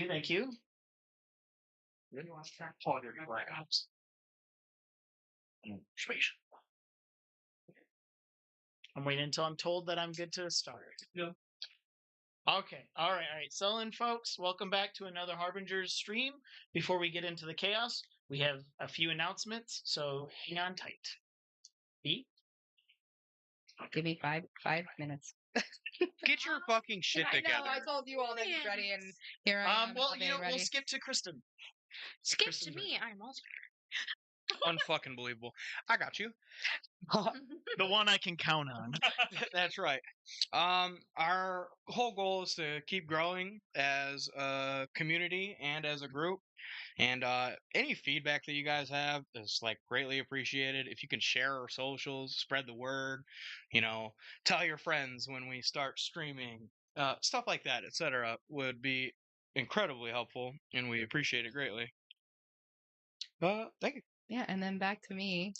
you. Thank you. I'm waiting until I'm told that I'm good to start. Yeah. Okay. All right. So then, folks, welcome back to another Harbingers stream. Before we get into the chaos, we have a few announcements, so hang on tight. B? Give me five minutes. Get your fucking shit together. I know. I told you all that he's ready, and here I am. Well, ready. we'll skip to Kristen. Skip Kristen's to me. I'm also. Unfucking believable. I got you. The one I can count on. That's right. Our whole goal is to keep growing as a community and as a group. And any feedback that you guys have is like greatly appreciated. If you can share our socials, spread the word, tell your friends when we start streaming, stuff like that, etc., would be incredibly helpful, and we appreciate it greatly. Thank you. Yeah, and then back to me.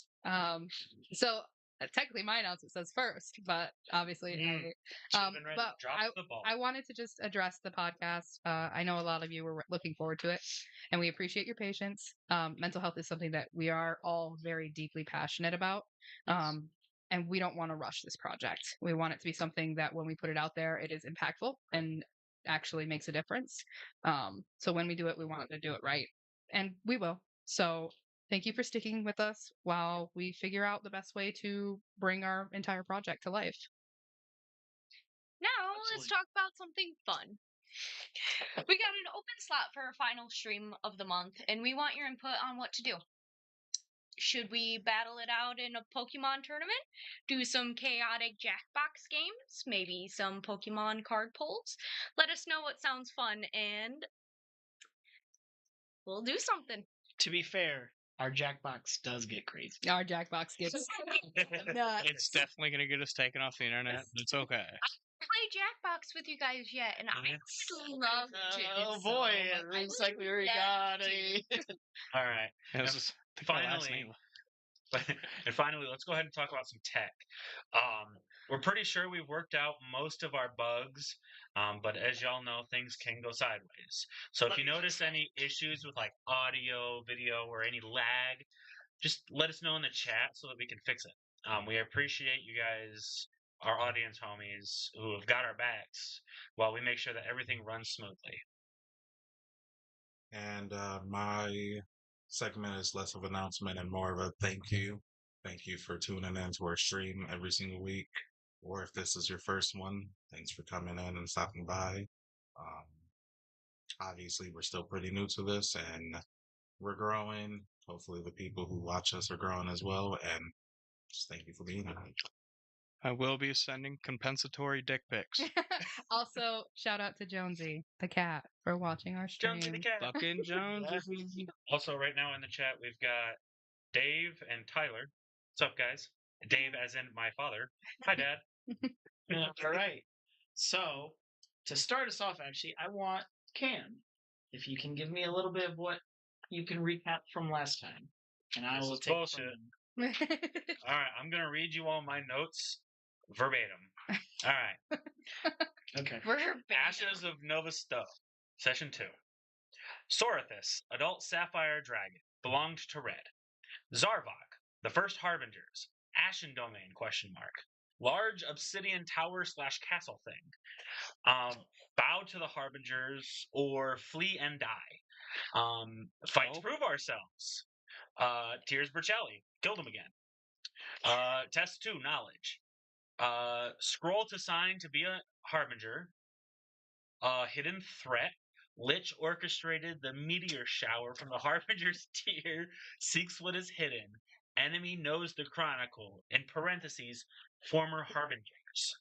So technically my announcement says first, but obviously I wanted to just address the podcast. I know a lot of you were looking forward to it, and we appreciate your patience. Mental health is something that we are all very deeply passionate about. And we don't want to rush this project. We want it to be something that when we put it out there, it is impactful and actually makes a difference. So when we do it, we want to do it right, and we will. So thank you for sticking with us while we figure out the best way to bring our entire project to life. Now, let's talk about something fun. We got an open slot for our final stream of the month, and we want your input on what to do. Should we battle it out in a Pokemon tournament? Do some chaotic Jackbox games? Maybe some Pokemon card pulls? Let us know what sounds fun, and we'll do something. To be fair, our Jackbox does get crazy. Our Jackbox gets nuts. It's definitely going to get us taken off the internet. It's okay. Play Jackbox with you guys yet, and I actually love to. Oh boy, it looks like we already got a... All right. Finally, and finally, let's go ahead and talk about some tech. We're pretty sure we've worked out most of our bugs, but as y'all know, things can go sideways. So if you notice any issues with like audio, video, or any lag, just let us know in the chat so that we can fix it. We appreciate you guys, our audience homies, who have got our backs while we make sure that everything runs smoothly. And my segment is less of an announcement and more of a thank you. Thank you for tuning in to our stream every single week. Or if this is your first one, thanks for coming in and stopping by. Obviously, we're still pretty new to this and we're growing. Hopefully the people who watch us are growing as well. And just thank you for being here. I will be sending compensatory dick pics. Also, shout out to Jonesy, the cat, for watching our stream. Jonesy the cat. Fucking Jones. Also, right now in the chat, we've got Dave and Tyler. What's up, guys? Dave, as in my father. Hi, Dad. All right. So, to start us off, actually, I want Cam, if you can give me a little bit of what you can recap from last time. And I will take bullshit. All right, I'm going to read you all my notes verbatim. All right. Okay. Ashes of Nova Stowe, Session 2. Sorithus, adult sapphire dragon, belonged to Red. Zarvok, the first Harbingers, Ashen Domain, ? Large obsidian tower / castle thing. Bow to the Harbingers or flee and die. Fight to prove ourselves. Tears Burchelli, killed him again. Test 2, knowledge. Scroll to sign to be a Harbinger. Hidden threat. Lich orchestrated the meteor shower from the Harbinger's tear, seeks what is hidden. Enemy knows the chronicle. In parentheses, former Harbingers. ?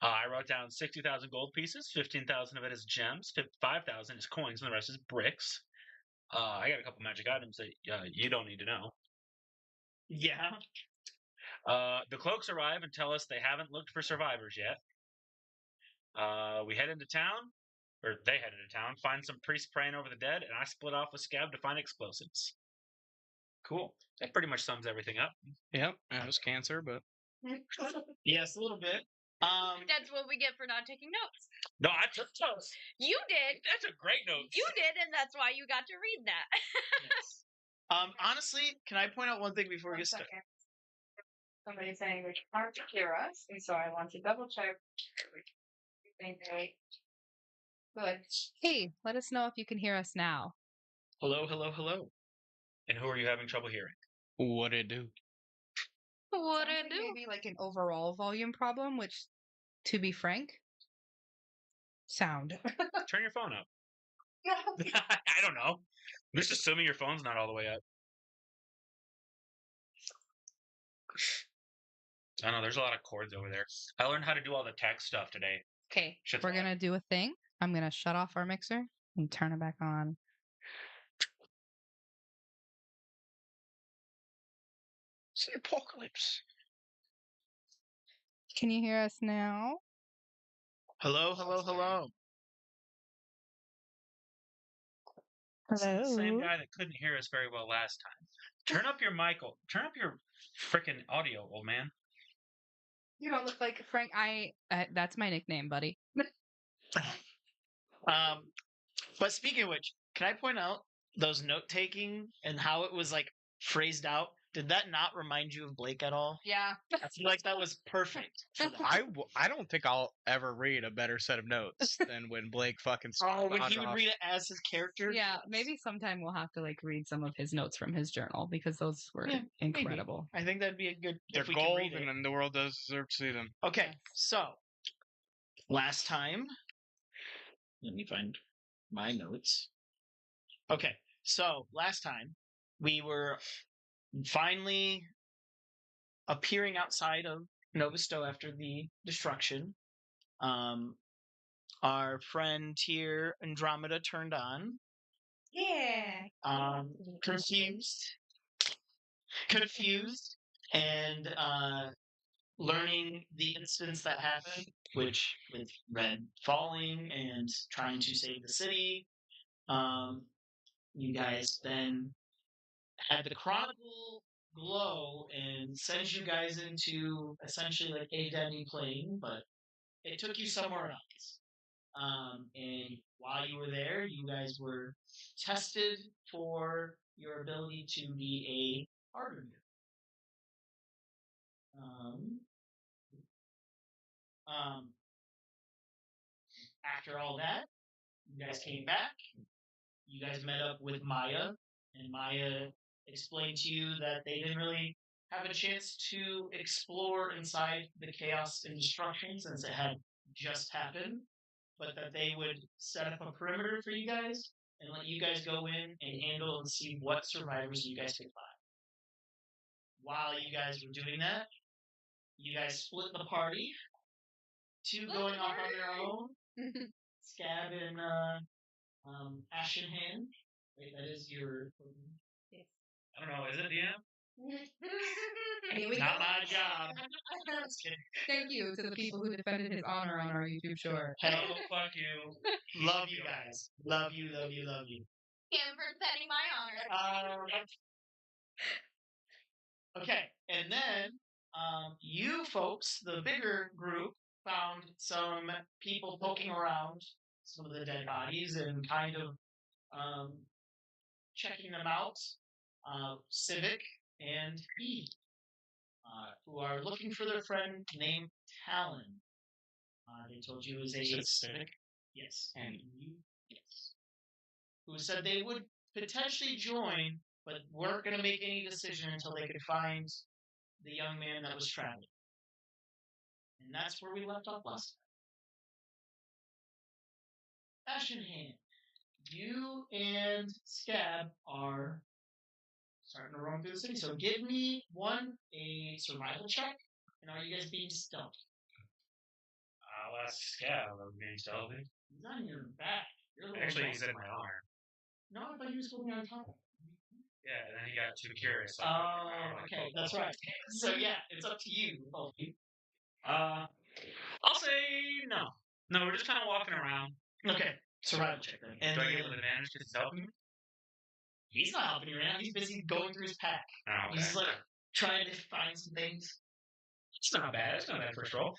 I wrote down 60,000 gold pieces, 15,000 of it is gems, 5,000 is coins, and the rest is bricks. I got a couple magic items that you don't need to know. Yeah. The cloaks arrive and tell us they haven't looked for survivors yet. We head into town, or they head into town, find some priests praying over the dead, and I split off with Scab to find explosives. Cool. That pretty much sums everything up. Yep, it was cancer, but... Yes, a little bit. That's what we get for not taking notes. No, I took those. You did. That's a great note. You did, and that's why you got to read that. Yes. Honestly, can I point out one thing before we get started? Somebody's saying they can't hear us, and so I want to double check. Good. Hey, let us know if you can hear us now. Hello, hello, hello. And who are you having trouble hearing? What'd it do? What'd it do? Maybe like an overall volume problem, which, to be frank, sound. Turn your phone up. I don't know. I'm just assuming your phone's not all the way up. I know there's a lot of cords over there. I learned how to do all the tech stuff today. Okay, Shit's we're live. gonna do a thing. I'm gonna shut off our mixer and turn it back on. It's the apocalypse. Can you hear us now? Hello, hello, hello. This is the same Hello. guy that couldn't hear us very well last time. Turn up your mic. Turn up your freaking audio, old man. You don't look like Frank. That's my nickname, buddy. But speaking of which, can I point out those note taking and how it was like phrased out? Did that not remind you of Blake at all? Yeah. I feel like that was perfect. For that. I don't think I'll ever read a better set of notes than when Blake fucking. When he would read it as his character. Yeah, maybe sometime we'll have to like read some of his notes from his journal because those were incredible. Maybe. I think that'd be a good. They're if we gold, can read it. and the world does deserve to see them. Okay, Yes. so last time, let me find my notes. Okay, so last time we were finally appearing outside of Novisto after the destruction. Our friend here, Andromeda, turned on. Yeah. Confused, and learning the incidents that happened, which with Red falling and trying to save the city. You guys then had the Chronicle glow and send you guys into essentially like a deadly plane, but it took you somewhere else. And while you were there, you guys were tested for your ability to be a Harbinger. After all that, you guys came back. You guys met up with Maya, and Maya explained to you that they didn't really have a chance to explore inside the chaos and destruction since it had just happened, but that they would set up a perimeter for you guys and let you guys go in and handle and see what survivors you guys could find. While you guys were doing that, you guys split the party. Two going off on their own. Scab and Ashen Hand. Wait, that is your. I don't know. Is it DM? Not my job. Thank you to the people who defended his honor on our YouTube short. Hey, Oh, fuck you. love you guys. Love you, love you, love you. Him for defending my honor. Okay, and then you folks, the bigger group, found some people poking around some of the dead bodies and kind of checking them out. Civic and E, who are looking for their friend named Talon. They told you it was a Civic? Yes, and you, yes. Who said they would potentially join, but weren't going to make any decision until they could find the young man that was traveling. And that's where we left off last time. Ashen Hand, you and Scab are starting to roam through the city. So give me a survival check, and are you guys being stealthy? I'll ask Scab about being stealthy. He's on your back. Actually, he's in my arm. No, I thought he was going on top. Yeah, and then he got too curious. So Okay, that's right. So yeah, it's up to you. I'll say no. No, we're just kind of walking around. Okay, survival check then. And Do I get an advantage because he's helping me? he's not helping you right now. He's busy going through his pack. Oh, okay. He's like trying to find some things. It's not bad. It's not bad first roll.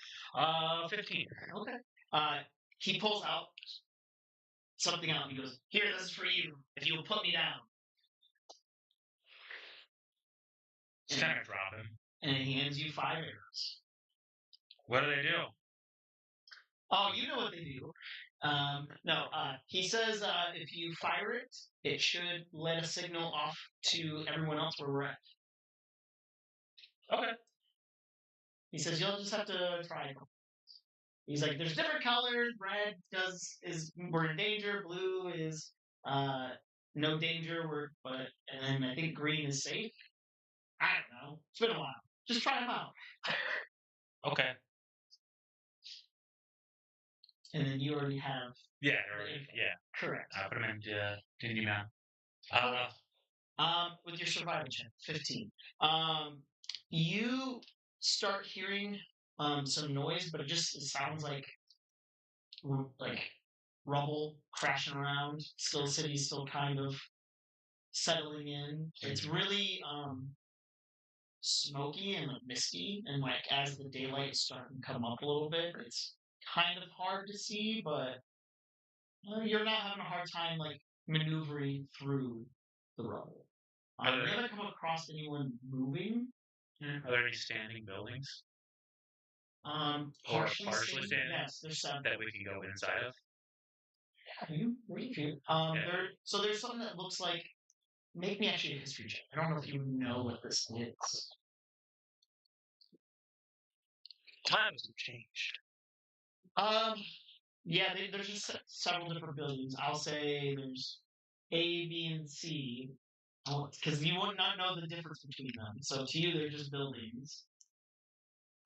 15. Okay. he pulls out something out. And he goes, "Here, this is for you. If you will put me down." Just kind of drop him. And he hands you 5 arrows. What do they do? Oh, you know what they do. No, he says if you fire it, it should let a signal off to everyone else where we're at. Okay. He says you'll just have to try it. He's like, there's different colors. Red is we're in danger. Blue is no danger. And then I think green is safe. I don't know. It's been a while. Just try them out. Okay. And then you already have. Yeah. Correct. I put him in Dingy Man. With your survival check, 15. You start hearing some noise, but it sounds like rubble crashing around. Still, city's still kind of settling in. It's really smoky and misty, and as the daylight is starting to come up a little bit, it's kind of hard to see, but you're not having a hard time maneuvering through the rubble. You haven't come across anyone moving. Are there any standing buildings? Partially standing? Yes, there's some that we can go inside of. So there's something that looks like. Make me actually a history check. I don't know if you know what this is. Times have changed. Yeah, there's just several different buildings. I'll say there's A, B, and C, because you would not know the difference between them. So to you, they're just buildings.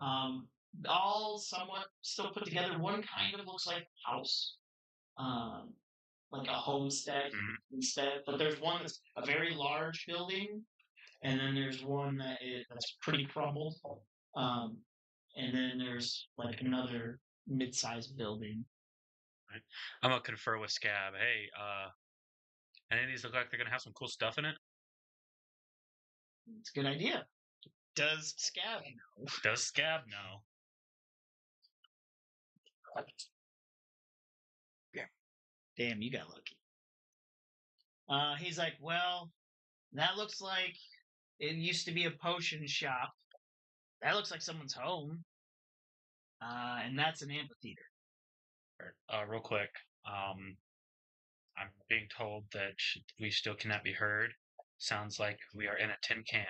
All somewhat still put together. One kind of looks like a house, like a homestead instead. But there's one that's a very large building, and then there's one that's pretty crumbled. And then there's another mid-sized building. Right. I'm gonna confer with Scab. Hey, any of these look like they're gonna have some cool stuff in it? It's a good idea. Does Scab know? Does Scab know? Yeah. Damn, you got lucky. He's like, well, that looks like it used to be a potion shop. That looks like someone's home. And that's an amphitheater. Real quick, I'm being told that we still cannot be heard. Sounds like we are in a tin can.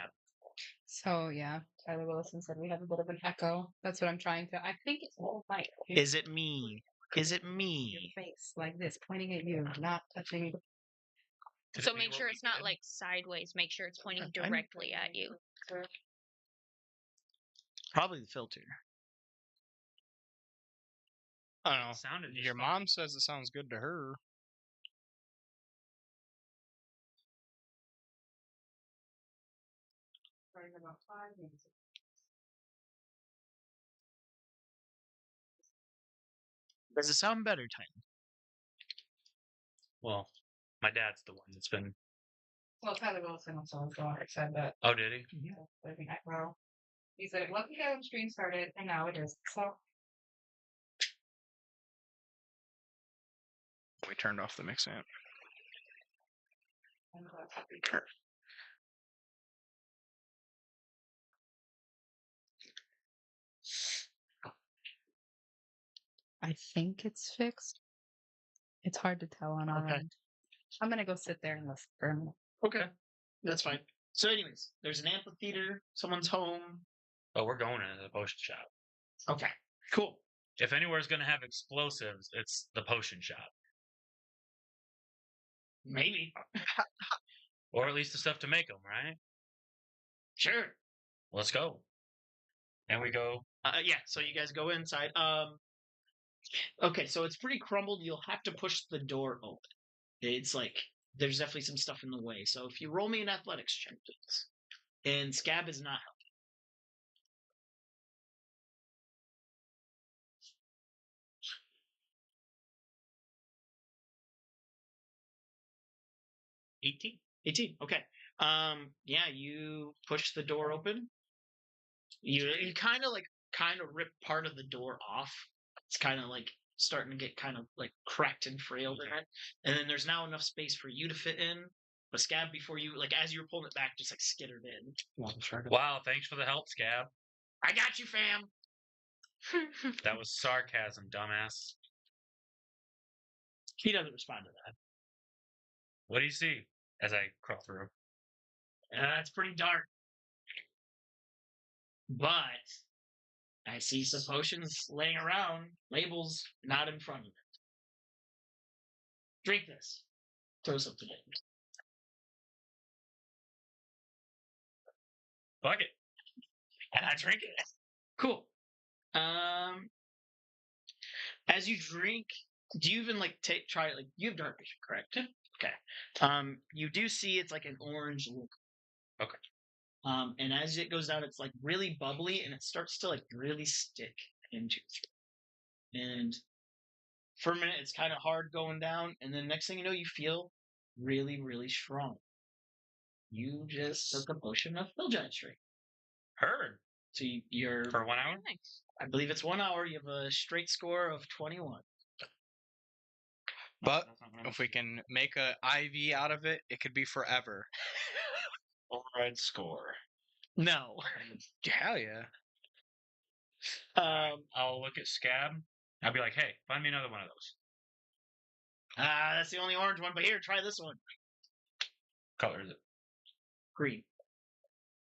So yeah, Tyler Willison said we have a bit of an echo. That's what I'm trying to. I think it's all right. Is it me? Is it me? Your face like this, pointing at you, not touching. So make sure it's not sideways. Make sure it's pointing directly at you. Probably the filter. I don't know. Your mom says it sounds good to her. About 5 minutes. Does it sound better, Titan? Well, my dad's the one that's been. Well, Tyler Wilson also said that. Oh, did he? Yeah, I think well, he said it wasn't when the stream started, and now it is. So we turned off the mix amp. I think it's fixed. It's hard to tell on our end. I'm gonna go sit there and listen for a minute. Okay, that's fine. So, anyways, there's an amphitheater. Someone's home. Oh, we're going into the potion shop. Okay, cool. If anywhere's going to have explosives, it's the potion shop. Maybe. Or at least the stuff to make them, right? Sure. Let's go. And we go. Yeah, so you guys go inside. Okay, so it's pretty crumbled. You'll have to push the door open. It's there's definitely some stuff in the way. So if you roll me an athletics check, please. And Scab is not helping. 18. Okay. Yeah, you push the door open. You kind of rip part of the door off. It's kind of starting to get kind of like cracked and frailed in it. And then there's now enough space for you to fit in. But Scab, before you, like, as you were pulling it back, just like skittered in. Wow, thanks for the help, Scab. I got you, fam. That was sarcasm, dumbass. He doesn't respond to that. What do you see as I crawl through? It's pretty dark. But I see some potions laying around, labels not in front of it. Drink this. Throw something in. Fuck it. And I drink it. Cool. As you drink, do you even like try it? Like, you have dark vision, correct? Okay. You do see it's like an orange liquid. Okay. And as it goes down, it's like really bubbly, and it starts to like really stick into it. And for a minute, it's kind of hard going down, and then next thing you know, you feel really, really strong. You just took a potion of Fill Giant Strength. Heard. So you're For 1 hour? Nice. I believe it's 1 hour. You have a straight score of 21. But if we can make a IV out of it, it could be forever. Override score. No. Hell yeah. I'll look at Scab. I'll be like, hey, find me another one of those. That's the only orange one, but here, try this one. Color is it? Green.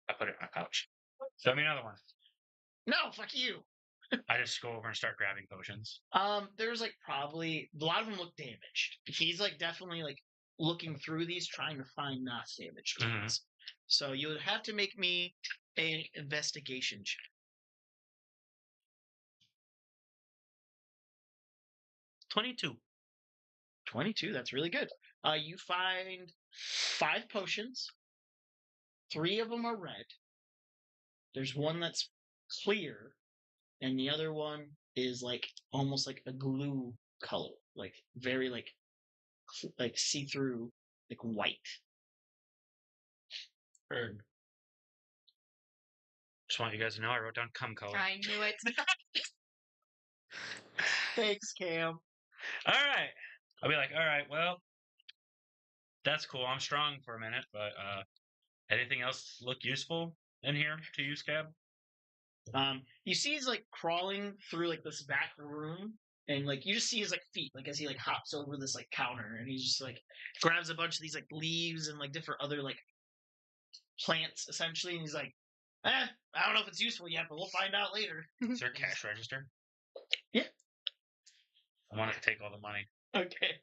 I put it in my pouch. Send me another one. No, fuck you. I just go over and start grabbing potions. There's like probably a lot of them look damaged. He's like definitely like looking through these, trying to find not damaged ones. So you would have to make me an investigation check. 22. 22, that's really good. You find 5 potions. 3 of them are red. There's one that's clear, and the other one is like almost like a glue color, like very like see-through, like white. Heard. Just want you guys to know I wrote down cum color. I knew it. Thanks, Cam. All right. I'll be like, all right, well, that's cool. I'm strong for a minute, but anything else look useful in here to use, Scab? You see he's like crawling through like this back room, and like you just see his like feet, like as he like hops over this like counter, and he just like grabs a bunch of these like leaves and like different other like plants essentially, and he's like, I don't know if it's useful yet, but we'll find out later. Is there a cash register? Yeah. I want to take all the money. Okay.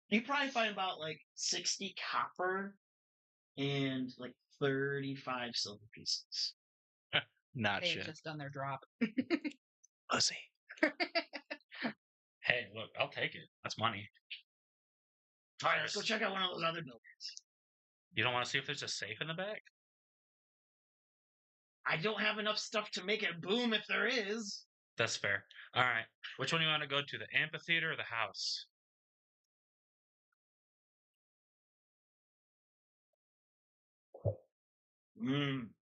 You probably find about like 60 copper and like 35 silver pieces. Not They've shit. just done their drop. Pussy. Hey, look, I'll take it. That's money. All right, let's go check out one of those other buildings. You don't want to see if there's a safe in the back? I don't have enough stuff to make it boom if there is. That's fair. All right. Which one do you want to go to, the amphitheater or the house?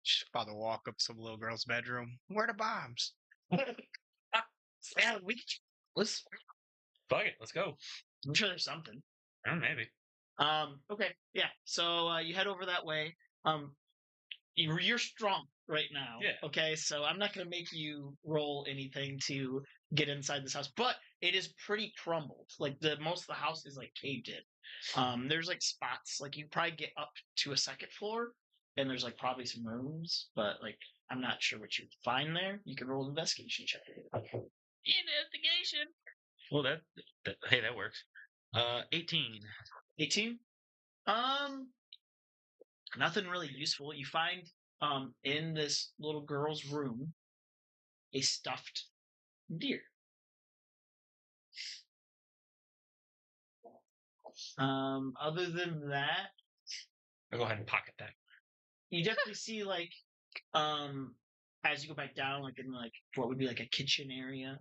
Just about to walk up some little girl's bedroom. Where are the bombs? Yeah, let's. Fuck it. Let's go. I'm sure there's something. Maybe. Okay. Yeah. So you head over that way. You're strong right now. Yeah. Okay. So I'm not gonna make you roll anything to get inside this house, but it is pretty crumbled. Like most of the house is like caved in. There's like spots. Like you probably get up to a second floor, and there's like probably some rooms, but like I'm not sure what you find there. You can roll an investigation check. Investigation. Well, that works. 18. 18? Nothing really useful. You find in this little girl's room a stuffed deer. Other than that, I'll go ahead and pocket that. you definitely see like as you go back down, like in like what would be like a kitchen area.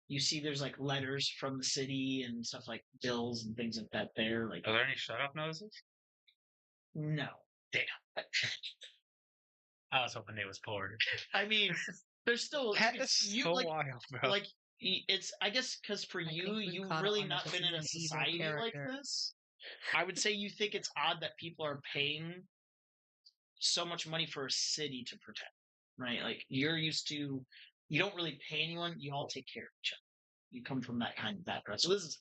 You see there's like letters from the city and stuff like bills and things like that there. Like, Are there any shut-off notices? no. Damn. I was hoping they was poured. I mean, There's still That you, is you so like wild, bro. like it's I guess because for I you think we've you've caught really on that not this been is in a an evil society like character. this. I would say you think it's odd that people are paying so much money for a city to protect, right? Like you're used to, you don't really pay anyone. You all take care of each other. You come from that kind of background, so this is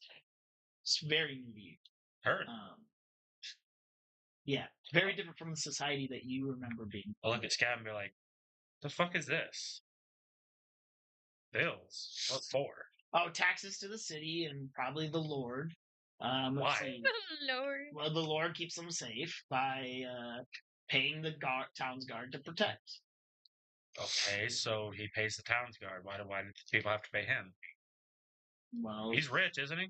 it's very new to you. Heard. Yeah, very different from the society that you remember being. I'll look at Scab and be like, "The fuck is this? Bills? What for?" Oh, taxes to the city and probably the Lord. Let's Why? see. Lord. Well, the Lord keeps them safe by paying the town's guard to protect. Okay, so he pays the town's guard. Why do people have to pay him? Well, He's rich, isn't he?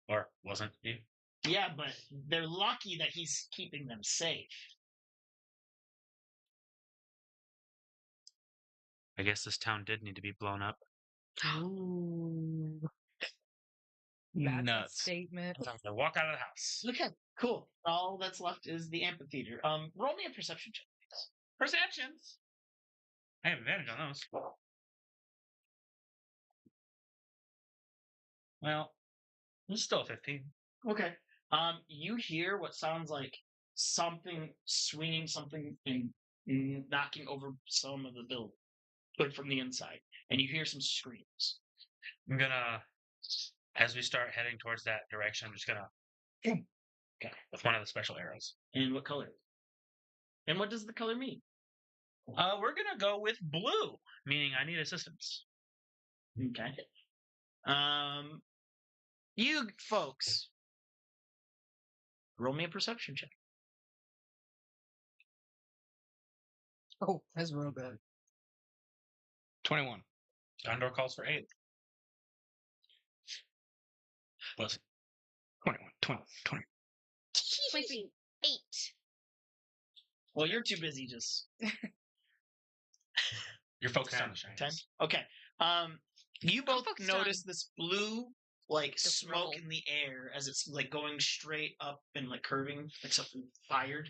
Or wasn't he? yeah, but they're lucky that he's keeping them safe. I guess this town did need to be blown up. Ooh. That's a Nuts. statement. I'm gonna walk out of the house. Okay, cool. All that's left is the amphitheater. Roll me a perception check, please. Perceptions. I have advantage on those. Well, it's still 15. Okay. You hear what sounds like something swinging something and knocking over some of the building, but from the inside, and you hear some screams. I'm gonna, as we start heading towards that direction, I'm just gonna, Okay. with one of the special arrows. And what color? And what does the color mean? We're gonna go with blue, meaning I need assistance. Okay. You folks, roll me a perception check. Oh, that's real good. 21. Condor calls for 8. Plus 21. 20. Sleeping 8. Well, you're too busy just you're focused on the shines. 10. Okay. You both focused notice this blue like the smoke rubble. in the air as it's like going straight up and like curving, like something fired.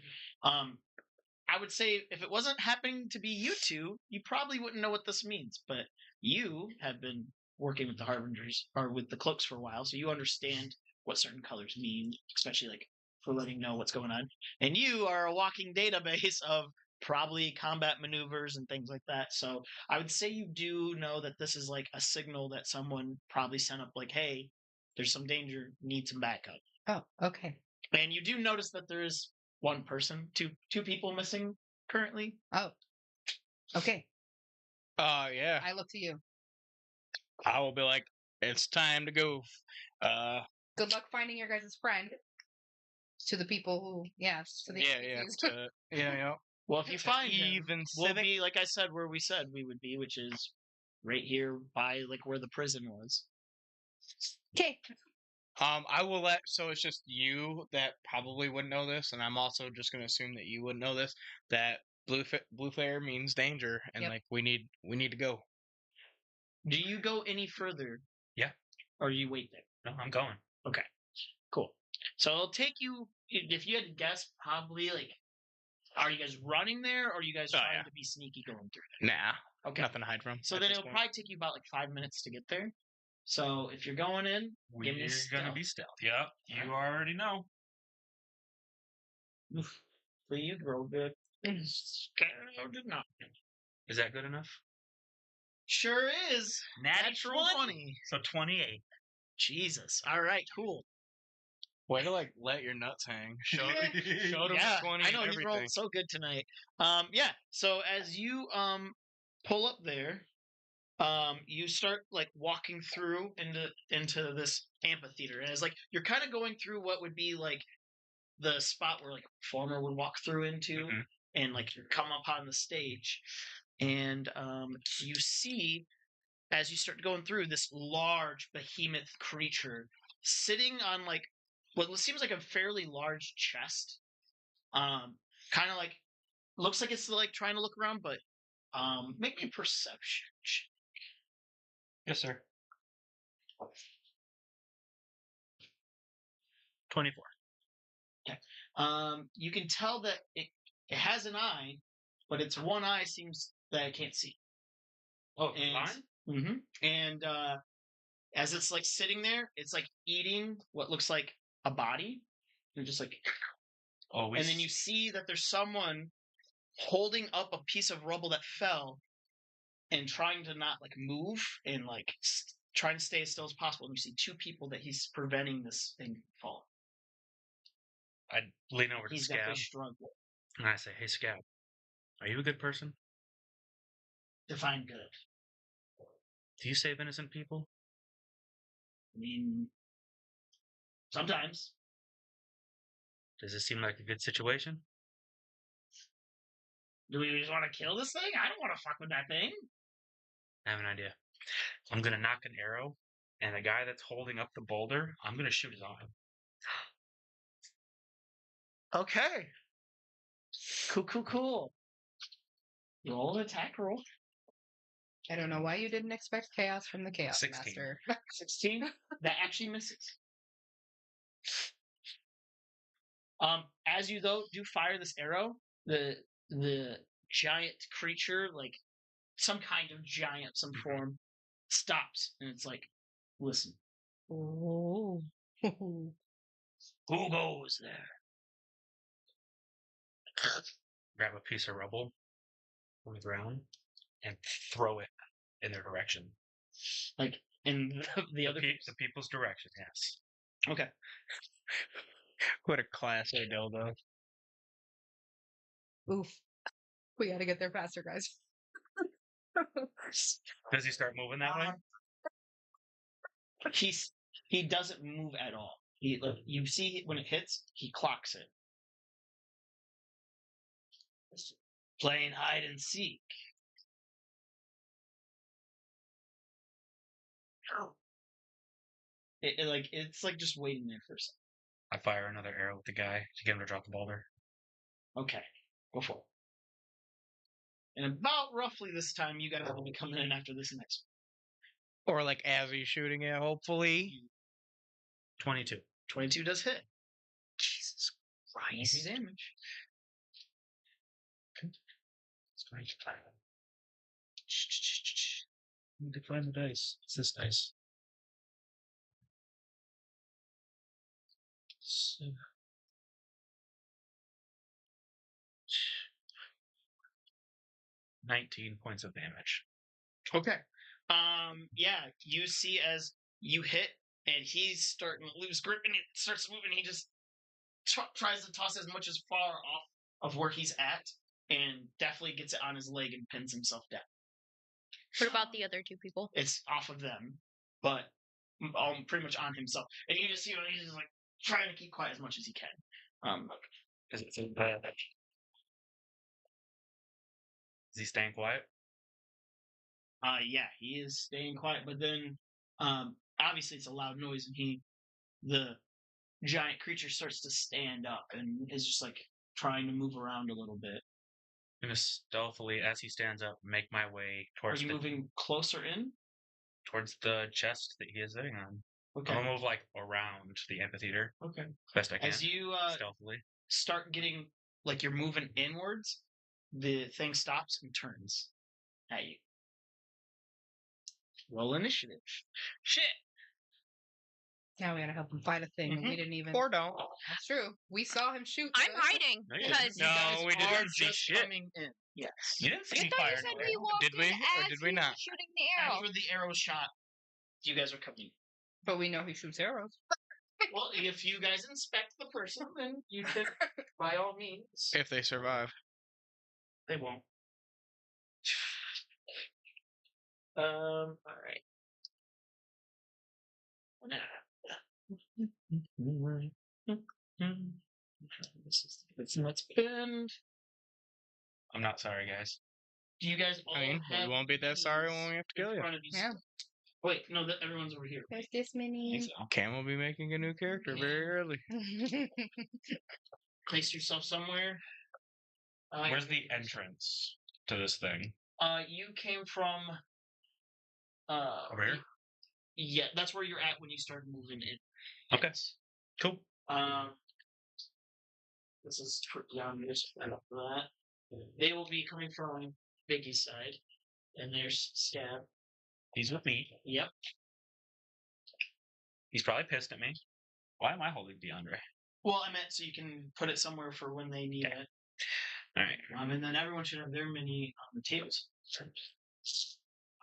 I would say if it wasn't happening to be you two, you probably wouldn't know what this means. But you have been working with the Harbingers or with the cloaks for a while, so you understand what certain colors mean, especially like for letting know what's going on. And you are a walking database of probably combat maneuvers and things like that. So I would say you do know that this is like a signal that someone probably sent up like, hey, there's some danger, need some backup. Oh, okay. And you do notice that there is one person, two people missing currently. Oh, okay. Yeah. I look to you. I will be like, it's time to go. Good luck finding your guys' friend. To the people who, yes, to the yeah. Yeah. Well, if you find him, Even we'll civic. be like I said where we said we would be, which is right here by like where the prison was. Okay. I will let. So it's just you that probably wouldn't know this, and I'm also just gonna assume that you wouldn't know this. That blue flare means danger, and Yep. like we need to go. Do you go any further? Yeah. Or you wait there? No, I'm going. Okay. Cool. So it'll take you, if you had to guess, probably like, are you guys running there or are you guys trying yeah. to be sneaky going through there? Nah. Okay. Nothing to hide from. So at then this it'll point. probably take you about like 5 minutes to get there. So if you're going in, give me We're gonna stealth. be stealth. Yep. You already know. Oof. So you roll good. Did not. Is that good enough? Sure is. Natural 20. So 28. Jesus. All right. Cool. Way to like let your nuts hang. Showed him Yeah, 20 I know and he's everything. rolled so good tonight. Yeah. So as you pull up there, you start like walking through into this amphitheater, and it's like you're kind of going through what would be like the spot where like a performer would walk through into, Mhm. and like you come upon the stage, and you see as you start going through this large behemoth creature sitting on like what seems like a fairly large chest. Kind of like looks like it's like trying to look around, but make me a perception. Yes, sir. 24. Okay. You can tell that it has an eye, but its one eye seems that I can't see. Oh, And fine. and as it's like sitting there, it's like eating what looks like a body. And just like, Oh, and then you see that there's someone holding up a piece of rubble that fell and trying to not like move and like trying to stay as still as possible. And you see two people that he's preventing this thing from falling. I lean over to He's Scab definitely struggling. and I say, "Hey, Scab, are you a good person? Define good. Do you save innocent people?" I mean, sometimes. Does it seem like a good situation? Do we just want to kill this thing? I don't want to fuck with that thing. I have an idea. I'm gonna knock an arrow, and the guy that's holding up the boulder, I'm gonna shoot his arm. Okay. Cool. Roll an attack roll. I don't know why you didn't expect chaos from the Chaos 16. Master. 16. That actually misses. As you though do fire this arrow, the giant creature, like some kind of giant, some form, stops and it's like, listen. Oh. Who goes there? Grab a piece of rubble from the ground and throw it in their direction. Like in the other the people's direction, yes. Okay. What a class A dildo. Oof. We gotta get there faster, guys. Does he start moving that way? He doesn't move at all. He like you see when it hits, he clocks it. Playing hide and seek. It's like just waiting there for a second. I fire another arrow at the guy to get him to drop the boulder. Okay, go for it. And about roughly this time, you guys will be coming in after this next Or like as he's shooting it, hopefully. 22. 22 does hit. Jesus Christ. Damage. Decline the dice. It's this dice. So... 19 points of damage. Okay. Yeah, you see as you hit and he's starting to lose grip and it starts moving. He just tries to toss as much as far off of where he's at and definitely gets it on his leg and pins himself down. What about the other two people? It's off of them, but pretty much on himself. And you just see he's just like trying to keep quiet as much as he can. Is it so bad? Is he staying quiet? Yeah, he is staying quiet, but then obviously it's a loud noise and the giant creature starts to stand up and is just like trying to move around a little bit. I'm gonna stealthily, as he stands up, make my way towards Are you moving closer in? Towards the chest that he is sitting on. Okay. I'm gonna move like around the amphitheater. Okay. Best I can. As you stealthily start getting like you're moving inwards, the thing stops and turns at you. Roll initiative. Shit. Now we gotta help him fight a thing. We didn't even. Or don't. That's true. We saw him shoot. I'm hiding No, you because No, we didn't are see just shit. coming in. Yes. You didn't see I me thought you fire said no we arrow. walked Did we? in Or as did we he not? was shooting the arrow. After the arrow shot, you guys are coming. But we know he shoots arrows. Well, if you guys inspect the person, then you can, by all means. If they survive. They won't. All right. Let's bend. I'm not sorry, guys. Do you guys all I mean, have we won't be that sorry when we have to in kill you. front of you? Yeah. Wait, no, everyone's over here. There's this many. Cam will be making a new character very early. Place yourself somewhere. Where's the entrance to this thing? You came from. Over here? Yeah, that's where you're at when you started moving in. Okay. Cool. This is down this and up that. They will be coming from Biggie's side. And there's Scab. He's with me. Yep. He's probably pissed at me. Why am I holding DeAndre? Well, I meant so you can put it somewhere for when they need it. All right. And then everyone should have their mini on the tables.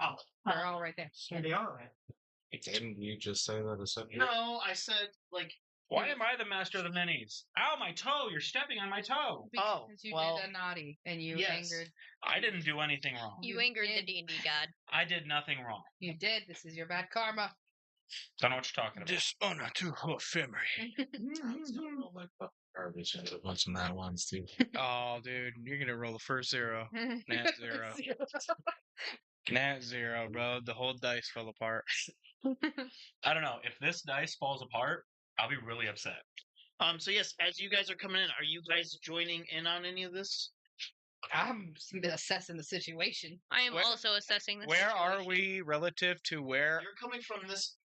Oh, They're all right there. yeah, they are right. Didn't you just say that a second? No, I said like. Why am I the master of the minis? Ow, my toe! You're stepping on my toe. Oh, Because you well, did a naughty and you yes. angered. I didn't do anything wrong. You You angered the did. D&D god. I did nothing wrong. You did. This is your bad karma. Don't know what you're talking about. Dishonor to her family. Garbage and a bunch of nat ones too. Oh, dude, you're gonna roll the first zero. Nat zero. Nat zero, bro. The whole dice fell apart. I don't know. If this dice falls apart, I'll be really upset. So yes, as you guys are coming in, are you guys joining in on any of this? I'm assessing the situation. I am Where- also assessing this. Where are situation. we relative to where? You're coming from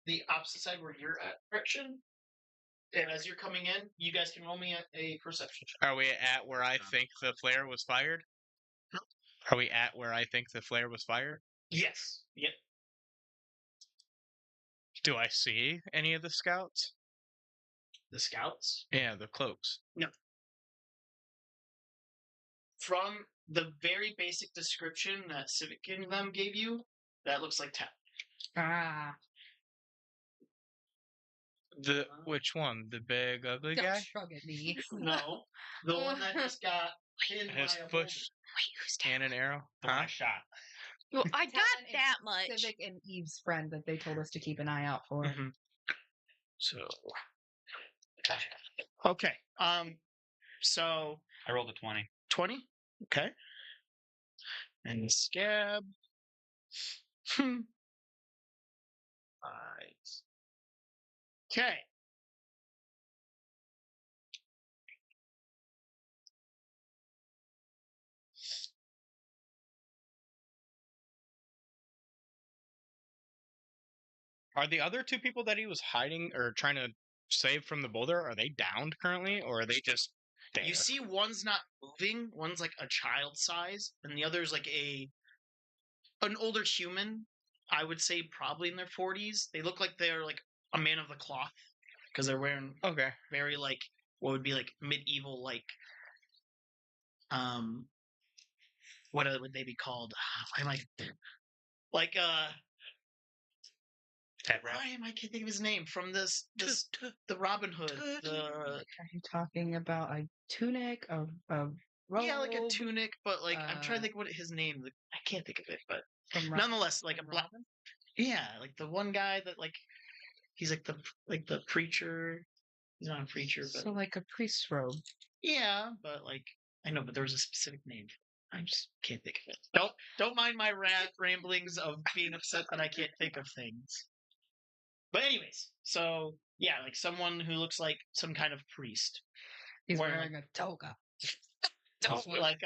the opposite side where you're at direction. And as you're coming in, you guys can roll me a perception check. Are we at where I think the flare was fired? Are we at where I think the flare was fired? Yes. Yep. Do I see any of the scouts? The scouts. Yeah, the cloaks. From the very basic description that Civic Kingdom gave you, that looks like 10. Ah. The which one? The big ugly Don't guy? shrug at me. No. The one that just got pinned His by a push Wait, who's and an arrow? The one Huh? I shot. Well, I got Talon is that much. Civic and Eve's friend that they told us to keep an eye out for. Mhm. So Okay. So I rolled a 20. 20. Okay. And the Scab. 5. Okay. are the other two people that he was hiding or trying to save from the boulder, are they downed currently, or are they just there? You see, one's not moving. One's like a child size, and the other's like an older human. I would say probably in their 40s. They look like they're like a man of the cloth because they're wearing Okay. very like what would be like medieval like what would they be called? Why am I like Head wrap. why am I can't think of his name from this the Robin Hood the Are you talking about a tunic, a robe? yeah like a tunic but like I'm trying to think what his name I can't think of it but from nonetheless like a from black Robin? yeah like the one guy that like he's like the preacher. He's not a preacher but So like a priest's robe. yeah but like I know but there was a specific name. I just can't think of it. Don't mind my ramblings of being upset that I can't think of things. But anyways, so yeah, like someone who looks like some kind of priest. He's Wearing, wearing a toga. Like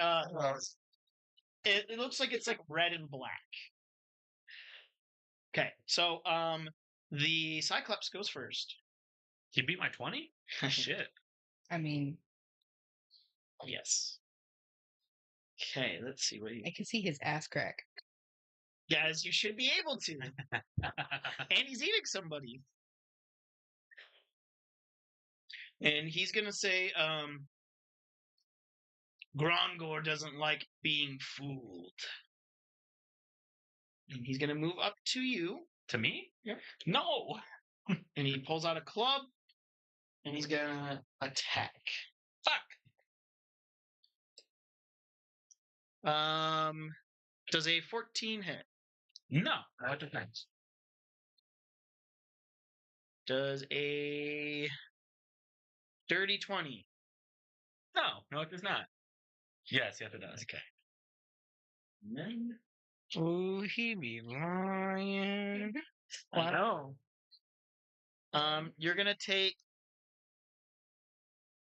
it looks like it's like red and black. Okay, so the Cyclops goes first. He beat my 20? Shit. I mean, Yes. Okay, let's see what I can see his ass crack. Guys, you should be able to. And he's eating somebody. And he's gonna say, Grongor doesn't like being fooled. And he's gonna move up to you. To me? Yep. No! And he pulls out a club. And he's gonna attack. Fuck! Does a 14 hit? No. What defense? Does a dirty 20? No, it does not. Yes, it does. Okay. And then Oh, he be lying. I know. You're gonna take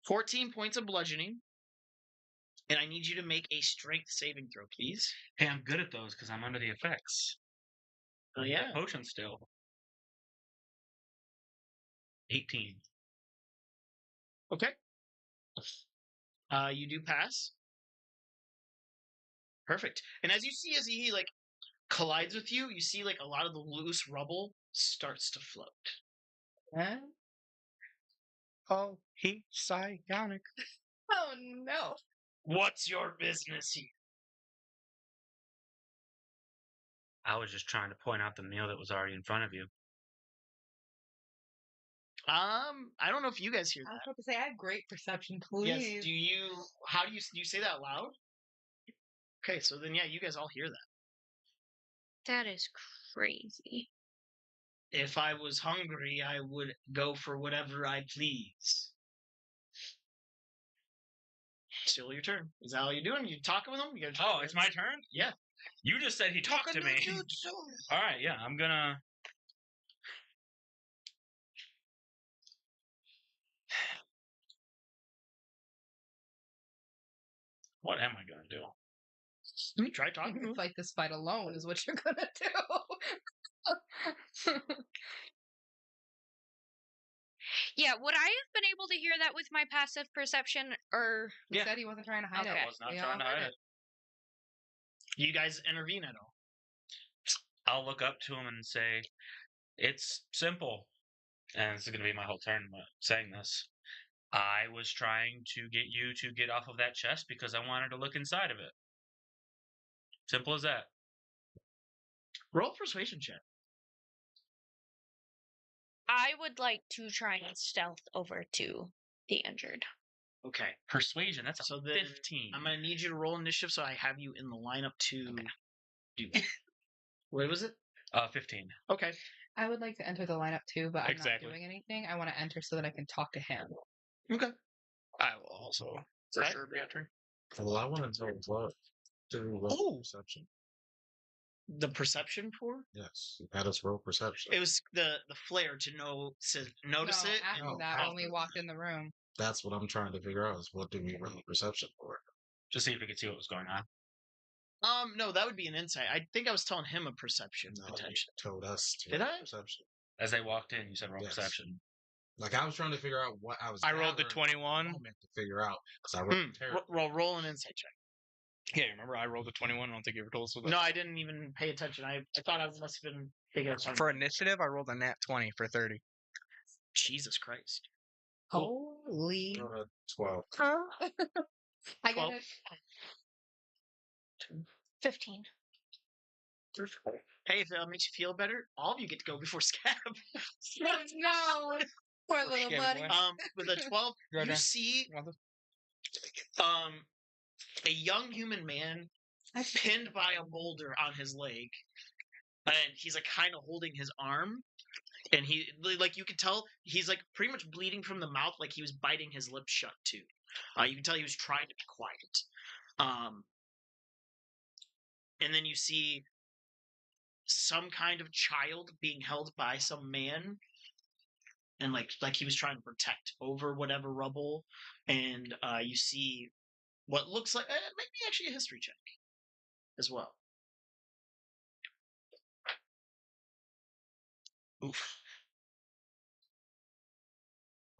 14 points of bludgeoning, and I need you to make a strength saving throw, please. Hey, I'm good at those because I'm under the effects. Oh yeah. That potion still. 18. Okay. You do pass. Perfect. And as you see, as he like collides with you, you see like a lot of the loose rubble starts to float. Huh? Oh, he's psionic. Oh no. What's your business here? I was just trying to point out the meal that was already in front of you. I don't know if you guys hear I was that. about to say I have great perception, please. Yes. Do you say that loud? Okay, so then yeah, you guys all hear that. That is crazy. If I was hungry, I would go for whatever I please. Still your turn. Is that all you're doing? You talking with him? You gotta Oh, it's my turn? Yeah. You just said he talked to me. All right, yeah, I'm gonna. What am I gonna do? Try talking to him. Fight this fight alone is what you're gonna do. Yeah, would I have been able to hear that with my passive perception, or He said he wasn't trying to hide Okay. it. I was not We trying to all heard hide it. it. You guys intervene at all? I'll look up to him and say, "It's simple," and this is gonna be my whole turn saying this. I was trying to get you to get off of that chest because I wanted to look inside of it. Simple as that. Roll persuasion check. I would like to try and stealth over to the injured. Okay. Persuasion, that's a So then 15. I'm gonna need you to roll initiative so I have you in the lineup to do that. What was it? 15. Okay. I would like to enter the lineup too, but I'm Exactly. not doing anything. I want to enter so that I can talk to him. Okay. I will also for Right. sure be entering. Well, I want to know what to roll perception. The perception for? Yes, that is roll perception. It was the flair to notice No, it. after No, that, when we after walked in the room. That's what I'm trying to figure out is what do we roll perception for? Just see if we could see what was going on. No, that would be an insight. I think I was telling him a perception No, you potential. told us to Did roll I? perception. As they walked in, you said roll Yes. perception. Like I was trying to figure out what I was. I rolled the gathering 21. I meant to figure out because I rolled terrible. Roll an insight check. Yeah, remember I rolled a 21. I don't think you ever told us what that. No, I didn't even pay attention. I thought I must have been thinking of something. For initiative, I rolled a nat 20 for 30. Jesus Christ. Holy. 12. I get 12. it. 15. Hey, if that makes you feel better, all of you get to go before Scab. No. Poor little Yeah, buddy. boy. With a 12, Right you there. see a young human man pinned by a boulder on his leg, and he's like kind of holding his arm, and he like you could tell he's like pretty much bleeding from the mouth, like he was biting his lips shut too. You can tell he was trying to be quiet. And then you see some kind of child being held by some man, and like he was trying to protect over whatever rubble, and you see what looks like maybe actually a history check as well. Oof.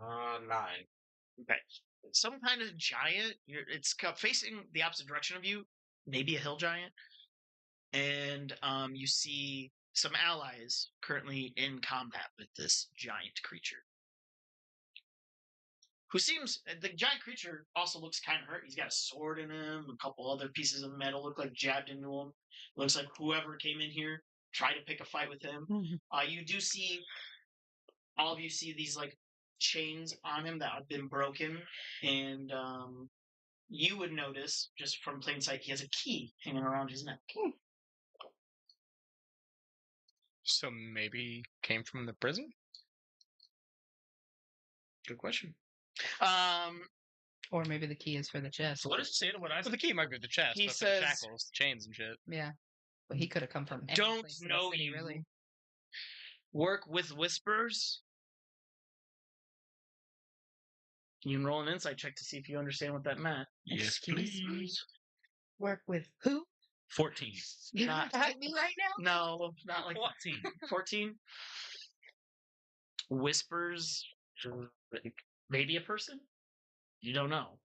9. Okay. Some kind of giant. It's facing the opposite direction of you, maybe a hill giant, and you see some allies currently in combat with this giant creature. The giant creature also looks kind of hurt. He's got a sword in him, a couple other pieces of metal look like jabbed into him. Looks like whoever came in here tried to pick a fight with him. You do see, all of you see these like chains on him that have been broken, and you would notice just from plain sight he has a key hanging around his neck. So maybe came from the prison? Good question. Or maybe the key is for the chest. So what does it say to what I So said? the key might be the chest, He but says- the shackles, chains, and shit. Yeah. But he could have come from any Don't place in the know city, you. really. Work with whispers. You can roll an insight check to see if you understand what that meant. Yes, Excuse me? please. Work with who? 14. You Not- at me right now? No, not like 14. 14. Whispers. Maybe a person? You don't know.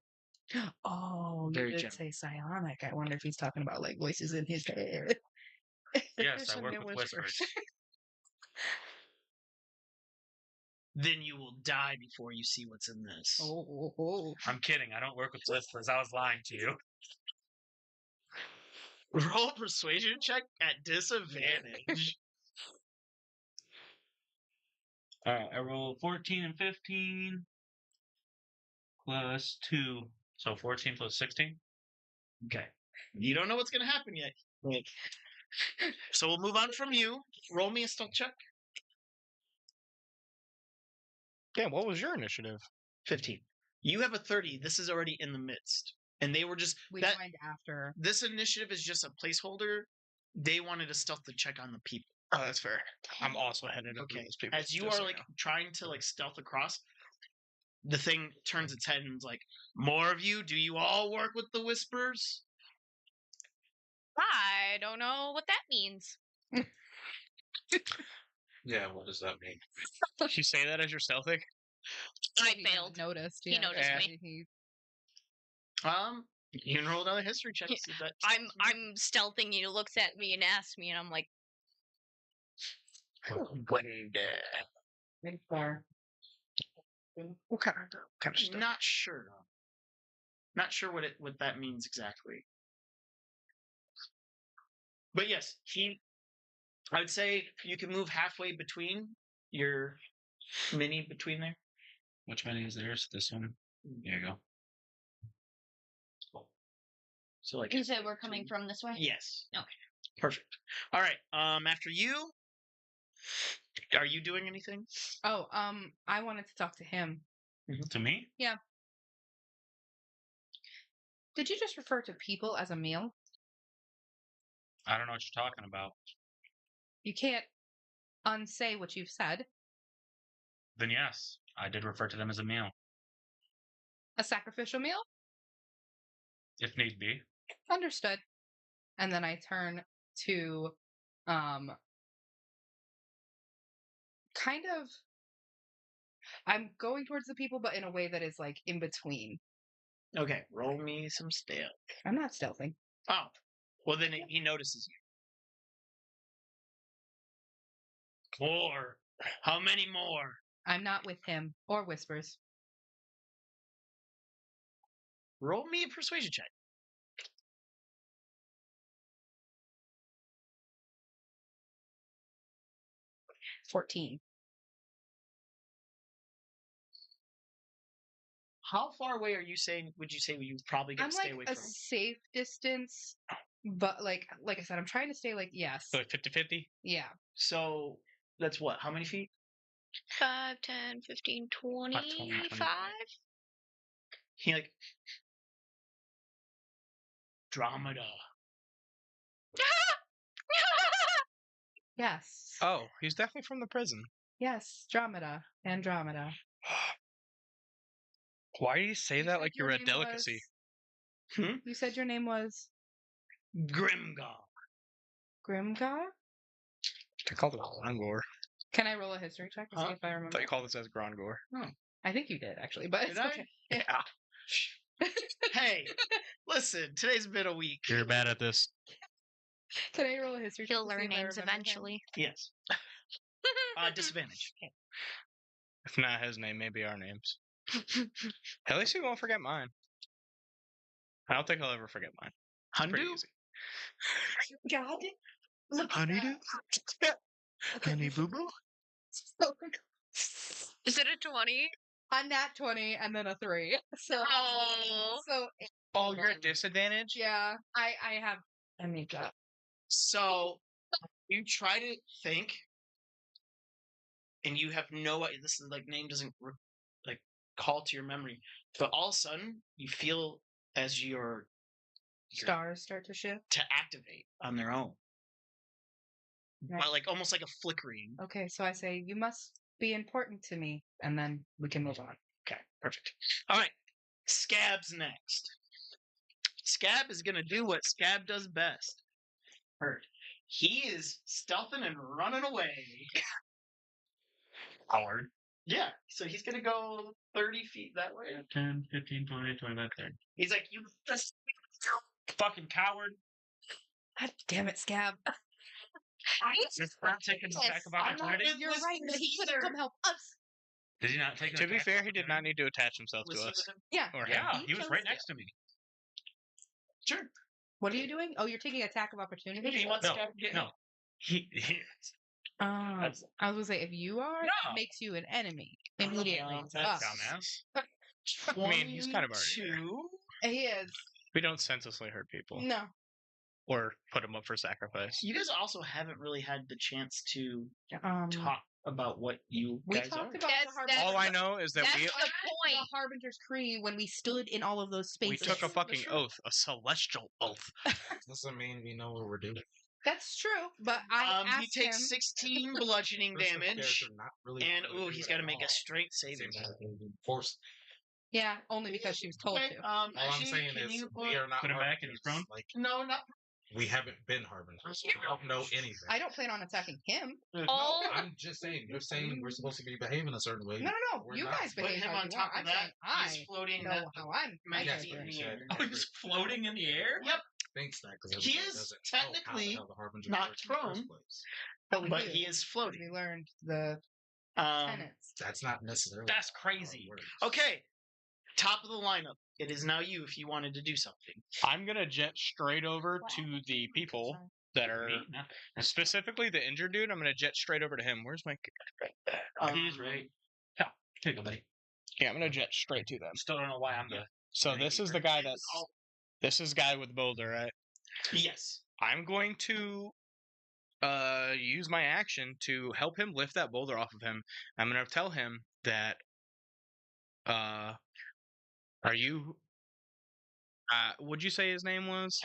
Oh, Very you did gentle. say psionic. I wonder if he's talking about like voices in his head. Yes, I Some work new with whispers. whispers. Then you will die before you see what's in this. Oh. I'm kidding. I don't work with whispers. I was lying to you. Roll a persuasion check at disadvantage. All right, I roll 14 and 15 plus 2. So 14 plus 16? Okay. You don't know what's going to happen yet. So we'll move on from you. Roll me a stealth check. Damn, what was your initiative? 15. You have a 30. This is already in the midst. And they were just... We that, joined after. this initiative is just a placeholder. They wanted a stealth to check on the people. Oh, that's fair. I'm also headed up to Okay. those people. As you just are so like know. trying to like stealth across, the thing turns its head and is like, more of you? Do you all work with the whispers? I don't know what that means. Yeah, what does that mean? You say that as you're stealthing? I He hadn't failed. Noticed. He Yeah. noticed Yeah. me. You can roll another history check. See if that I'm stealthing. He looks at me and asks me, and I'm like, Big far. What kind of stuff? Not sure. Not sure what that means exactly. But yes, I would say you can move halfway between your mini between there. Which many is theirs? This one? There you go. So like you said we're coming from this way? yes. Okay. Perfect. All right. After you, are you doing anything? Oh, I wanted to talk to him. To me? Did you just refer to people as a meal? I don't know what you're talking about. You can't unsay what you've said. Then yes, I did refer to them as a meal, A sacrificial meal? if need be. Understood. And then I turn to kind of I'm going towards the people, but in a way that is like in between. Okay. Roll me some stealth. I'm not stealthing. Oh. Well, then he notices you. More. How many more? I'm not with him or whispers. Roll me a persuasion check. 14. How far away are you saying? Would you say you probably I'm get to stay like away a from? safe distance, but like I said, I'm trying to stay like yes. So like 50-50? Yeah. So that's what? How many feet? 5, 10, 15, 25? He like Andromeda. Yes. Oh, he's definitely from the prison. Yes. Andromeda. Why do you say You that said like your you're a name delicacy? Hmm? You said your name was Grimgar. Grimgar? I called it Grongor. Can I roll a history check to see Huh? if I I remember? thought you called this as Grongor. I think you did actually, but Did it's I? okay. Yeah. Hey, listen. Today's been a week. You're bad at this. Can I roll a history check? He'll to see learn if I names remember him? eventually. Yes. Disadvantage. If not his name, maybe our names. At least he won't forget mine. I don't think he'll ever forget mine. It's pretty Handu. easy. God. Look at Honeydew? that. Honey boo boo? Is it a 20? A nat 20 and then a 3. So Oh. so Oh, you're at disadvantage? yeah, I have I need that. So you try to think, and you have no idea. This is like name doesn't like call to your memory, but all of a sudden you feel as your Stars start to shift. to activate on their own, Right. like almost like a flickering. Okay, so I say you must be important to me, and then we can move on. Okay, perfect. All right, Scab's next. Scab is gonna do what Scab does best. Heard. He is stealthing and running away. Howard. Yeah, so he's gonna go 30 feet that way. 10, 15, 20, 25, 30. He's like, you just Fucking coward. God damn it, Scab. It's not taking the attack of opportunity. You're right, but he could have come help us. Did he not take an To be attack fair, of he did not opportunity? need to attach himself to Was he us. with him? Yeah. Or him. Yeah, he was chose right to. next to me. Sure. What are you doing? Oh, you're taking attack of opportunity? He wants No, to get no. He I was gonna say, if you are, No. it makes you an enemy immediately. to that us. dumbass. I mean, he's kind of already there. 22. He is. We don't senselessly hurt people No. or put them up for sacrifice. You guys also haven't really had the chance to Um, talk about what you we guys talked are. about That's- the Harbingers. All I know is that That's we the point. The Harbinger's Cree when we stood in all of those we spaces. took a fucking Sure. oath, a celestial oath. Doesn't mean we know what we're doing. That's true, but I He asked takes him. 16 bludgeoning First, the damage, character not really and wanting to he's do got it to at make a all. strength saving. Seems like they've been forced. Yeah, only because she was told Okay, to. All I'm actually, saying can is you we are not put him back and he's harbingers. prone? Like No, not. we haven't been harbingers. We don't know anything. I don't plan on attacking him. All No, I'm just saying. You're saying we're supposed to be behaving a certain way. No. We're You not. guys Put behave him how on you top want. of I'm that. saying He's floating know that how I'm. might Yes, be but in the he air. said Oh, he was floating in the air? Yep, thinks that because He is technically not prone, But but he is floating. We learned the Um, tenets. That's not necessarily. That's how it crazy. works. okay, top of the lineup. It is now you if you wanted to do something. I'm gonna jet straight over to the people that are Me? No. specifically the injured dude. I'm gonna jet straight over to him. Where's my? He's right. Yeah, here you go, buddy. Yeah, I'm gonna jet straight to them. Still don't know why I'm the. So this is the guy that's. This is guy with the boulder, right? Yes. I'm going to use my action to help him lift that boulder off of him. I'm going to tell him that are you would you say his name was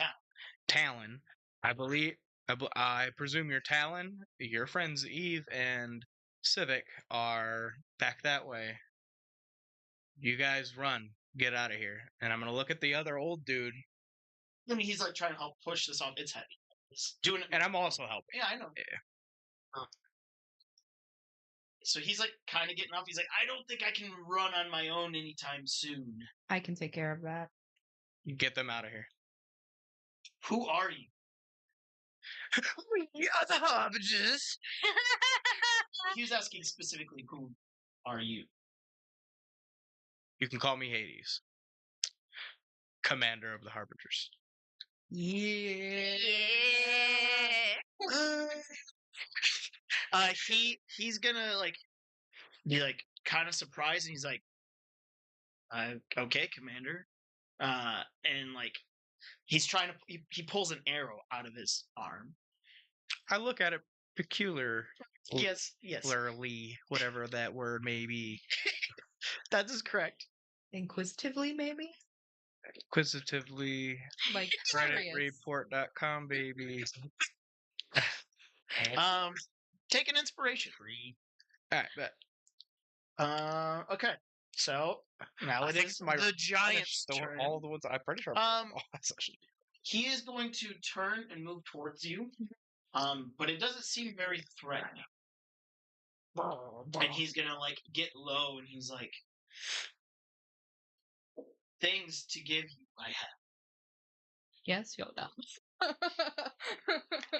Talon? I presume you're Talon. Your friends Eve and Civic are back that way. You guys run. Get out of here. And I'm going to look at the other old dude. I mean, he's like trying to help push this off. It's heavy. He's doing it. And I'm also helping. Yeah, I know. Yeah. So he's like kind of getting off. He's like, I don't think I can run on my own anytime soon. I can take care of that. Get them out of here. Who are you? We are the Harbingers. He was asking specifically, who are you? You can call me Hades. Commander of the Harbingers. Yeah. He's gonna like be like kind of surprised, and he's like, okay, Commander. And like he's trying to he pulls an arrow out of his arm. I look at it peculiarly, Yes, whatever that word may be. that is correct. Inquisitively, maybe? Inquisitively. Like, curious. CreditReport.com, baby. Take an inspiration. Alright, bet. Okay. So now I it think is my the giant's finished turn. all the ones I'm pretty sure. All that session. He is going to turn and move towards you. But it doesn't seem very threatening. And he's gonna like get low, and he's like, things to give you I have. Yes, Yoda.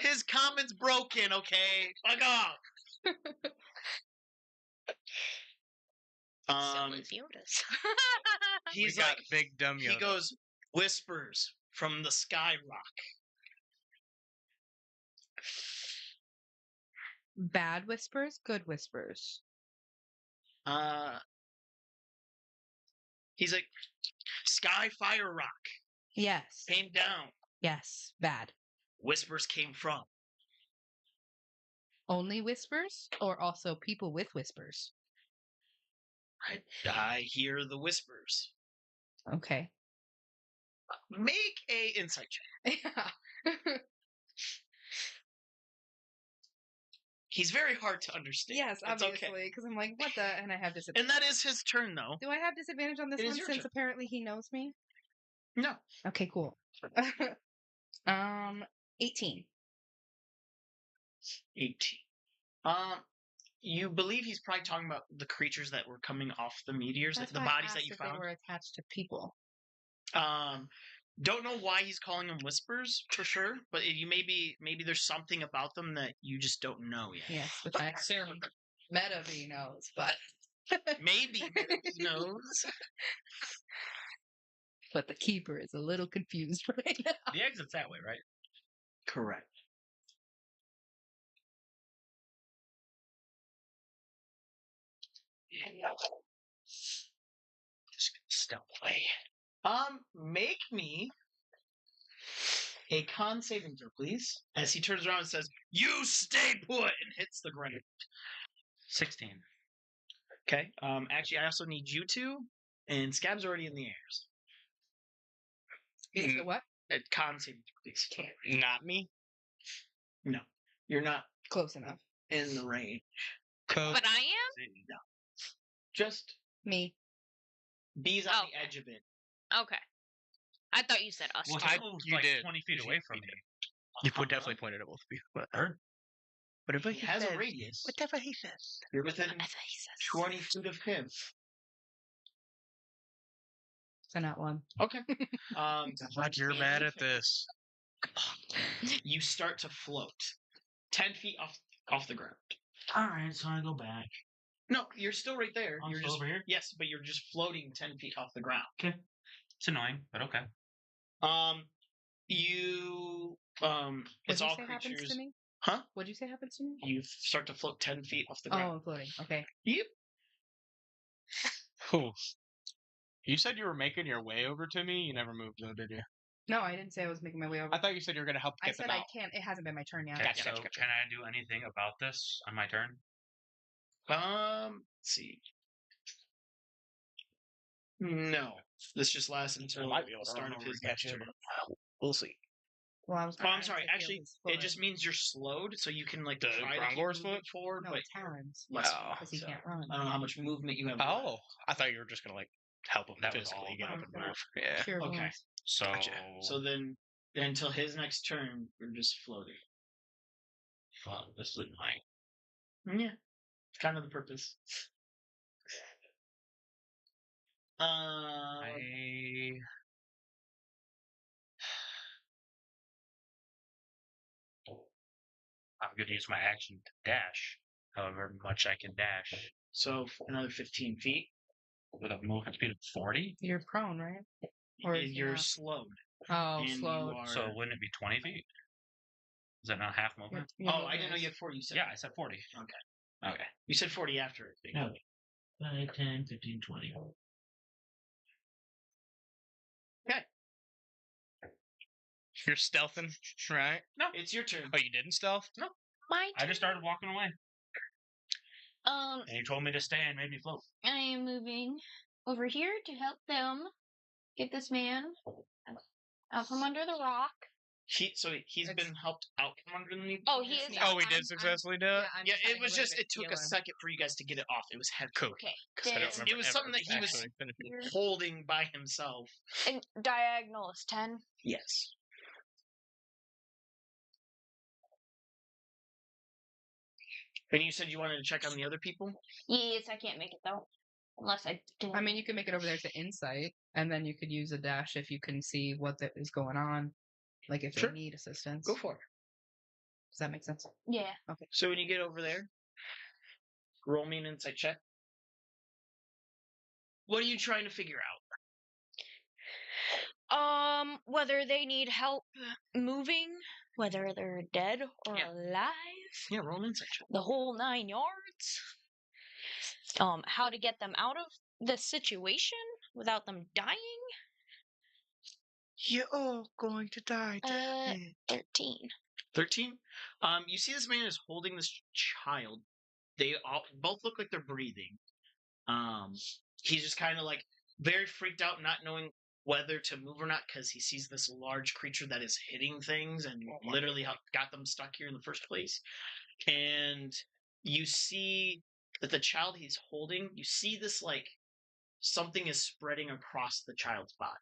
His comment's broken, okay? Fuck off. so is Yoda's. He's We got like, big dumb Yoda. he goes, whispers from the sky rock. Bad whispers, good whispers. He's like, sky fire rock Yes. came down. Yes. Bad. Whispers came from. Only whispers, or also people with whispers? I hear the whispers. Okay. Make a insight check. Yeah. He's very hard to understand. Yes, It's obviously, okay. because I'm like, what the? And I have disadvantage. And that is his turn, though. Do I have disadvantage on this It is one your since turn. apparently he knows me? No. Okay, cool. 18. 18. You believe he's probably talking about the creatures that were coming off the meteors, That's the why I bodies asked that you if found. they were attached to people. Don't know why he's calling them whispers for sure, but you maybe there's something about them that you just don't know yet. Yes, which I assume Metabee knows, but Maybe he knows. but the keeper is a little confused right now. The exit's that way, right? Correct. Just gonna stealth play. Make me a con saving throw, please. As he turns around and says, "You stay put," and hits the ground. 16. Okay. Actually, I also need you two, and Scab's already in the airs. So what? Con saving throw, please. Not me. No, you're not Close enough. in the range. But I am? Just Me. B's on Oh. the edge of it. Okay. I thought you said us. Well, two. he moved you like did. 20 feet away from me. You definitely pointed at both of you. But whatever He has a radius. Whatever he says. You're within I thought he said 20 feet of him. So not one. Okay. Like you're mad at this. You start to float 10 feet off the ground. All right, so I go back. No, you're still right there. I'm You're still just over here? Yes, but you're just floating 10 feet off the ground. Okay. It's annoying, but okay. You it's What'd you all say happens creatures. to me? Huh? What'd you say happens to me? You start to float 10 feet off the Oh, ground. I'm floating. Okay. Yep. Whew. You said you were making your way over to me. You never moved though, did you? No, I didn't say I was making my way over. I thought you said you were going to help I get said them I out. can't. It hasn't been my turn yet. Okay, Gotcha, so gotcha, gotcha. can I do anything about this on my turn? Let's see. No. This just lasts until might be able the to start run of over his and next catch turn. him. We'll see. Well, I was. Oh, I'm sorry. Actually, it just means you're slowed, so you can like The try to keep Grongor's moving foot? forward, No, but talons. less. Oh. Because he so, can't run. I don't know how much movement you have. Oh, I thought you were just going to like help him That was physically all get up about and it. move. Yeah. Cure Okay. wounds. So, Gotcha. So then until his next turn, you're just floating. fuck, this is annoying. Yeah. It's kind of the purpose. I'm going to use my action to dash, however much I can dash. So another 15 feet. With a movement speed of 40? You're prone, right? Or is he You're not? slowed. Oh, and slow. you are. So wouldn't it be 20 feet? Is that not half movement? Oh, I didn't know you had 40. You said Yeah, I said 40. Okay. Okay. You said 40 after it. No. 5, 10, 15, 20. You're stealthing, right? No, it's your turn. Oh, you didn't stealth? My I just started walking away. turn. And he told me to stay and made me float. I am moving over here to help them get this man out from under the rock. He's been helped out from underneath. Oh, he is. Oh, we I'm- did successfully do it? I'm Yeah, trying it to was get rid just of it took a healer. second for you guys to get it off. It was heavy. Cool. Okay. 'Cause I don't then- remember It was ever something that he was actually finishing. Here. holding by himself. And diagonal is 10. Yes. And you said you wanted to check on the other people? Yes, I can't make it though. Unless I do. I mean, you can make it over there to insight, and then you could use a dash if you can see what is going on. Like if Sure. they need assistance. Go for it. Does that make sense? Yeah. So when you get over there, roll me an insight check. What are you trying to figure out? Whether they need help moving, whether they're dead or Yeah. alive, Yeah, roll an insight check. the whole 9 yards. How to get them out of the situation without them dying. You're all going to die. 13. 13. You see this man is holding this child. They all both look like they're breathing. He's just kind of like very freaked out, not knowing whether to move or not, because he sees this large creature that is hitting things and literally got them stuck here in the first place. And you see that the child he's holding, you see this like something is spreading across the child's body.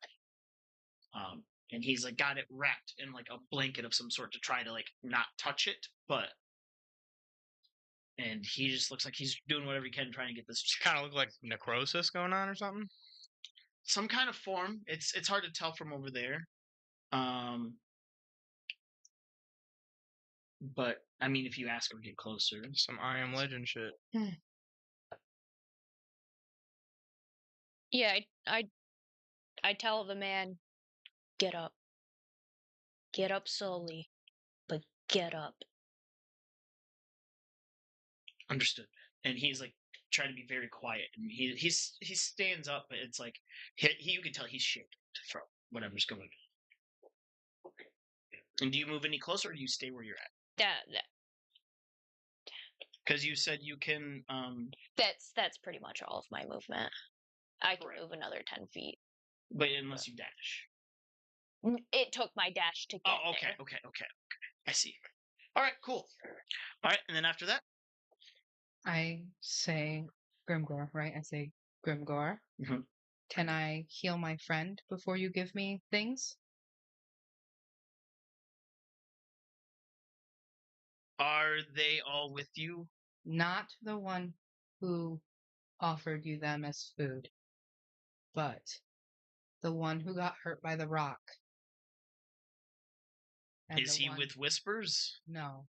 And he's like got it wrapped in like a blanket of some sort to try to like not touch it, and he just looks like he's doing whatever he can trying to get this Kind of look like necrosis going on or something. some kind of form. It's hard to tell from over there. But I mean, if you ask her to get closer, Some I Am Legend shit. Yeah, I tell the man, get up. Get up slowly, but get up. understood. And he's like trying to be very quiet, and he stands up, but it's like he you can tell he's shaken from whatever's going on. And do you move any closer, or do you stay where you're at? That Because you said you can. that's pretty much all of my movement. I can move another 10 feet. But unless you dash. It took my dash to get Oh, okay, there. okay. I see. All right, cool. All right, and then after that, I say Grimgor, right? I say Grimgor. Mhm. Can I heal my friend before you give me things? are they all with you? Not the one who offered you them as food, but the one who got hurt by the rock. And Is the he one- with Whispers? No.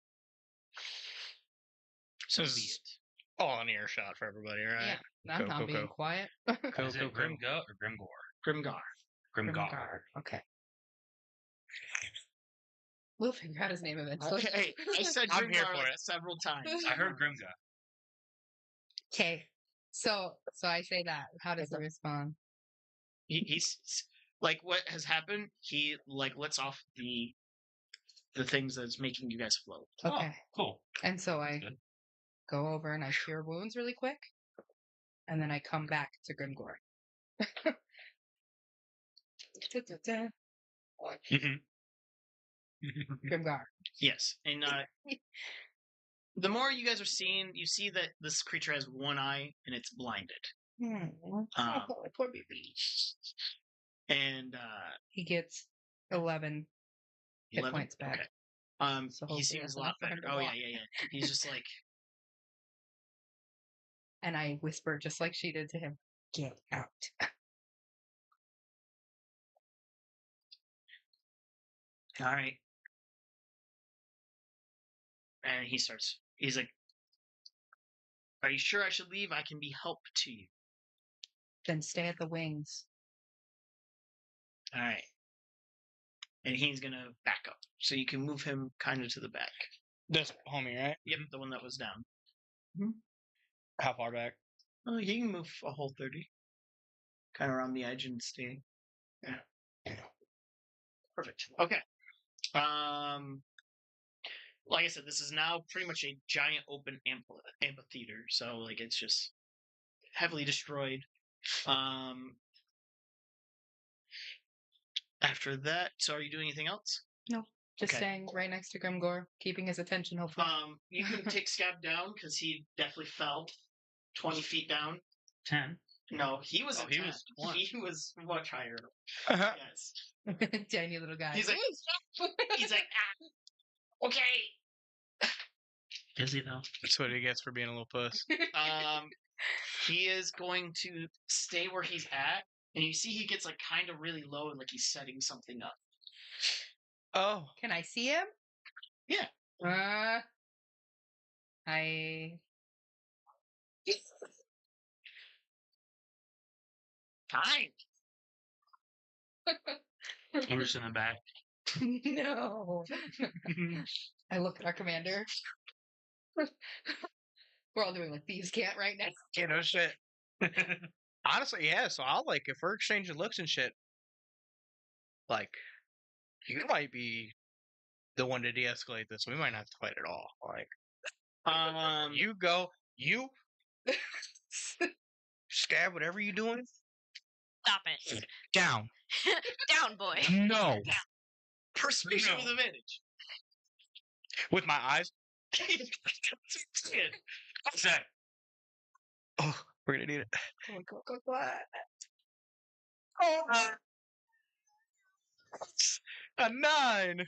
So This be is it. all in earshot for everybody, right? Yeah, I'm not being Cool. quiet. Is it Grimgo or Grimgor? Grimgar. Grimgar. Okay. We'll figure out his name eventually. Okay, I said I'm here Grimgar for like it. several times. I heard Grimga. Okay. So I say that. How does he respond? He's like, what has happened? He like lets off the things that's making you guys float. Okay. Oh, cool. And so I Good. go over and I cure wounds really quick. And then I come back to Grimgor. Grimgar. Yes, and the more you guys are seeing, you see that this creature has one eye and it's blinded. Poor baby. And He gets 11 hit 11? points back. Okay. So He hopefully seems that's a lot enough for better. him to Oh walk. yeah. He's just like, And I whisper just like she did to him, get out. all right. And he's like, are you sure I should leave? I can be help to you. Then stay at the wings. All right. And he's gonna back up, so you can move him kind of to the back. This homie, right? Yep, the one that was down. How far back? Oh, he can move a whole 30, kind of around the edge and stay. Yeah. Perfect. Okay. Like I said, this is now pretty much a giant open amphitheater, so like it's just heavily destroyed. After that, so are you doing anything else? Just Okay. staying right next to Grimgor, keeping his attention, hopefully. You can take Scab down because he definitely fell 20 feet down. 10. No, he was. Oh, at he 10. was 20. He was much higher. Yes. Tiny little guy. He's like, okay. Is he though? That's what he gets for being a little puss. He is going to stay where he's at, and you see he gets like kind of really low and like he's setting something up. Oh. Can I see him? Yeah. I Fine. I'm just in the back. no. I look at our commander. We're all doing like thieves can't right now. You know, shit. Honestly, yeah. So I'll like, if we're exchanging looks and shit, like, you might be the one to de-escalate this. We might not have to fight at all. Like, you go, you Scab, whatever you doing, Stop it. down. Down, boy. No. Persuasion No. with advantage. With my eyes. Set. Oh, we're gonna need it. Go. A 9.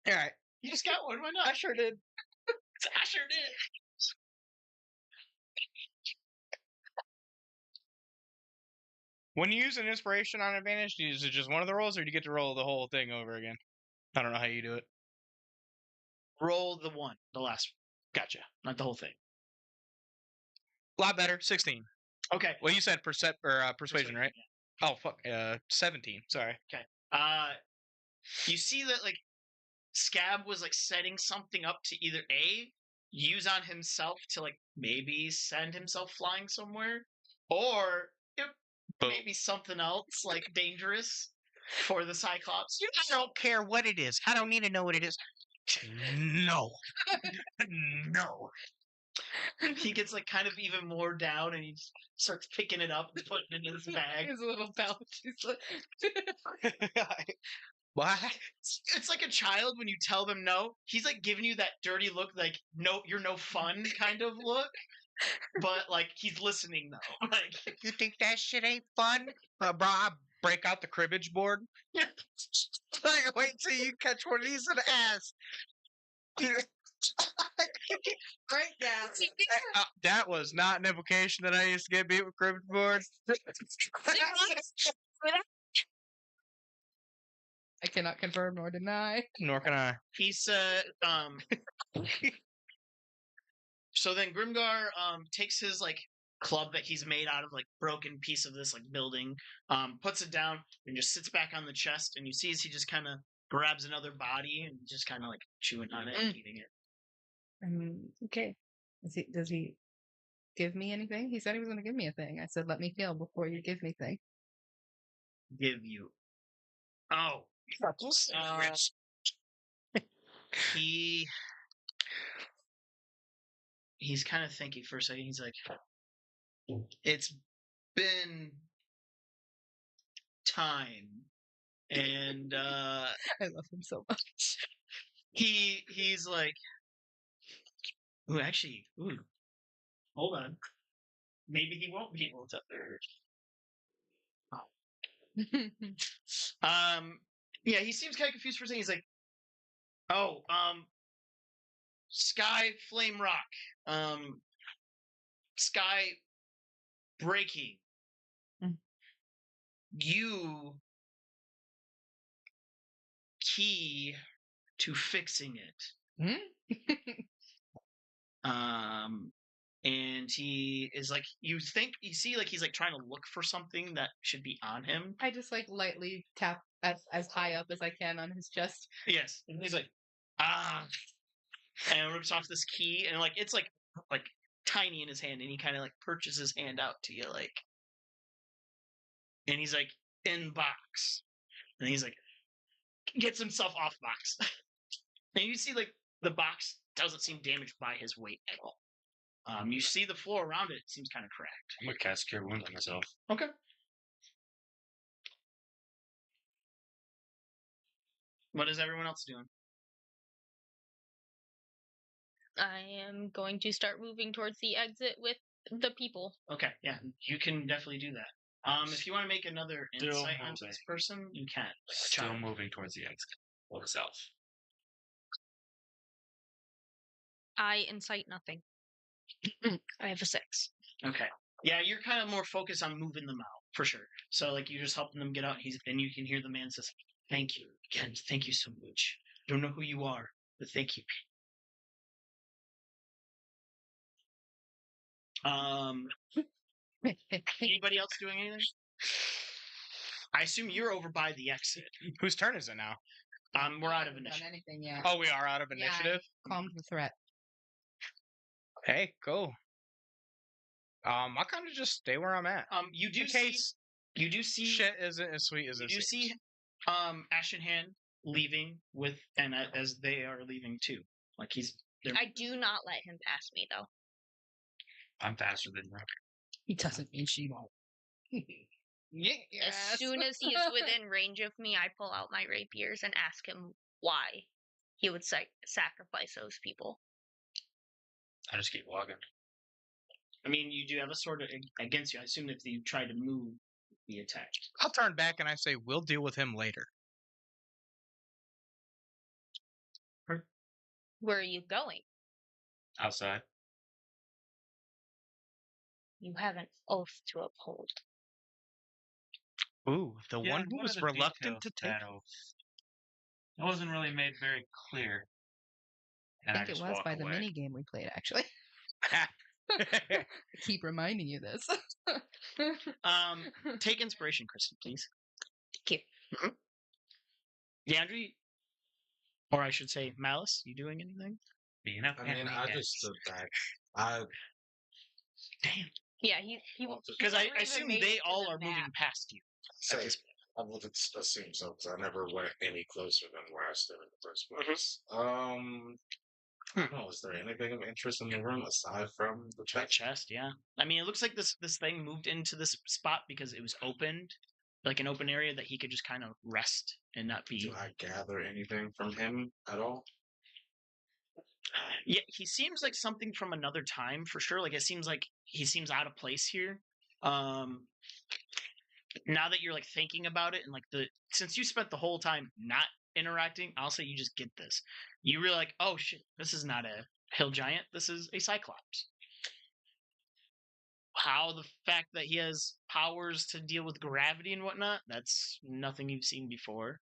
All right. You just got one. Why not? I sure did. I sure did. When you use an inspiration on advantage, is it just one of the rolls, or do you get to roll the whole thing over again? I don't know how you do it. Roll the last one. Gotcha. Not the whole thing. A lot better. 16. Okay. Well, you said persuasion, right? Yeah. Oh, fuck. 17. Sorry. Okay. You see that like Scab was like setting something up to either A, use on himself to like maybe send himself flying somewhere, or maybe something else like dangerous for the Cyclops. I don't care what it is. I don't need to know what it is. No. No. He gets like kind of even more down, and he starts picking it up and putting it in his bag. His little pouch. He's like, Why? It's like a child when you tell them no. He's like giving you that dirty look, like no, you're no fun kind of look. But like he's listening though. Like, you think that shit ain't fun? Bro, I break out the cribbage board. Like, wait till you catch one of these in the ass. right down. That was not an implication that I used to get beat with cribbage boards. I cannot confirm nor deny. Nor can I. he said, So then Grimgar takes his like club that he's made out of like broken piece of this like building, puts it down and just sits back on the chest, and you see as he just kind of grabs another body and just kind of like chewing on it and eating it. Okay. Does he give me anything? He said he was going to give me a thing. I said, let me feel before you give me thing. Give you. Oh. He's kind of thinking for a second. He's like, it's been time. And I love him so much. He's like, hold on. Maybe he won't be able to. Yeah, he seems kind of confused for a second. He's like, Sky Flame Rock, Sky Breaking. You key to fixing it. And he is like, you see like he's like trying to look for something that should be on him. I just like lightly tap as high up as I can on his chest. Yes. And he's like, and rips off this key, and like it's like tiny in his hand, and he kind of like perches his hand out to you, like, and he's like, in box, and he's like, gets himself off box, and you see like the box doesn't seem damaged by his weight at all. You see the floor around it seems kind of cracked. I'm gonna cast Cure Wounds on myself. Okay. What is everyone else doing? I am going to start moving towards the exit with the people. Okay, yeah, you can definitely do that. If you want to make another insight on this person, you can. Still moving towards the exit. Or self. I incite nothing. I have a 6. Okay. Yeah, you're kind of more focused on moving them out, for sure. So, like, you're just helping them get out, and you can hear the man says, thank you. Again, thank you so much. I don't know who you are, but thank you. Anybody else doing anything? I assume you're over by the exit. Whose turn is it now? We're out of initiative. Anything yet. Oh, we are out of initiative? Calm the threat. Hey, cool. I'll kind of just stay where I'm at. You do see shit isn't as sweet as it seems. You see Ashenhand leaving as they are leaving too. Like I do not let him pass me though. I'm faster than you. He doesn't mean she won't. Yes. As soon as he is within range of me, I pull out my rapiers and ask him why he would sacrifice those people. I just keep walking. I mean, you do have a sword against you. I assume if you try to move, you'd be attacked. I'll turn back and I say, we'll deal with him later. Where are you going? Outside. You have an oath to uphold. Ooh, the Yeah, one who what was are the reluctant details to of take. that oath? It wasn't really made very clear. I And think it just was walk by the away. mini game we played, actually. I keep reminding you this. Take inspiration, Kristen, please. Thank you. Yandri, or I should say, Malice, you doing anything? Being up I mean, I just stood back. I Damn. Yeah, he Because I never even assume made they it to all the are moving map. past you. say I would assume so because I never went any closer than where I stood in the first place. I don't know. Is there anything of interest in the room aside from the That chest? chest, yeah. I mean, it looks like this thing moved into this spot because it was opened, like an open area that he could just kind of rest and not be. Do I gather anything from him at all? Yeah, he seems like something from another time for sure. Like it seems like he seems out of place here. Now that you're like thinking about it and like since you spent the whole time not interacting, I'll say you just get this. You really like, oh shit, this is not a hill giant. This is a cyclops. How the fact that he has powers to deal with gravity and whatnot, that's nothing you've seen before.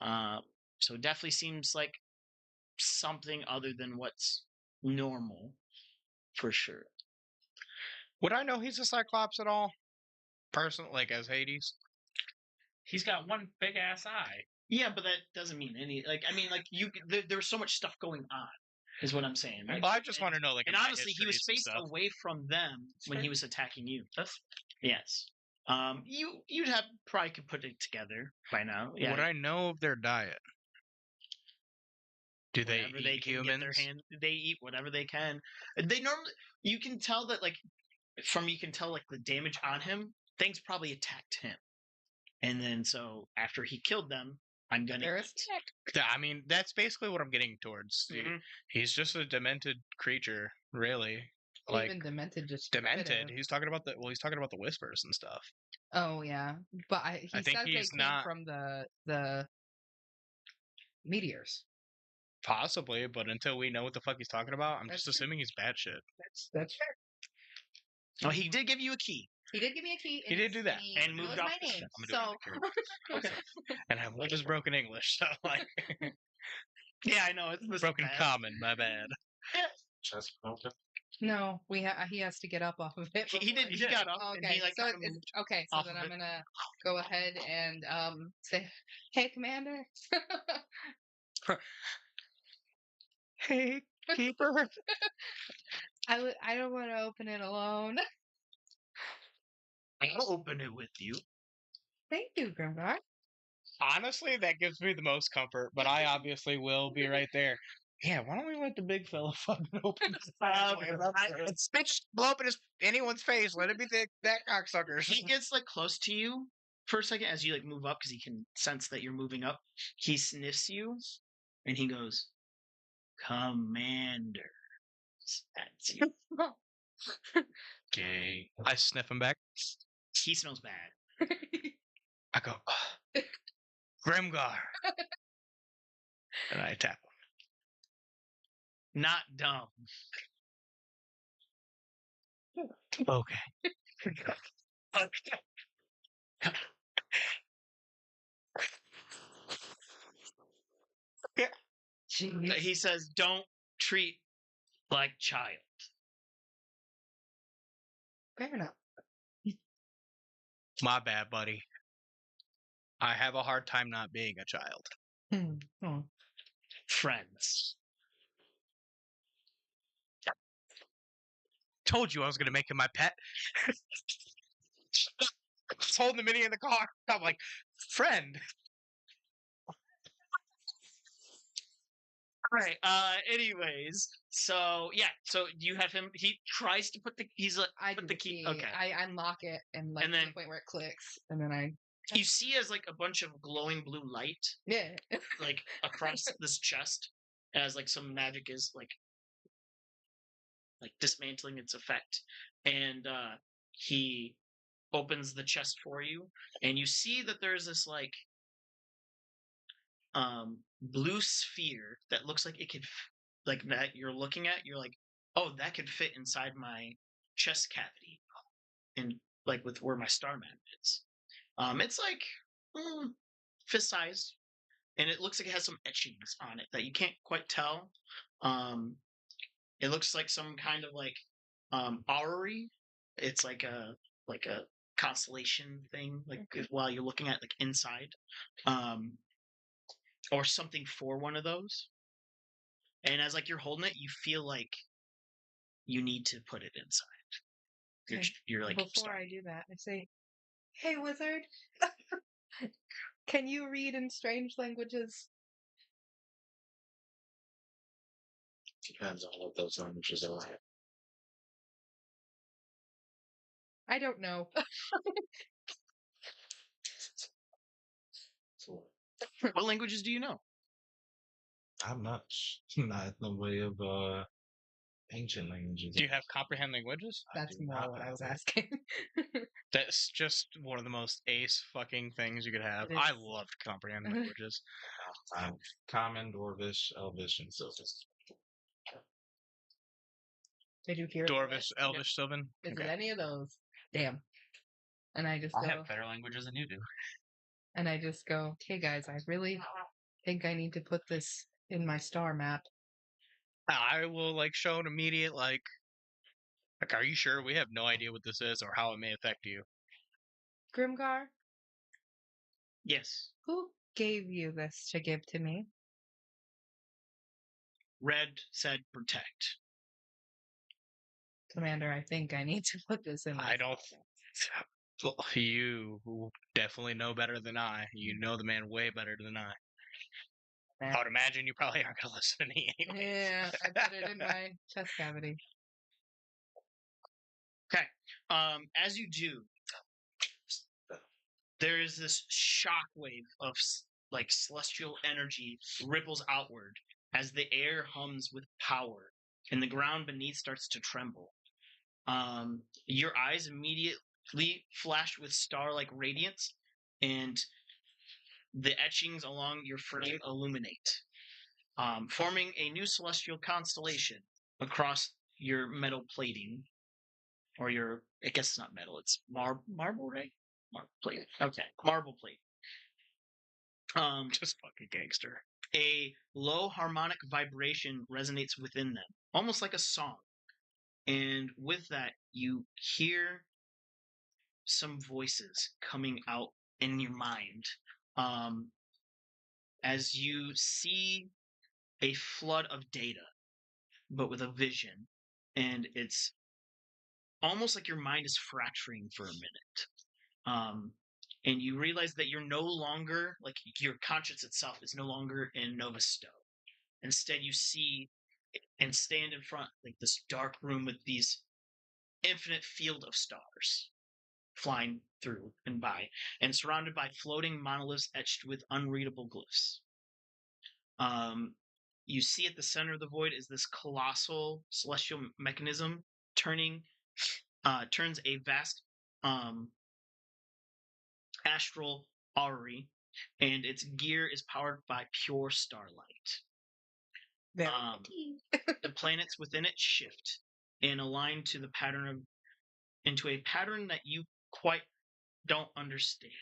So it definitely seems like something other than what's normal, for sure. Would I know he's a Cyclops at all? Personally, like as Hades? He's got one big ass eye. Yeah, but that doesn't mean any. Like, I mean, like there's so much stuff going on, is what I'm saying. Well, I just want to know, like, And about honestly, he was histories and faced stuff. away from them when he was attacking you. That's Yes. You'd have probably could put it together by now. Yeah. Would I know of their diet? Do they Whatever eat they can humans? get their hand, they eat whatever they can. They normally, you can tell that like the damage on him. Things probably attacked him, and then so after he killed them, I'm gonna. Yeah, I mean, that's basically what I'm getting towards. Mhm. He's just a demented creature, really. Like Even demented, just demented. primitive. He's talking about the whispers and stuff. Oh yeah, but he I think says they he's came not- from the meteors. Possibly, but until we know what the fuck he's talking about, I'm That's just true. assuming he's bad shit. That's fair. Oh, he did give you a key. He did give me a key. He did do that. He And knows moved my off the name. ship. I'm So gonna And I love his broken English, so like Yeah, I know it's this broken bad. common. My bad. Chest broken? no, he has to get up off of it. He did. before He got up and Okay, he like so kind of it's moved. okay. So off then of I'm it. gonna go ahead and say, "Hey, Commander." Hey, keeper. I don't want to open it alone. I'll open it with you. Thank you, Grimgar. Honestly, that gives me the most comfort, but I obviously will be right there. Yeah, why don't we let the big fella fucking open this It's bitch blow up in anyone's face. Let it be that cocksucker. He gets like close to you for a second as you like move up because he can sense that you're moving up. He sniffs you and he goes, "Commander." That's you. Gay. I sniff him back. He smells bad. I go, Grimgar. And I tap him. Not dumb. Okay. Jeez. He says, "Don't treat like child." Fair enough. My bad, buddy. I have a hard time not being a child. Hmm. Friends. Told you I was going to make him my pet. Just holding the mini in the car. I'm like, friend. All right. Anyways, so yeah. So you have him. He tries to put the. He's like, I put do the key. see. Okay. I unlock it and like And to then- the point where it clicks, and then I You see as like a bunch of glowing blue light yeah. like across this chest as like some magic is like dismantling its effect, and he opens the chest for you, and you see that there's this like blue sphere that looks like it could like that you're looking at. You're like, oh, that could fit inside my chest cavity, and like with where my star map is. It's like fist sized, and it looks like it has some etchings on it that you can't quite tell. It looks like some kind of like orrery. It's like a constellation thing, like while you're looking at like inside, or something for one of those. And as like you're holding it, you feel like you need to put it inside. You're like before I do that, I say, "Hey, wizard, can you read in strange languages?" Depends on what those languages are. I don't know. What languages do you know? I'm not in the way of ancient languages. Do you have comprehend languages? That's do more not what I have was it. asking. That's just one of the most ace fucking things you could have. It I is. loved comprehend languages. Common, Dwarvish, Elvish, and Sylvish. Did you hear Dwarvish, it? Elvish, Sylvan. Is Okay. it any of those? Damn. And I just go, I have better languages than you do. "Okay, guys, I really think I need to put this in my star map." I will like show an immediate like, are you sure? We have no idea what this is or how it may affect you. Grimgar, Yes. who gave you this to give to me? Red said protect. Commander, I think I need to put this in my I don't. Well, you definitely know better than I. You know the man way better than I. I would imagine you probably aren't going to listen to me anyway. Yeah, I put it in my chest cavity. Okay. As you do, there is this shockwave of like celestial energy ripples outward as the air hums with power and the ground beneath starts to tremble. Your eyes immediately flash with star-like radiance, and the etchings along your frame illuminate, forming a new celestial constellation across your metal plating, or I guess it's not metal, it's marble, right? Marble plate. Okay, marble plate. Just fucking gangster. A low harmonic vibration resonates within them, almost like a song. And with that, you hear some voices coming out in your mind, as you see a flood of data, but with a vision. And it's almost like your mind is fracturing for a minute. And you realize that you're no longer, like, your conscience itself is no longer in Nova Sto. Instead, you see and stand in front, like, this dark room with these infinite field of stars flying through and by, and surrounded by floating monoliths etched with unreadable glyphs. You see at the center of the void is this colossal celestial mechanism turns a vast astral orrery, and its gear is powered by pure starlight. The planets within it shift and align to into a pattern that you quite don't understand.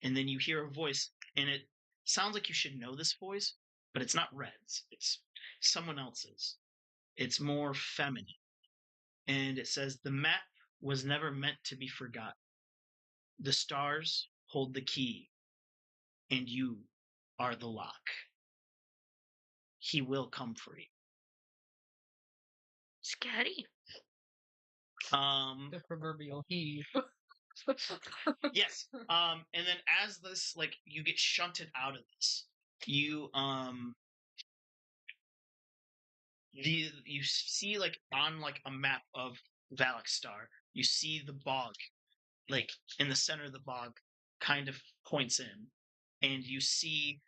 And then you hear a voice, and it sounds like you should know this voice, but it's not Red's. It's someone else's. It's more feminine. And it says, "The map was never meant to be forgotten. The stars hold the key, and you are the lock. He will come for you." Scary. The proverbial he. Yes. And then as this, like, you get shunted out of this, you see, like, on like a map of Valak-Star, you see the bog, like, in the center of the bog, kind of points in, and you see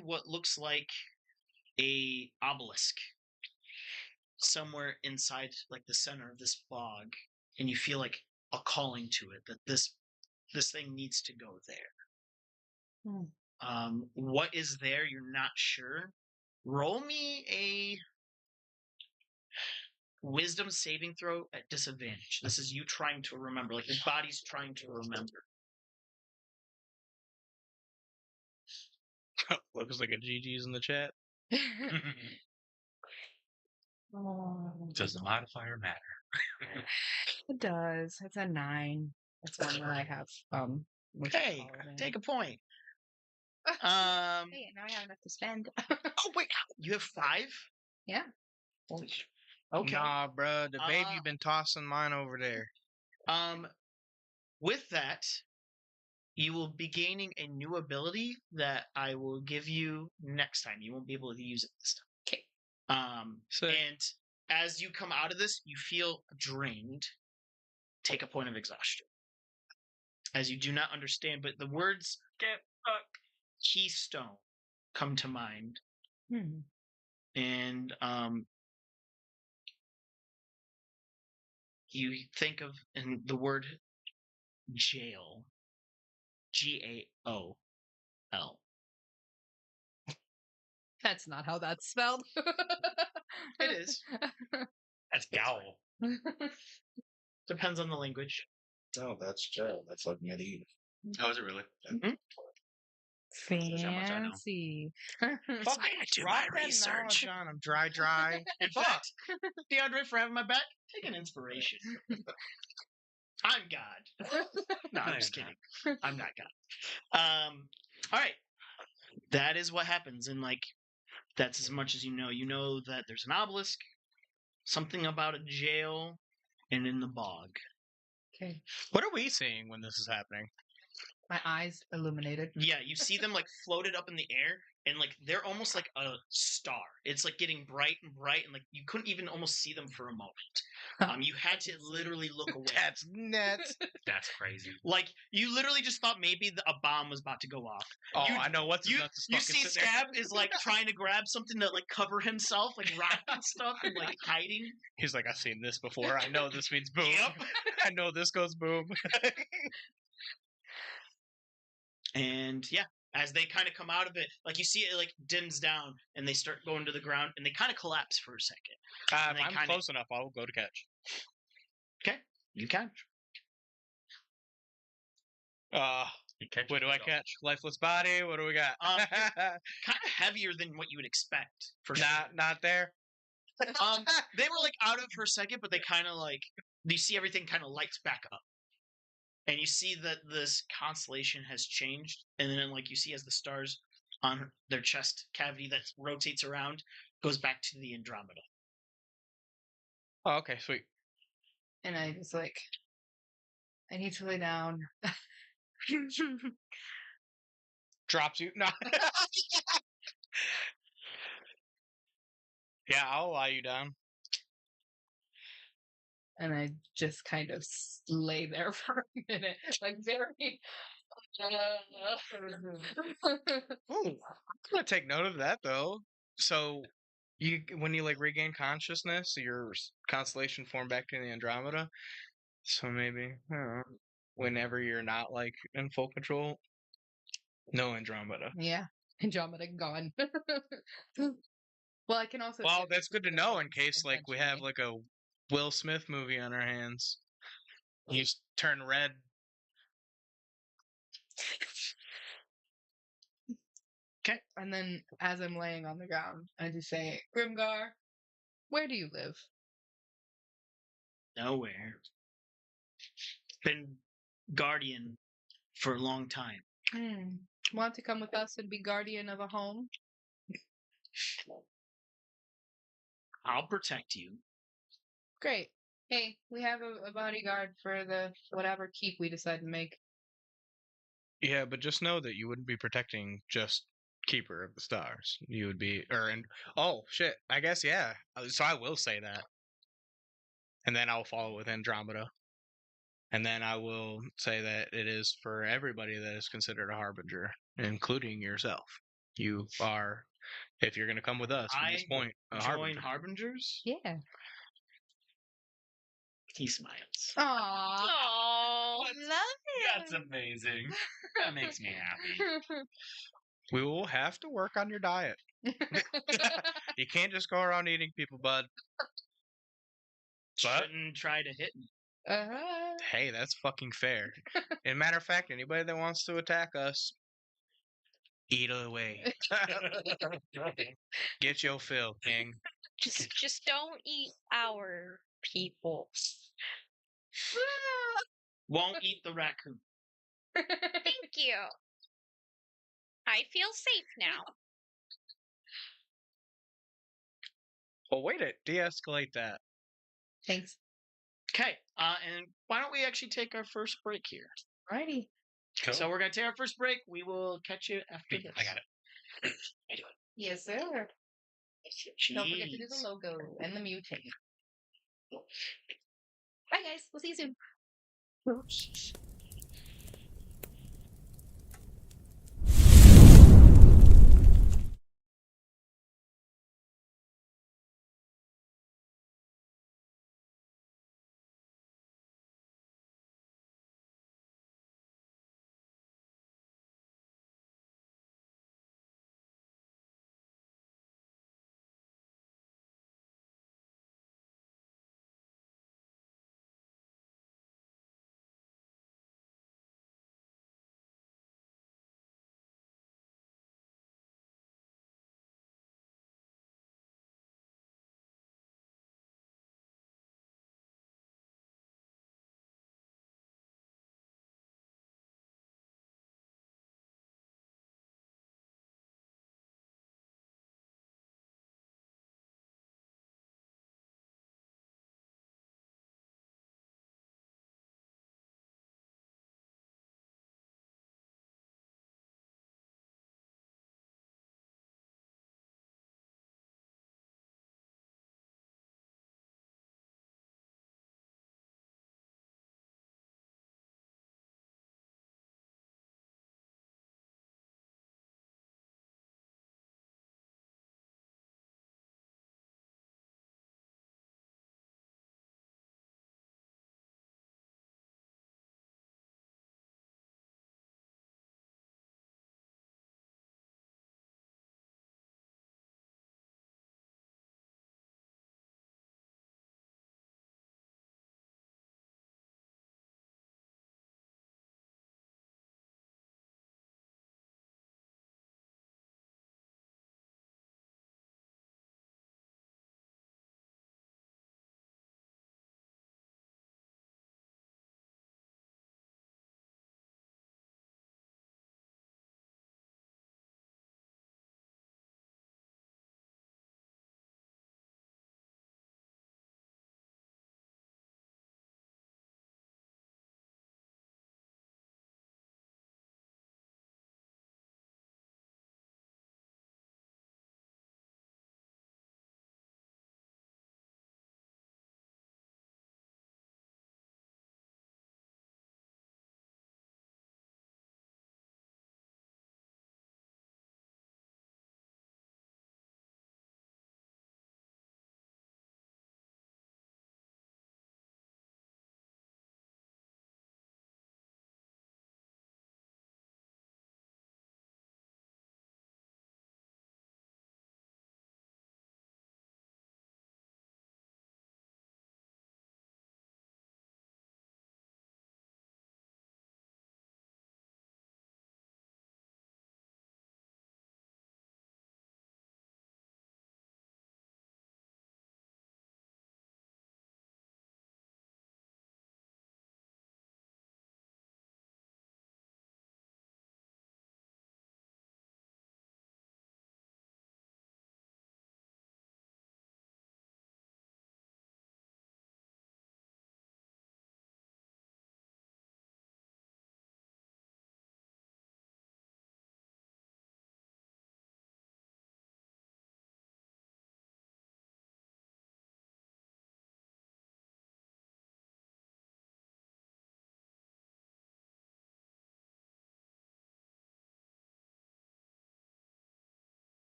what looks like a obelisk somewhere inside, like, the center of this bog, and you feel like a calling to it that this thing needs to go there. What is there? You're not sure. Roll me wisdom saving throw at disadvantage. This is you trying to remember, like your body's trying to remember. Looks like a GG's in the chat. Does the modifier matter? It does. It's a 9. That's one that I have. Hey, take a point. Hey, now I have enough to spend. Oh wait, you have 5? Yeah. Holy sh- Okay. Nah, bro, the baby been tossing mine over there. With that, you will be gaining a new ability that I will give you next time. You won't be able to use it this time. So, And as you come out of this, you feel drained. Take a point of exhaustion. As you do not understand, but the words "get fucked," keystone come to mind. And you think of the word jail. GAOL. That's not how that's spelled. It is. That's Gowl. Depends on the language. Oh, that's jail. That's like medieval. Oh, is it really? Mm-hmm. how much I know. Fancy. fuck I do drop my that research. knowledge on him, dry. In fact, DeAndre, for having my back, take an inspiration. I'm God. No, I'm just kidding. I'm not God. All right. That is what happens, and like that's as much as you know. You know that there's an obelisk, something about a jail, and in the bog. Okay. What are we seeing when this is happening? My eyes illuminated. Yeah, you see them like floated up in the air, and like they're almost like a star. It's like getting bright and bright, and like you couldn't even almost see them for a moment. You had to literally look away. That's nuts. That's crazy. Like you literally just thought maybe a bomb was about to go off. Oh, You- I know what's You nuts is you fucking see sit there. Scab is like trying to grab something to like cover himself, like rock and stuff, and like hiding. He's like, I've seen this before. I know this means boom. Yep. I know this goes boom. And yeah, as they kind of come out of it, like you see it like dims down, and they start going to the ground, and they kind of collapse for a second. If they I'm kinda- close enough, I'll go to catch. Okay, you can. You catch What do I yourself. catch? Lifeless body? What do we got? Kind of heavier than what you would expect for sure. not there. They were like out of it for a second, but they kind of like you see everything kind of lights back up, and you see that this constellation has changed, and then like you see as the stars on their chest cavity that rotates around goes back to the Andromeda. Oh, okay, sweet. And I was like, I need to lay down. Drops you. No. Yeah, I'll lie you down. And I just kind of lay there for a minute, like very. Ooh, I'm gonna take note of that though. So, when you like regain consciousness, your constellation formed back to the Andromeda. So maybe I don't know, whenever you're not like in full control, no Andromeda. Yeah, Andromeda gone. Well, I can also. Well, that's good to know in case like we have like a Will Smith movie on our hands. You turn red. Okay. And then, as I'm laying on the ground, I just say, Grimgar, where do you live? Nowhere. Been guardian for a long time. Want to come with us and be guardian of a home? I'll protect you. Great. Hey, we have a bodyguard for the whatever keep we decide to make. Yeah, but just know that you wouldn't be protecting just Keeper of the Stars. You would be, oh shit. I guess yeah. So I will say that, and then I'll follow with Andromeda, and then I will say that it is for everybody that is considered a harbinger, including yourself. You are, if you're going to come with us from this point, a Join harbinger. Harbingers? Yeah. He smiles. Aww. Oh, love That's amazing. That makes me happy. We will have to work on your diet. You can't just go around eating people, bud. shouldn't try to hit me. Hey, that's fucking fair. And matter of fact, anybody that wants to attack us, eat away. Get your fill, King. Just don't eat our people. Won't eat the raccoon. Thank you. I feel safe now. Well, way to de-escalate that. Thanks. Okay, and why don't we actually take our first break here? Righty. Cool. So we're gonna take our first break. We will catch you after this. I got it. I do it. Yes, sir. Don't forget to do the logo and the mutate. Bye, guys. We'll see you soon.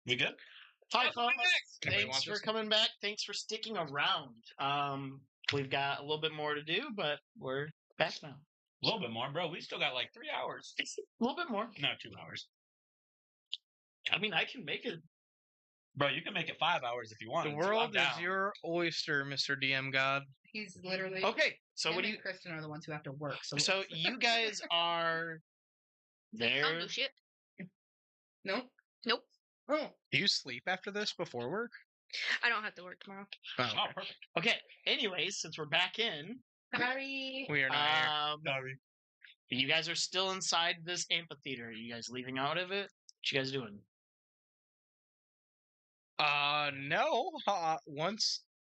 We good? Hi, Welcome folks. back. Nobody Thanks wants for us- coming back. Thanks for sticking around. We've got a little bit more to do, but we're back now. A little bit more, bro. We still got like 3 hours. A little bit more. No, 2 hours. I mean, I can make it. Bro, you can make it 5 hours if you want. The world is your oyster, Mr. DM God. He's literally Okay, so him what do and you? Kristen are the ones who have to work. So you guys are I don't there. do shit. no, Nope. oh, Do you sleep after this before work? I don't have to work tomorrow. Oh, Oh, perfect. Okay. Anyways, since we're back in, sorry. we are not here. Sorry. you guys are still inside this amphitheater. Are you guys leaving out of it? What you guys doing? No.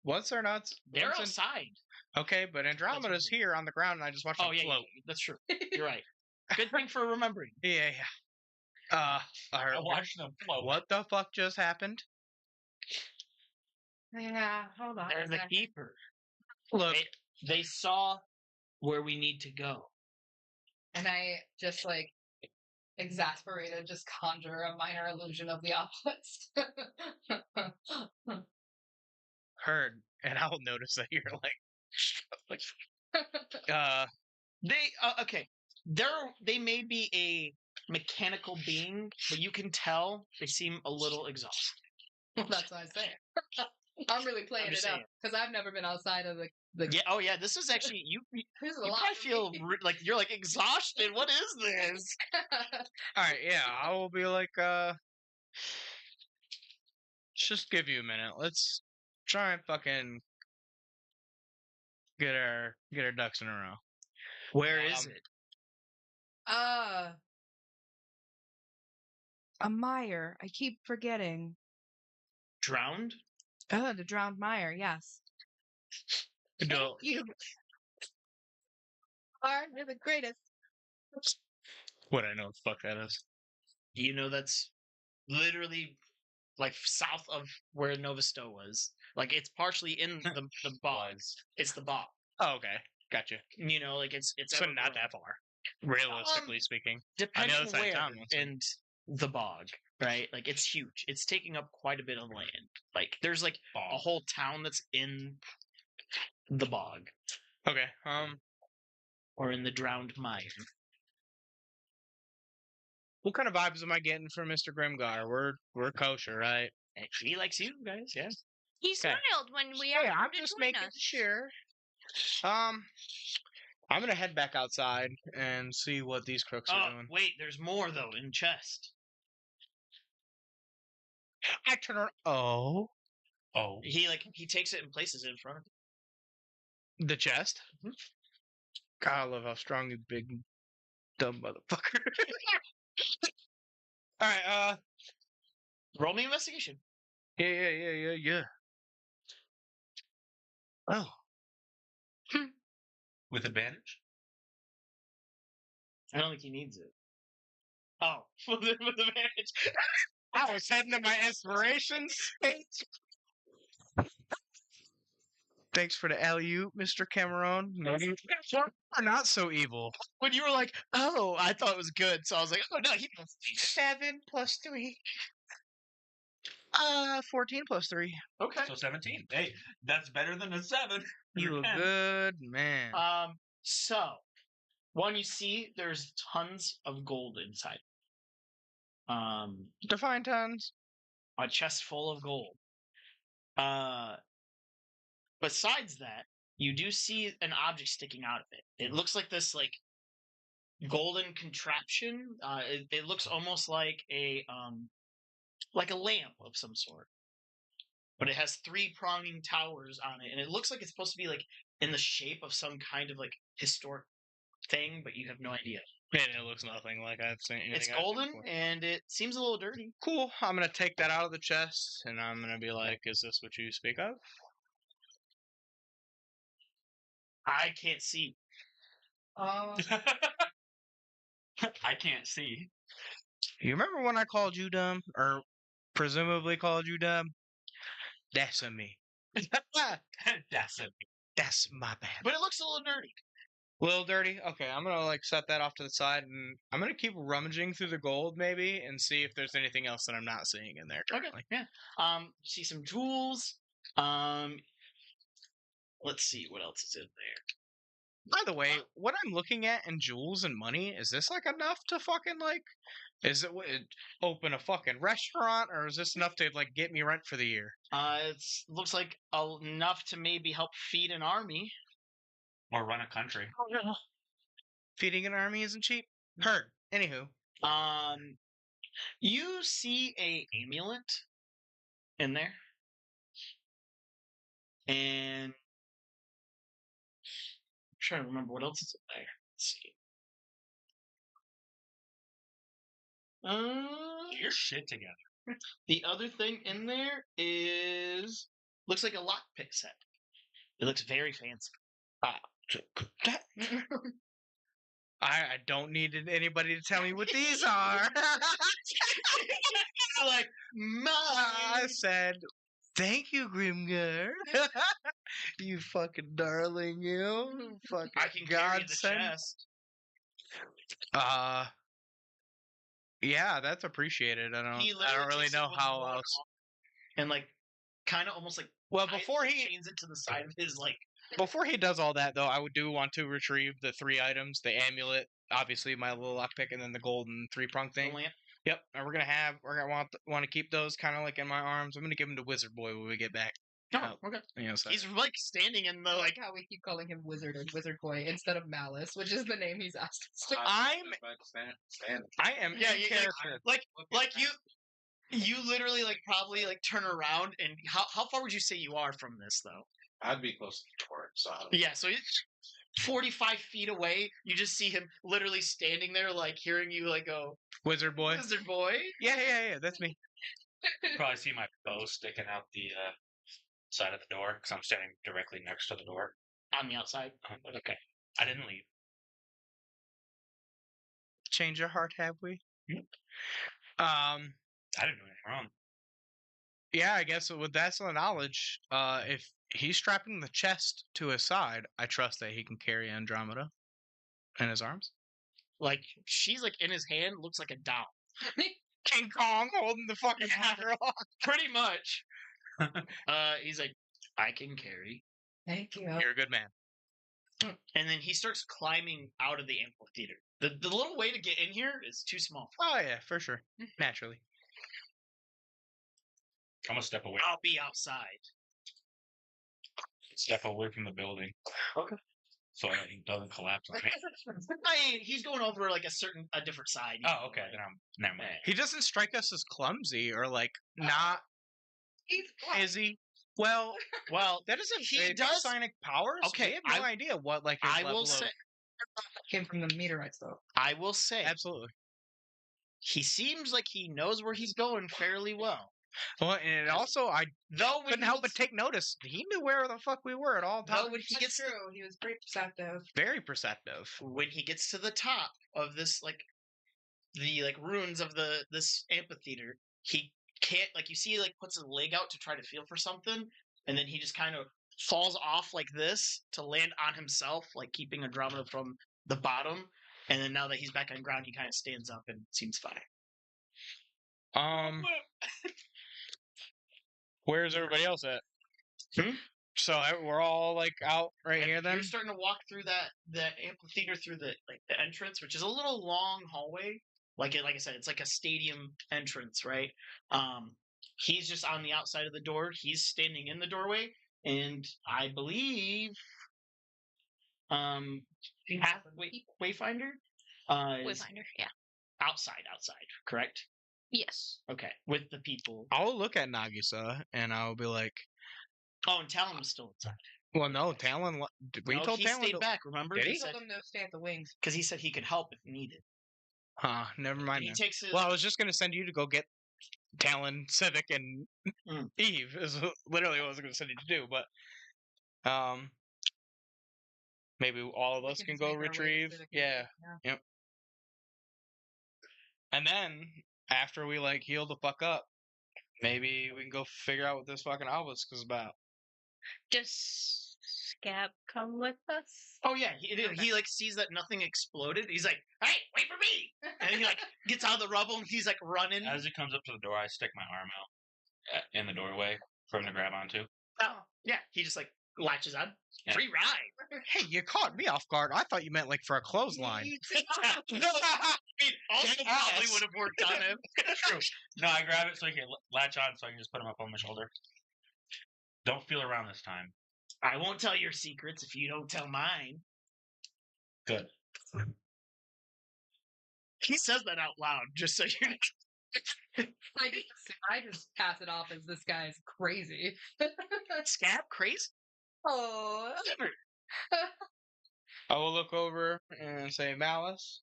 Once they're not. They're once in- outside. Okay, but Andromeda's okay. here on the ground, and I just watched Oh it yeah, float. that's true. You're right. Good thing for remembering. Yeah. All I right, watched them float. what the fuck just happened? Yeah, hold on. They're a the sec. keeper. Look, They saw where we need to go. And I just like exasperated, just conjure a minor illusion of the opposite. heard, and I'll notice that you're like, Okay. They may be a mechanical being, but you can tell they seem a little exhausted. Well, that's what I say. I'm really playing just it up saying. because I've never been outside of the. Yeah. Oh yeah. This is actually you. This is a You lot probably for feel me. like you're like exhausted. What is this? all right, yeah, I will be like, just give you a minute. Let's try and fucking get our ducks in a row. Where is Um, it? A mire. I keep forgetting. Drowned? Oh, the drowned mire. Yes. No, You are. You're the greatest. what I know the fuck that is. Do you know that's literally like south of where Nova Sto was? Like it's partially in the bog. It's the bog. Oh, okay, gotcha. You know, like it's So ever not growing. that far, realistically speaking. Depending side of where town once. and the bog, right? Like it's huge. It's taking up quite a bit of land. Like there's like a whole town that's in the bog Okay, or in the drowned mire. what kind of vibes am I getting from Mr. Grimgar? We're kosher, right? And he likes you guys, yeah. He Okay. smiled when we Yeah, asked I'm him to just join making us. sure. I'm gonna head back outside and see what these crooks are Oh, doing. wait, there's more though in chest. I turn around. Oh, He takes it and places it in front of him. the chest. Mhm. God, I love how strong you big dumb motherfucker. All right. Roll me investigation. Yeah. Oh, With advantage? I don't think he needs it. Oh, with advantage. I was heading to my inspirations. Thanks for the alley-oop, Mr. Cameron. Maybe are not so evil. When you were like, oh, I thought it was good, so I was like, oh no, he 7 plus 3. 14 plus 3. okay. So 17. Hey, that's better than a 7. You a good man. So one, you see there's tons of gold inside. Define tons. A chest full of gold. Besides that, you do see an object sticking out of it. It looks like this like golden contraption. It looks almost like a lamp of some sort. But it has 3 pronging towers on it, and it looks like it's supposed to be like in the shape of some kind of like historic thing, but you have no idea. And it looks nothing like I've seen. anything It's I've seen golden before. and it seems a little dirty. Cool. I'm gonna take that out of the chest, and I'm gonna be like, "Is this what you speak of?" I can't see. Oh, I can't see. You remember when I called you dumb, or presumably called you dumb? That's on me. That's it. That's my bad. But it looks a little dirty. A little dirty. Okay, I'm gonna like set that off to the side, and I'm gonna keep rummaging through the gold maybe, and see if there's anything else that I'm not seeing in there Okay, currently. yeah. See some jewels. Let's see what else is in there. By the way, what I'm looking at in jewels and money, is this like enough to fucking like? Is it open a fucking restaurant, or is this enough to like get me rent for the year? It looks like enough to maybe help feed an army. Or run a country. Feeding an army isn't cheap. Heard. Anywho. You see a amulet in there. And I'm trying to remember what else is in there. Let's see. Get your shit together. The other thing in there looks like a lockpick set. It looks very fancy. I don't need anybody to tell me what these are. Like, I said, thank you, Grimgar. You fucking darling, you. Fucking I can carry the godsend. chest. Yeah, that's appreciated. I don't really know how else. And like, kind of almost like. Well, before he chains it to the side of his like. Before he does all that, though, I do want to retrieve the 3 items: the amulet, obviously my little lockpick, and then the golden 3-prong thing. Lamp. Yep, and we're gonna want to keep those kind of like in my arms. I'm gonna give them to Wizard Boy when we get back. Oh, okay. You know, so. He's like standing in the I like. like how we keep calling him Wizard or Wizard Boy instead of Malice, which is the name he's asked us to. I am Yeah, in character. like you literally like probably like turn around and how far would you say you are from this though? I'd be close to the torch, so Yeah, so he's 45 feet away. You just see him literally standing there, like hearing you like go, Wizard Boy. Wizard Boy. Yeah, that's me. Probably see my bow sticking out the side of the door because I'm standing directly next to the door. On the outside. Okay. I didn't leave. Change your heart, have we? I didn't do anything wrong. Yeah, I guess with that sort of knowledge, if he's strapping the chest to his side, I trust that he can carry Andromeda in his arms. Like she's like in his hand, looks like a doll. King Kong holding the fucking hammer on. Pretty much. He's like, I can carry. Thank you. You're a good man. And then he starts climbing out of the amphitheater. The little way to get in here is too small. Oh yeah, for sure. Naturally. I'm gonna step away. I'll be outside. Step away from the building. Okay. So it doesn't collapse on me. I mean, he's going over like a different side. Oh, okay. Then I'm never mind. He doesn't strike us as clumsy or like not. He's Is he? Well, that isn't. He He does- does psionic powers. Okay, we have no idea what like his I level will say. came from the meteorites, though. I will say. Absolutely. He seems like he knows where he's going fairly well. Well, and it also I Though when couldn't help but take notice. He knew where the fuck we were at all times. Though when he gets true. He was pretty perceptive. Very perceptive. when he gets to the top of this like the like ruins of this amphitheater, he can't like you see he like puts his leg out to try to feel for something, and then he just kind of falls off like this to land on himself, like keeping Andromeda from the bottom. And then now that he's back on ground, he kind of stands up and seems fine. Where's everybody else at? So we're all like out right here then. You're starting to walk through that amphitheater through the entrance, which is a little long hallway. Like I said, it's like a stadium entrance, right? He's just on the outside of the door. He's standing in the doorway, and I believe, Wayfinder. Wayfinder, yeah. Outside, correct? Yes. Okay, with the people. I'll look at Nagisa and I'll be like, Oh, and Talon was still inside. well, no, Talon. We told he Talon. stayed back. Remember? Did he? Told him to stay at the wings. Because he said he could help if needed. Huh? Never mind. He then. takes his. Well, I was just gonna send you to go get Talon, Civic, and Eve. Is literally what I was gonna send you to do, but maybe all of us can just go make our way to retrieve. Civic Yeah. yeah. Yep. And then after we like heal the fuck up, maybe we can go figure out what this fucking obelisk is about. Just Scab, come with us. Oh yeah, he like sees that nothing exploded. He's like, "Hey, wait for me!" And he like gets out of the rubble and he's like running. As he comes up to the door, I stick my arm out in the doorway for him to grab onto. Oh yeah, he just like latches on. Yeah. Free ride. Hey, you caught me off guard. I thought you meant like for a clothesline. I mean, also probably would have worked on him. True. No, I grab it so he can latch on, so I can just put him up on my shoulder. Don't feel around this time. I won't tell your secrets if you don't tell mine. Good. He says that out loud, just so you know. I just pass it off as this guy's crazy. Scab crazy? Oh. I will look over and say, Malice,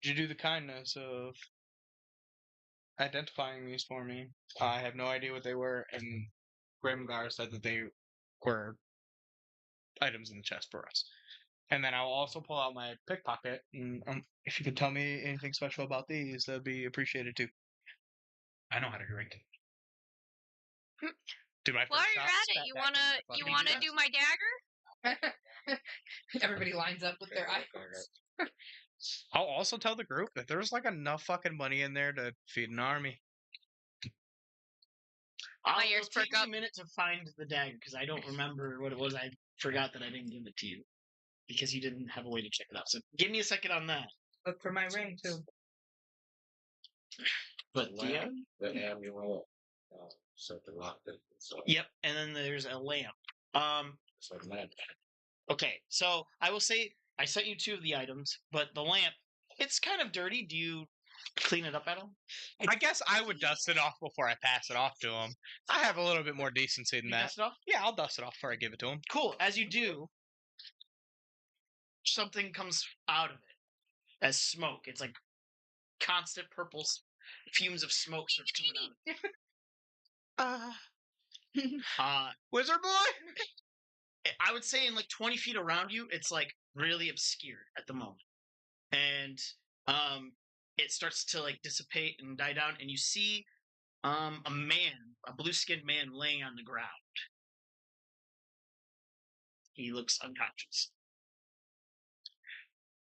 did you do the kindness of identifying these for me? I have no idea what they were, and Grimgar said that they were items in the chest for us. And then I'll also pull out my pickpocket, and if you could tell me anything special about these, that'd be appreciated too. I know how to drink. Do my While first you're shot, at spat it, you back wanna in the you fucking wanna chest. do my dagger? Everybody lines up with their items. I'll also tell the group that there's like enough fucking money in there to feed an army. I'll ears take perk me up. a minute to find the dagger because I don't remember what it was. I forgot that I didn't give it to you because you didn't have a way to check it out. So give me a second on that. Look for my ring too. But yeah. The amulet, something locked it. So Yep, and then there's a lamp. it's like that. Okay, so I will say I sent you 2 of the items, but the lamp, it's kind of dirty. Do you clean it up at all? I guess I would dust it off before I pass it off to him. I have a little bit more decency than You that. dust it off? Yeah, I'll dust it off before I give it to him. Cool. As you do, something comes out of it as smoke. It's like constant purple fumes of smoke starts coming out. Wizard boy? I would say in like 20 feet around you, it's like really obscured at the moment. And it starts to like dissipate and die down, and you see a blue-skinned man laying on the ground. He looks unconscious.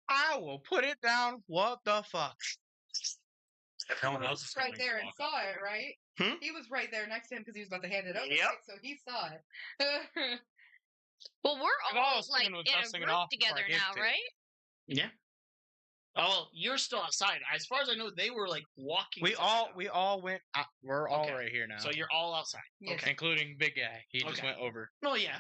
I will put it down. What the fuck? If no one else is Right coming, there and walk saw it, right? Hmm? He was right there next to him because he was about to hand it over. Yep. right? So he saw it. Well, we're If I all was like thinking of in a dusting it group off before I together gave now, it to you. right? Yeah. Oh, well, you're still outside. As far as I know, they were like walking. We to all the- we all went. We're all Okay. right here now. So you're all outside. Yes. Okay. including big guy. He just Okay. went over. Oh yeah,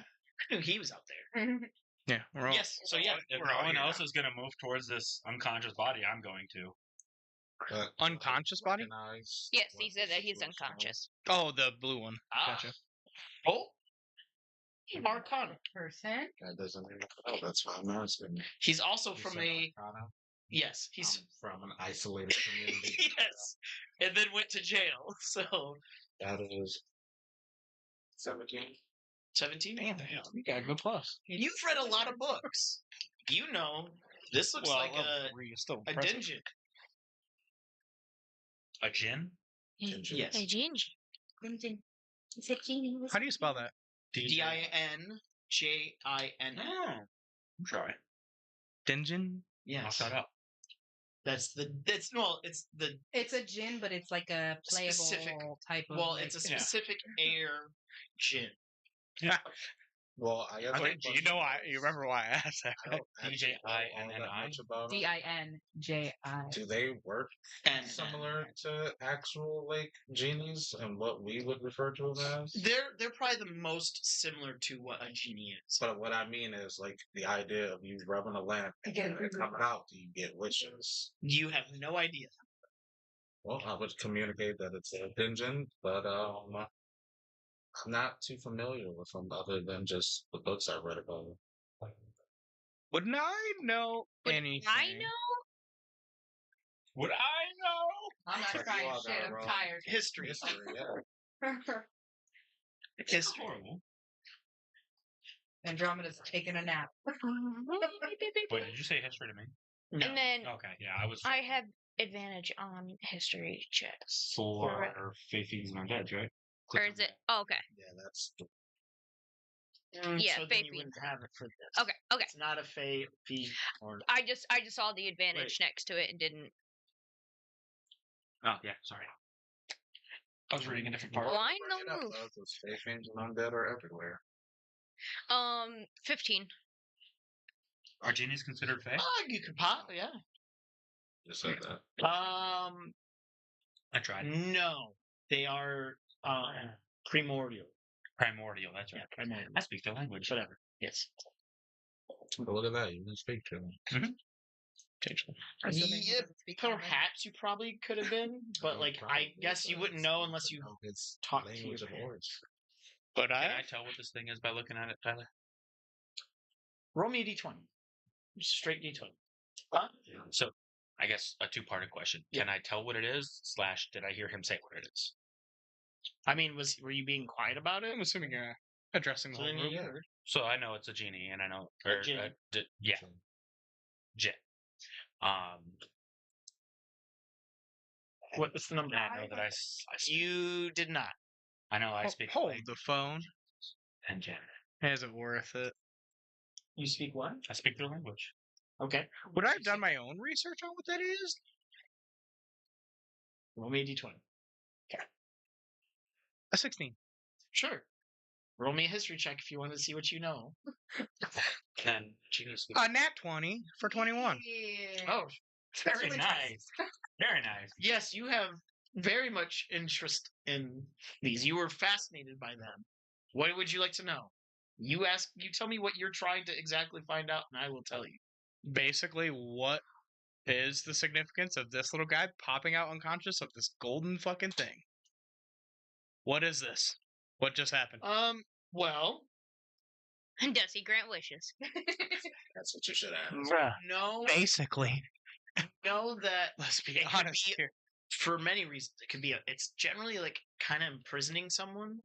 I knew he was out there. Yeah, we're all. Yes. So yeah, If we're no all one here else now. is going to move towards this unconscious body, I'm going to. But Unconscious body? recognize Yes, what he said the that he's situation unconscious. Oh, the blue one. Ah. Gotcha. Oh, Arcana. Person. was. That doesn't even know. That's why I'm asking. He's also You from said a Arcana? yes. He's I'm from an isolated community. yes, and then went to jail. So That is 17. 17. Damn, you got a good plus. You've read a lot of books. You know, this looks like still a impressive. dungeon. A gin? Ginger. Yes. Hey, Ginge. How do you spell that? Dinjin. Oh, I'm sorry. Dinjin? Yes. Lock that up. It's the It's a gin, but it's like a playable Specific. type of. well, like, it's a specific air gin. Yeah. Well, I guess Wait, do you know why? You remember why I asked that? I don't actually know all DJINNI? that much about 'em. DINJI. Do they work And similar to actual like genies and what we would refer to them as? they're probably the most similar to what a genie is. But what I mean is like the idea of you rubbing a lamp and Again, then coming out, do you get wishes? You have no idea. Well, I would communicate that it's a dungeon, but I'm not too familiar with them other than just the books I read about them. Wouldn't I know Would anything? I know? Would I know? I'm not You trying all shit. got it I'm wrong. tired. History. History, yeah. It's History. horrible. Andromeda's taking a nap. Wait, did you say history to me? No. And then Okay, yeah, I was I have advantage on history checks. for faith is not dead, right? Or is it? Oh, okay. Yeah, that's Yeah, so Fey then you Fiend. wouldn't have it for this. Okay. It's not a Fey Fiend. Or... I just saw the advantage next to it and didn't. Oh yeah, sorry. I was reading a different part. Line the move. Those Fey Fiends and undead are everywhere. 15. Are genies considered Fey? You could pop, yeah. Just said that. I tried. No, they are primordial. Primordial, that's right. Yeah, primordial. I speak their language. Whatever. Yes. Look at that. You can speak to them. Assuming he Yeah, doesn't speak common. perhaps you probably could have been, but like I guess you wouldn't know unless you It's talk to language your of parents. But Can I tell what this thing is by looking at it, Tyler? Roll me a d20. Just straight d20. So, I guess a two-parted question. Can I tell what it is? / did I hear him say what it is? I mean, were you being quiet about it? I'm assuming you're addressing the So whole then group. you heard. So I know it's a genie, and I know, Djinn. yeah, Djinn. What's the number? I know that I speak. You did not. I know I speak. Hold language the phone. and Djinn. Is it worth it? You speak what? I speak their language. Okay. Would I have done my own research on what that is? Roll me a d20. A 16. Sure. Roll me a history check if you want to see what you know. Then genies. A nat 20 for 21. Oh, Very nice. Very nice. yes, you have very much interest in these. You were fascinated by them. What would you like to know? You tell me what you're trying to exactly find out, and I will tell you. Basically, what is the significance of this little guy popping out unconscious of this golden fucking thing? What is this? What just happened? Well, Does he grant wishes? That's what you should ask. no, Basically. know that Let's be it could honest be- here. for many reasons. It could be it's generally like kind of imprisoning someone.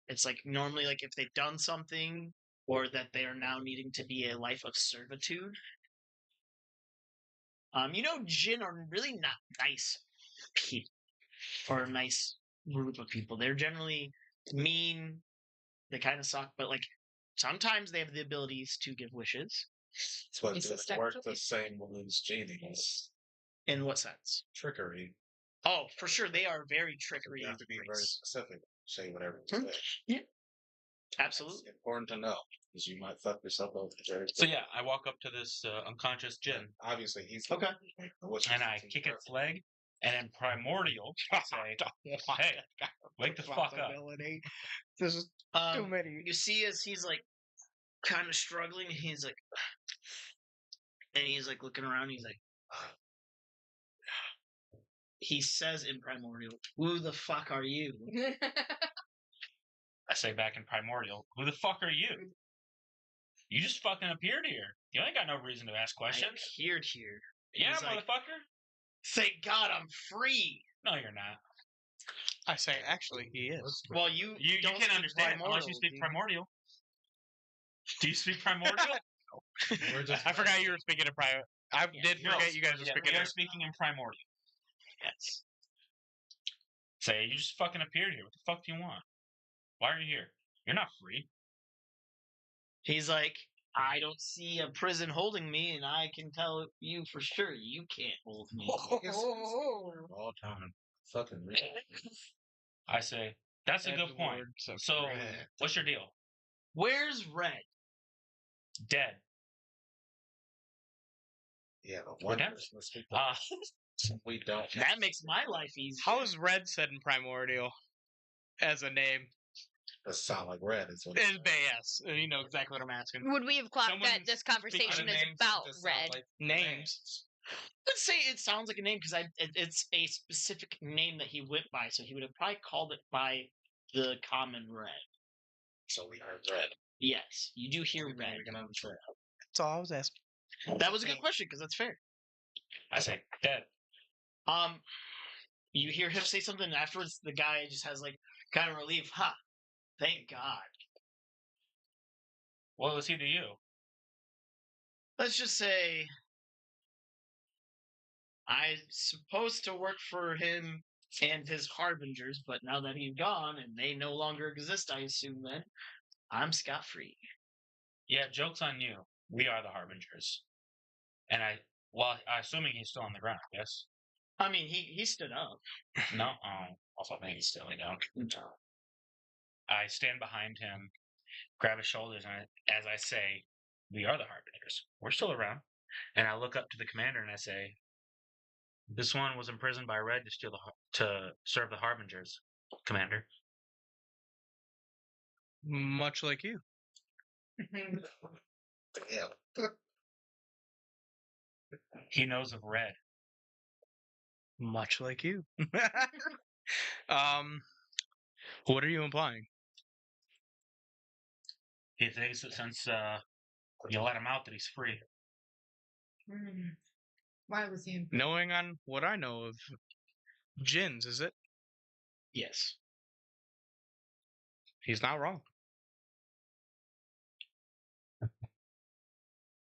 It's like normally like if they've done something or that they are now needing to be a life of servitude. Jinn are really not nice people or a nice group of people. They're generally mean. They kind of suck, but like sometimes they have the abilities to give wishes. But It's it work the same with these genies. In what sense? Trickery. Oh, for sure, they are very trickery. You have to be very specific. Say whatever Hmm. you say. Yeah. Absolutely. It's important to know because you might fuck yourself up. So yeah, I walk up to this unconscious Djinn, Obviously, he's Okay. and I kick its leg, and in primordial, say, "Hey, wake the fuck up." Responsibility. This is too Um, many. you see, as he's like kind of struggling, he's like, and he's like looking around. He's like, he says in primordial, "Who the fuck are you?" I say back in primordial, "Who the fuck are you? You just fucking appeared here. You ain't got no reason to ask I questions." appeared here. Yeah, He's like, motherfucker. Thank God I'm free. No, you're not. I say, actually, he is. Well, you You don't can't speak understand unless you primordial, speak do you? primordial. Do you speak primordial? We're just I forgot you were speaking of private. I did No, forget you guys were yeah, speaking we are of. speaking in primordial. Yes. Say, you just fucking appeared here. What the fuck do you want? Why are you here? You're not free. He's like, I don't see a prison holding me, and I can tell you for sure you can't hold me. all time. Fucking real. I say, that's a good point. So, what's your deal? Where's Red? Dead. Yeah, but We're one dead. person speak Uh, we don't. That makes my life easy. How is Red said in Primordial as a name? That sound like red. Is what Is yes. You know exactly what I'm asking. Would we have clocked Someone that this conversation speaking is names about just sounds Red? like Names. Let's say it sounds like a name because it's a specific name that he went by, so he would have probably called it by the common Red. So we heard red. Yes, you do hear We Red. can understand. That's all I was asking. That was a good question because that's fair. I say, dead. You hear him say something, and afterwards the guy just has like kind of relief. Ha! Thank God. What was he to you? Let's just say I'm supposed to work for him and his Harbingers, but now that he's gone and they no longer exist, I assume then, I'm scot free. Yeah, joke's on you. We are the Harbingers. And assuming he's still on the ground, yes? I mean, he stood up. No, also I think he's still down. I stand behind him, grab his shoulders, and as I say, we are the Harbingers. We're still around. And I look up to the commander and I say, this one was imprisoned by Red to serve the Harbingers, Commander. Much like you. He knows of Red. Much like you. What are you implying? He thinks that since you let him out that he's free. Why was he? Knowing on what I know of Jins, is it? Yes. He's not wrong.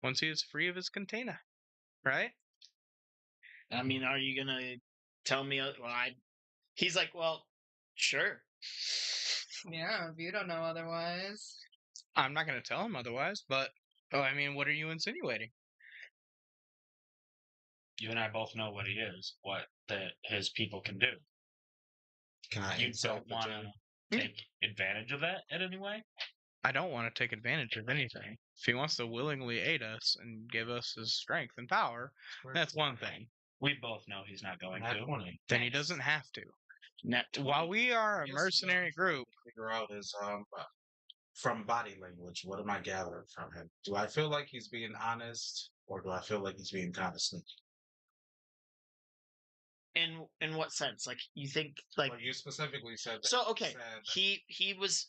Once he is free of his container, right? I mean, are you gonna tell me? He's like, well, sure. Yeah, if you don't know otherwise. I'm not going to tell him otherwise, but I mean, what are you insinuating? You and I both know what he is, what his people can do. Can I? You don't want to take advantage of that in any way? I don't want to take advantage of anything. If he wants to willingly aid us and give us his strength and power, that's one thing. We both know he's not going to. Then he doesn't have to. Net While we are a mercenary group, Figure out his from body language. What am I gathering from him? Do I feel like he's being honest, or do I feel like he's being kind of sneaky? in what sense? Like you think like Well, you specifically said that. so okay. He was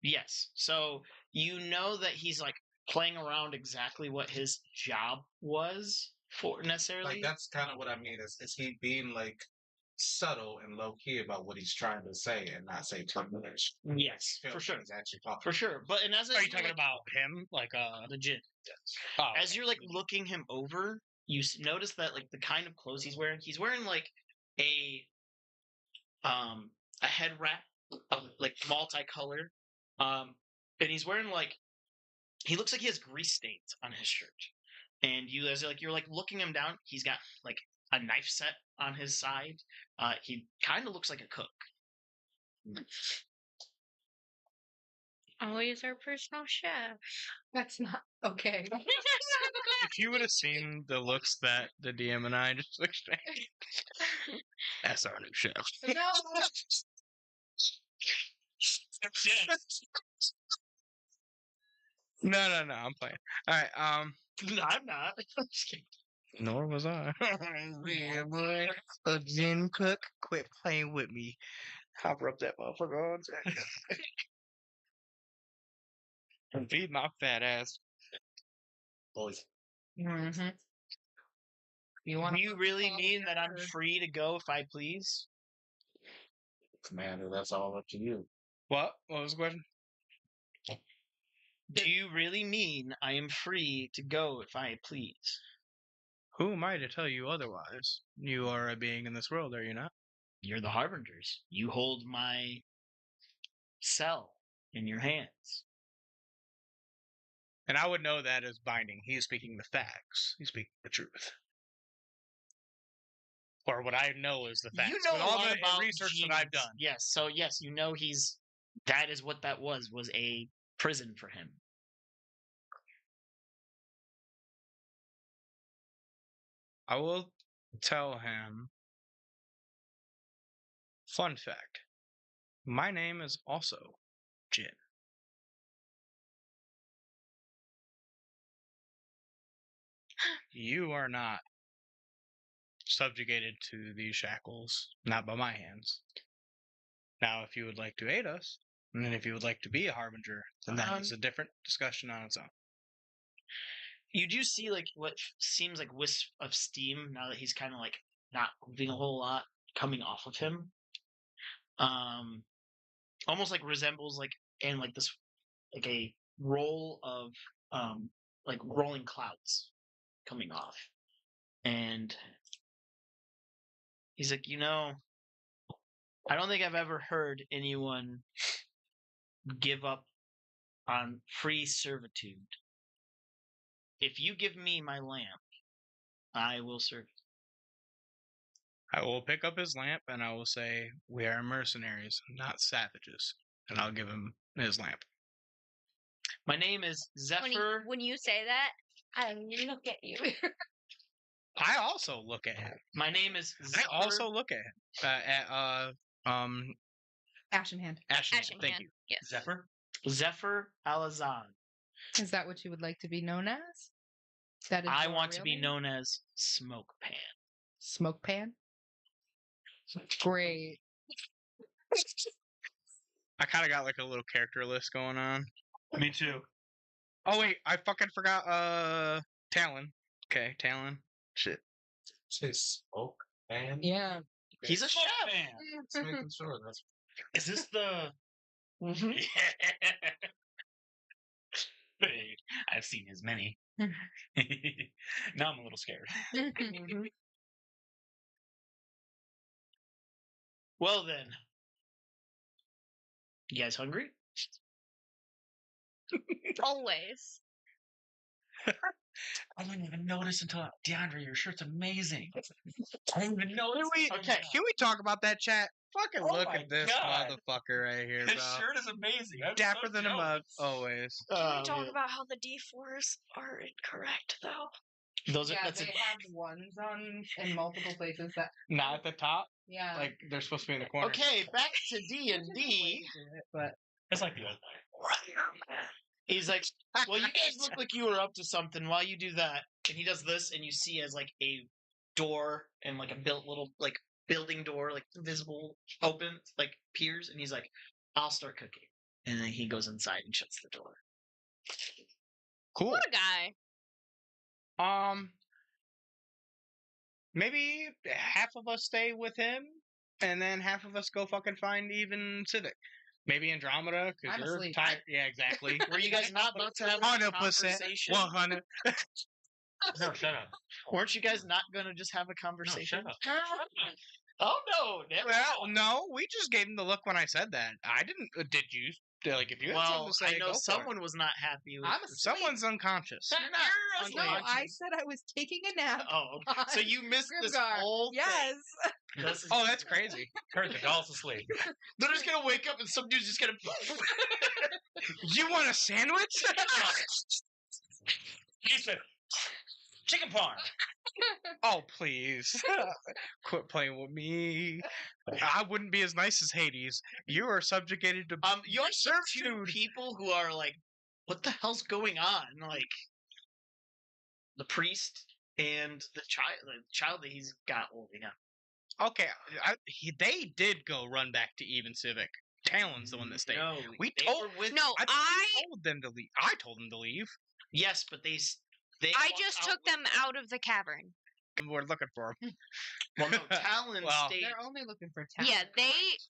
yes. So you know that he's like playing around exactly what his job was for necessarily. Like that's kind of what I mean. Is he being like subtle and low key about what he's trying to say and not say termination? Yes, for sure. He's actually talking. For sure. But and as are you talking about him? Like, legit? Yes. Oh, As you're like looking him over, you notice that like the kind of clothes he's wearing like a head wrap, like multicolor, and he's wearing like he looks like he has grease stains on his shirt, and you're like looking him down, he's got like a knife set on his side. He kind of looks like a cook. Always our personal chef. That's not okay. if you would have seen the looks that the DM and I just exchanged, that's our new chef. No. No, I'm playing. All right, No, I'm not. nor was I. Yeah, boy. A gin cook, quit playing with me. Hop up that motherfucker on. And feed my fat ass. Boys. Mm-hmm. Do you really mean that I'm free to go if I please? Commander, that's all up to you. What? What was the question? Do you really mean I am free to go if I please? Who am I to tell you otherwise? You are a being in this world, are you not? You're the Harbingers. You hold my cell in your hands. And I would know that as binding. He is speaking the facts. He's speaking the truth. Or what I know is the facts. You know with a all lot the about research genes. that I've done. Yes, so yes, you know that is what that was a prison for him. I will tell him. Fun fact. My name is also Jin. You are not subjugated to these shackles, not by my hands. Now, if you would like to aid us, and then if you would like to be a harbinger, then that is a different discussion on its own. You do see like what seems like wisp of steam now that he's kind of like not moving a whole lot coming off of him. Almost like resembles like and like this like a roll of like rolling clouds coming off. And he's like, I don't think I've ever heard anyone give up on free servitude. If you give me my lamp, I will serve you. I will pick up his lamp and I will say, "We are mercenaries, not savages." And I'll give him his lamp. My name is Zephyr. When you say that, I look at you. I also look at him. My name is Zephyr. I also look at him. Ashen Hand. Ashen. Ashen Thank Hand. you. Yes. Zephyr Alazan. Is that what you would like to be known as? That is I your want to real be name? known as Smoke Pan. Smoke Pan. Great. I kind of got like a little character list going on. Me too. Oh wait, I fucking forgot. Talon. Okay, Talon. Shit. Say smoke, man. Yeah. He's a Smoke chef. man. Just making sure that's Is this the? Mhm. Hey, I've seen his many. Now I'm a little scared. Well then, you guys hungry? Always. I didn't even notice until DeAndre. Your shirt's amazing. I didn't even notice. Okay. Can we talk about that, chat? Fucking Oh look my at this God. motherfucker right here, His bro. shirt is amazing. I'm Dapper so than a mug, jealous. always. Can we talk about how the D4s are incorrect, though? Those are Yeah, that's they have ones on in multiple places that. Not at the top. Yeah. Like they're supposed to be in the corner. okay. Back to D&D. But It's like the old way. He's like, well, you guys look like you were up to something. While you do that, and he does this, and you see as like a door and like a built little like building door, like visible, open, like peers, and he's like, "I'll start cooking," and then he goes inside and shuts the door. Cool. What a guy. Maybe half of us stay with him, and then half of us go fucking find even Civic. Maybe Andromeda, because I'm you're asleep. tired. Yeah, exactly. Were you guys not about to have a 100%. conversation? 100. No, shut up. Weren't you guys not going to just have a No, conversation? shut up. Oh no, never. Well, no, we just gave him the look when I said that. I didn't. Did you? Like, if you had Well, something to say, I know go for it. someone was not happy with. I'm asleep. Someone's unconscious. You're not No, I unconscious. said I was taking a nap. Oh, so you missed this Grimgar. whole Yes. thing. This is- Oh, that's crazy. Kurt, the doll's asleep. They're just gonna wake up and some dude's just gonna. You want a sandwich? He said, chicken parm. Oh, please. Quit playing with me. I wouldn't be as nice as Hades. You are subjugated to You're two servitude. people who are like, what the hell's going on? Like, the priest and the child that he's got holding up. Okay, they did go run back to even Civic. Talon's the one that stayed. No, We they told- were with. No, I told them to leave. I told them to leave. Yes, but they. I walked just out took with- them out of the cavern. We're looking for them. Well, no, Talon Well, stayed. They're only looking for talent. Yeah,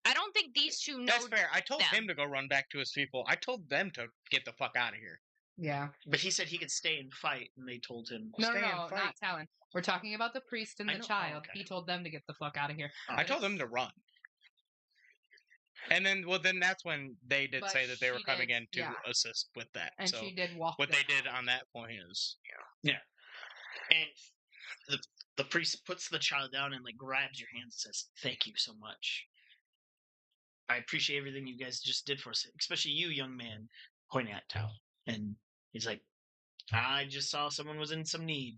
I don't think these two know. That's fair. I told them. him to go run back to his people. I told them to get the fuck out of here. Yeah. But he said he could stay and fight, and they told him. No, Stay and not fight. Talon. We're talking about the priest and I the know. Oh, child. okay. He told them to get the fuck out of here. I told them to run. And then, then that's when they did But say that they were she coming did, in to yeah. assist with that. And so she did walk. what them they did out. on that point is, And the priest puts the child down and like grabs your hand and says, "Thank you so much. I appreciate everything you guys just did for us, especially you, young man," pointing at Tal. And he's like, "I just saw someone was in some need."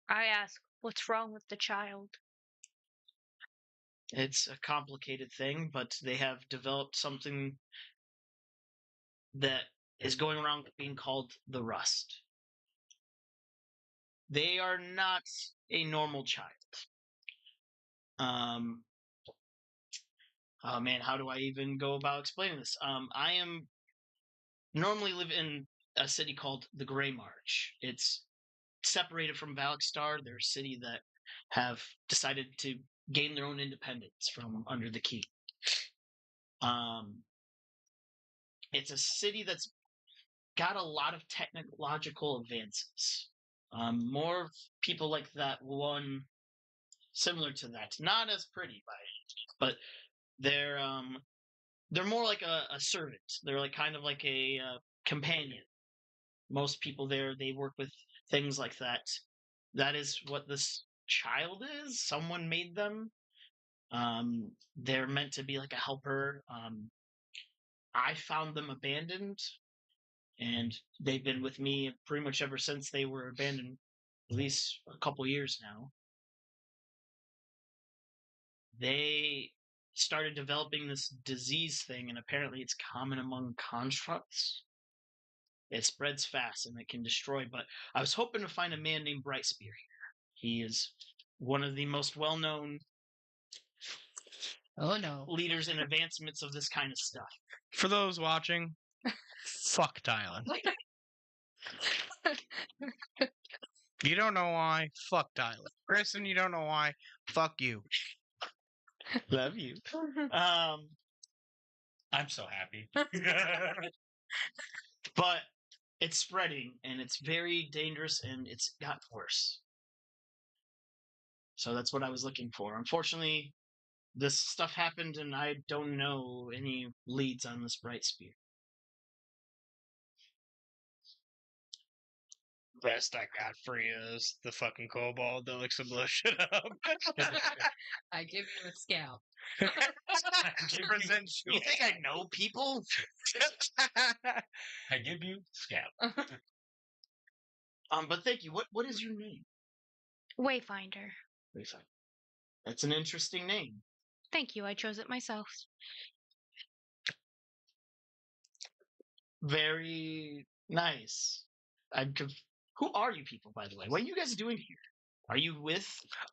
I ask, what's wrong with the child? It's a complicated thing, but they have developed something that is going around being called the rust. They are not a normal child. Oh man, how do I even go about explaining this? I am normally live in a city called the Grey March. It's separated from Valkstar. They're a city that have decided to gain their own independence from under the king. It's a city that's got a lot of technological advances. More people like that one similar to that. Not as pretty by it, but they're they're more like a servant. They're like kind of like a companion. Most people there, they work with things like that. That is what this child is. Someone made them. They're meant to be like a helper. I found them abandoned, and they've been with me pretty much ever since they were abandoned, at least a couple years now. They started developing this disease thing, and apparently it's common among constructs. It spreads fast and it can destroy, but I was hoping to find a man named Brightspear here. He is one of the most well-known leaders and advancements of this kind of stuff. For those watching, fuck Tyler. You don't know why? Fuck Tyler. Kristen, you don't know why? Fuck you. Love you. I'm so happy. But it's spreading, and it's very dangerous, and it's gotten worse. So that's what I was looking for. Unfortunately, this stuff happened, and I don't know any leads on this Brightspear. Best I got for you is the fucking kobold that likes to blow shit up. I give you a scalp. You think I know people? I give you scab. But thank you. What is your name? Wayfinder. Wayfinder. That's an interesting name. Thank you. I chose it myself. Very nice. Who are you people, by the way? What are you guys doing here? Are you with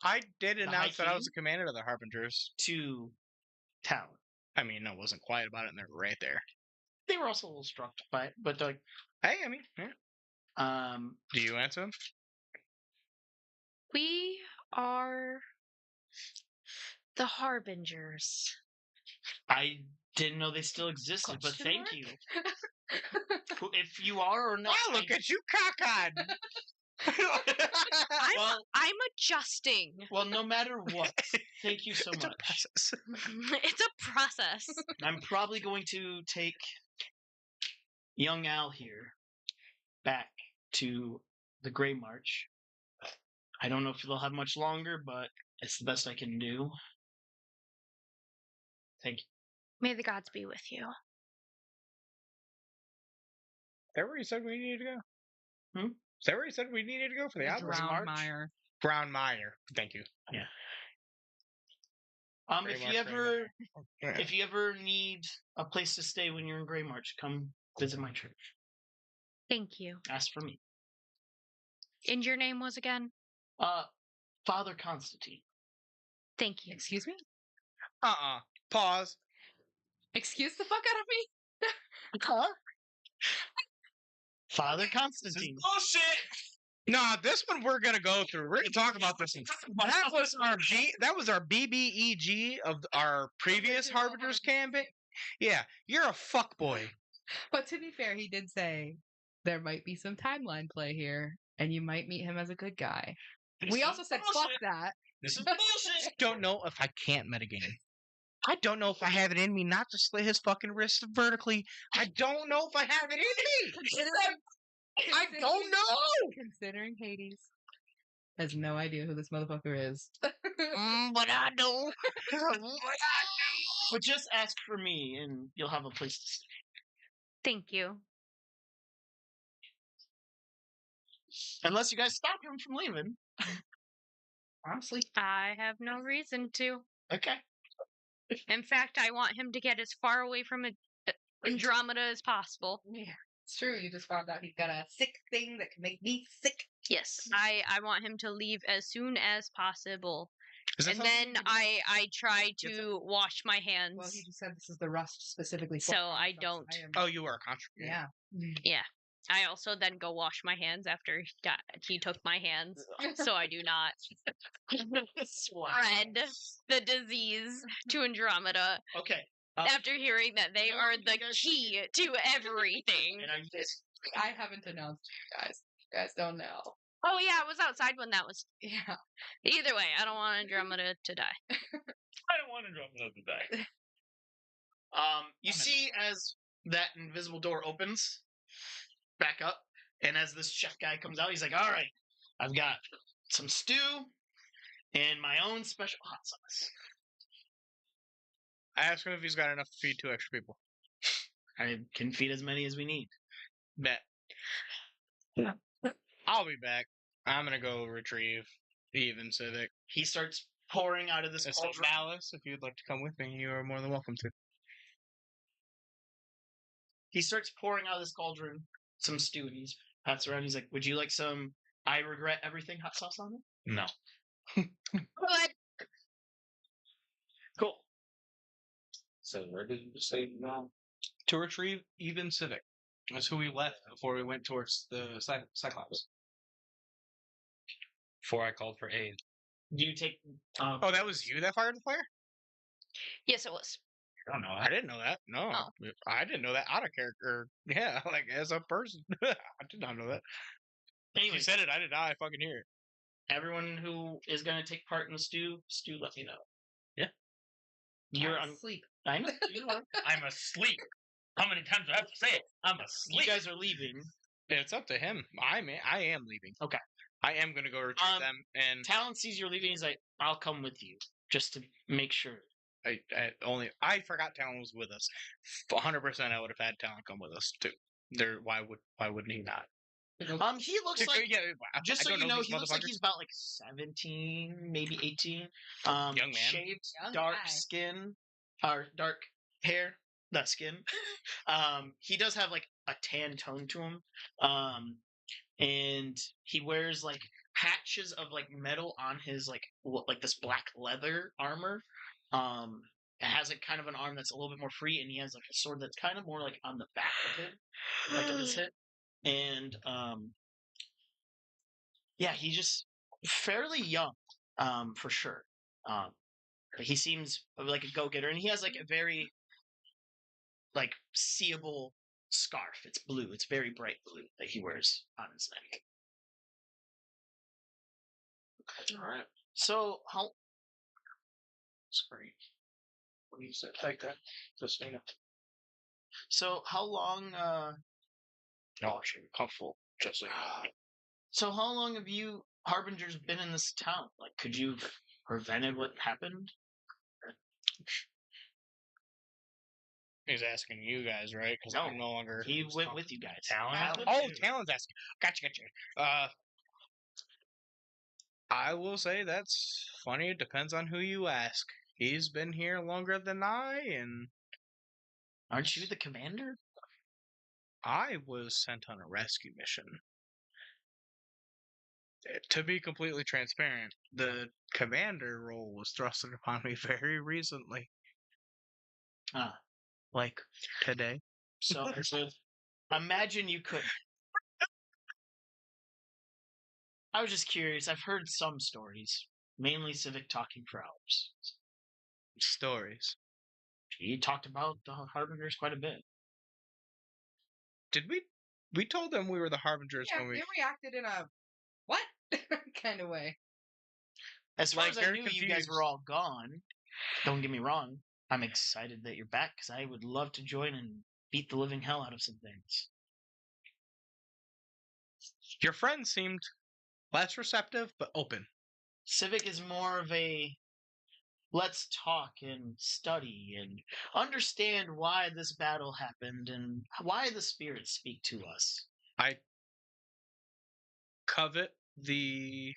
I did The announce that I was High the commander of the Harbingers. to town? I mean, I wasn't quiet about it, and they're right there. They were also a little struck by it, but like, Hey, I mean, yeah. Do you answer them? We are the Harbingers. I didn't know they still existed, but Question thank mark? you. If you are or not, Oh, look at you, cockeyed! I'm adjusting. Well, no matter what, thank you so It's a much. process. It's a process. I'm probably going to take young Al here back to the Grey March. I don't know if they'll have much longer, but it's the best I can do. Thank you. May the gods be with you. Is that where you said we needed to go? Hmm? Is that where you said we needed to go for the outdoors? Drownmire. Brown Meyer. Thank you. Yeah. Grey If March, you Grey ever Yeah. if you ever need a place to stay when you're in Grey March, come visit my church. Thank you. Ask for me. And your name was again? Father Constantine. Thank you. Excuse me? Pause. Excuse the fuck out of me? Huh? Father This is Constantine. bullshit. Nah, this one we're gonna go through. We're gonna talk about this one. That was our BBEG of our previous Original Harbingers campaign. Yeah, you're a fuckboy. But to be fair, he did say there might be some timeline play here, and you might meet him as a good guy. This We is also said fuck bullshit. that. This is bullshit. Don't know if I can't metagame. I don't know if I have it in me not to slit his fucking wrist vertically. I don't know if I have it in me. I don't know. Considering Hades has no idea who this motherfucker is. But I know. But just ask for me and you'll have a place to stay. Thank you. Unless you guys stop him from leaving. Honestly. I have no reason to. Okay. In fact, I want him to get as far away from Andromeda as possible. Yeah, it's true. You just found out he's got a sick thing that can make me sick. Yes. I want him to leave as soon as possible. Is that And something then you can do? I try Get to wash my hands. Well, he just said this is the rust specifically. So for I constructs. don't. I am- Oh, you are a contributor. Yeah. Yeah. I also then go wash my hands after he took my hands, so I do not spread the disease to Andromeda Okay. after hearing that they No, are you the guys- key to everything. And I'm just I haven't announced you guys. You guys don't know. Oh yeah, I was outside when that was. Yeah. Either way, I don't want Andromeda to die. I don't want to drop another die. You see as that invisible door opens back up, and as this chef guy comes out, he's like, "All right, I've got some stew and my own special hot sauce. I asked him if he's got enough to feed 2 extra people. I can feed as many as we need." Bet. I'll be back. I'm gonna go retrieve Even Civic. He starts pouring out of this So cauldron. Malice, if you'd like to come with me, you are more than welcome to. He starts pouring out of this cauldron some stew, and he's pats around. He's like, "Would you like some I regret everything hot sauce on it?" No. Cool. So where did you say now? To retrieve Even Civic. That's who we left before we went towards the Cyclops. Before I called for aid. Do you take? Oh, that was you that fired the flare? Yes, it was. I don't know. I didn't know that. No, Oh. I didn't know that out of character. Yeah, like as a person, I did not know that. Anyway, You said it. I did not. I fucking hear it. everyone who is going to take part in the stew, let me know. Yeah. You're I'm on. asleep. I know. I'm asleep. How many times do I have to say it? I'm asleep. You guys are leaving. It's up to him. I am leaving. Okay. I am gonna go retrieve them, and Talon sees you're leaving. He's like, "I'll come with you just to make sure." I forgot Talon was with us. 100%, I would have had Talon come with us too. Why wouldn't he not? He looks like. Yeah, Just I so don't you know, these he looks like motherfuckers. he's about like 17, maybe 18. Young man. Shaved, Young dark guy. skin, or dark hair, not skin. He does have like a tan tone to him. And he wears like patches of like metal on his like this black leather armor. It has like kind of an arm that's a little bit more free, and he has like a sword that's kind of more like on the back of him, like of his hip. And yeah, he's just fairly young, for sure. But he seems like a go-getter, and he has like a very like seeable scarf. It's blue. It's very bright blue that he wears on his neck. All right. So how? Sorry. What do you say? Like that. Just you know. So how long? No, actually, comfortable. Just like. So how long have you Harbingers been in this town? Like, could you have prevented what happened? He's asking you guys, right? Because No, I'm no longer. He went with you guys. Talon? Oh, Talon's asking. Gotcha. I will say that's funny. It depends on who you ask. He's been here longer than I, and Aren't you the commander? I was sent on a rescue mission. To be completely transparent, the commander role was thrusted upon me very recently. Like today. So imagine you could. I was just curious. I've heard some stories, mainly Civic talking for hours. Stories. He talked about the Harbingers quite a bit. Did we told them we were the Harbingers Yeah, when we they reacted in a what kind of way? As far Like, as I they're knew, you guys confused. were all gone. Don't get me wrong. I'm excited that you're back because I would love to join and beat the living hell out of some things. Your friends seemed less receptive but open. Civic is more of a let's talk and study and understand why this battle happened and why the spirits speak to us. I covet the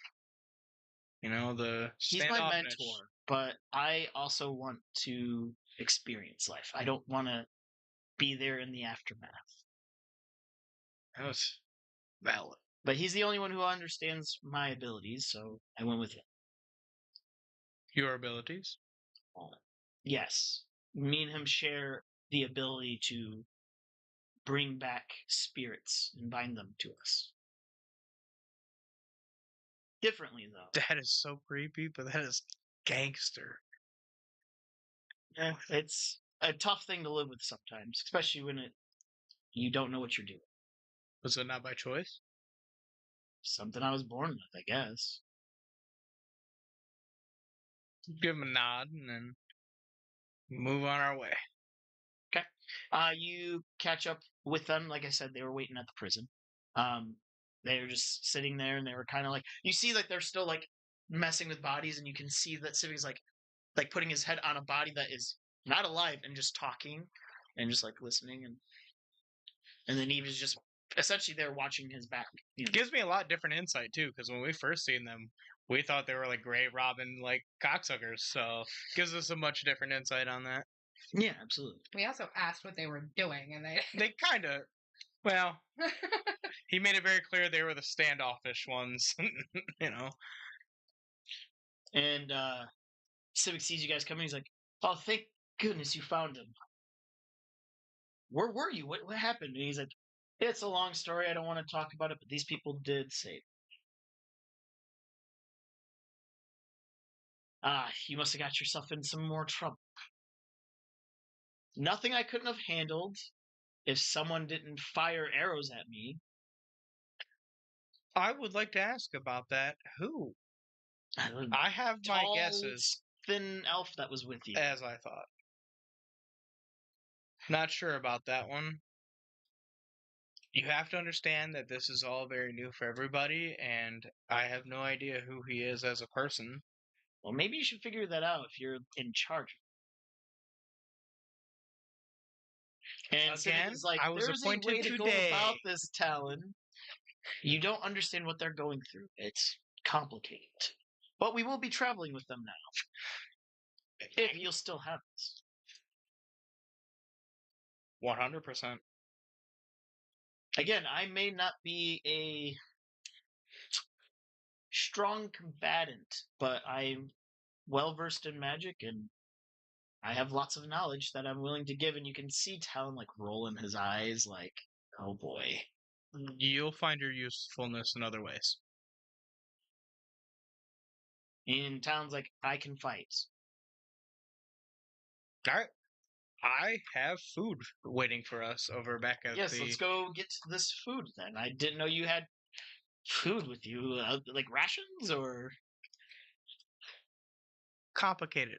the He's my standoffness. mentor, but I also want to experience life. I don't want to be there in the aftermath. That was valid. But he's the only one who understands my abilities, so I went with him. Your abilities? Yes. Me and him share the ability to bring back spirits and bind them to us. Differently, though. That is so creepy, but that is gangster. Yeah, it's a tough thing to live with sometimes, especially when you don't know what you're doing. Was it not by choice? Something I was born with, I guess. Give him a nod and then move on our way. You catch up with them. Like I said, they were waiting at the prison. They were just sitting there, and they were kind of like, you see, like they're still like messing with bodies, and you can see that Civic's like putting his head on a body that is not alive and just talking, and just like listening, and then Eve is just essentially there watching his back. You know? Gives me a lot different insight too, because when we first seen them, we thought they were like grave robbing like cocksuckers. So gives us a much different insight on that. Yeah, absolutely. We also asked what they were doing, and They kind of, well, he made it very clear they were the standoffish ones, you know. And Civic sees you guys coming. He's like, "Oh, thank goodness you found him. Where were you? What happened?" And he's like, "It's a long story. I don't want to talk about it, but these people did save me." You must have got yourself in some more trouble. Nothing I couldn't have handled if someone didn't fire arrows at me. I would like to ask about that. Who? I have my guesses. Thin elf that was with you. As I thought. Not sure about that one. You have to understand that this is all very new for everybody, and I have no idea who he is as a person. Well, maybe you should figure that out if you're in charge. And again, like, I was there's appointed a way to today. go about this, Talon. You don't understand what they're going through. It's complicated. But we will be traveling with them now. If you'll still have this. 100%. Again, I may not be a strong combatant, but I'm well versed in magic, and I have lots of knowledge that I'm willing to give. And you can see Talon like rolling his eyes, like, "Oh boy." You'll find your usefulness in other ways. And Talon's like, "I can fight." All right. I have food waiting for us over back at yes, the... let's go get to this food then. I didn't know you had food with you, like rations or Complicated.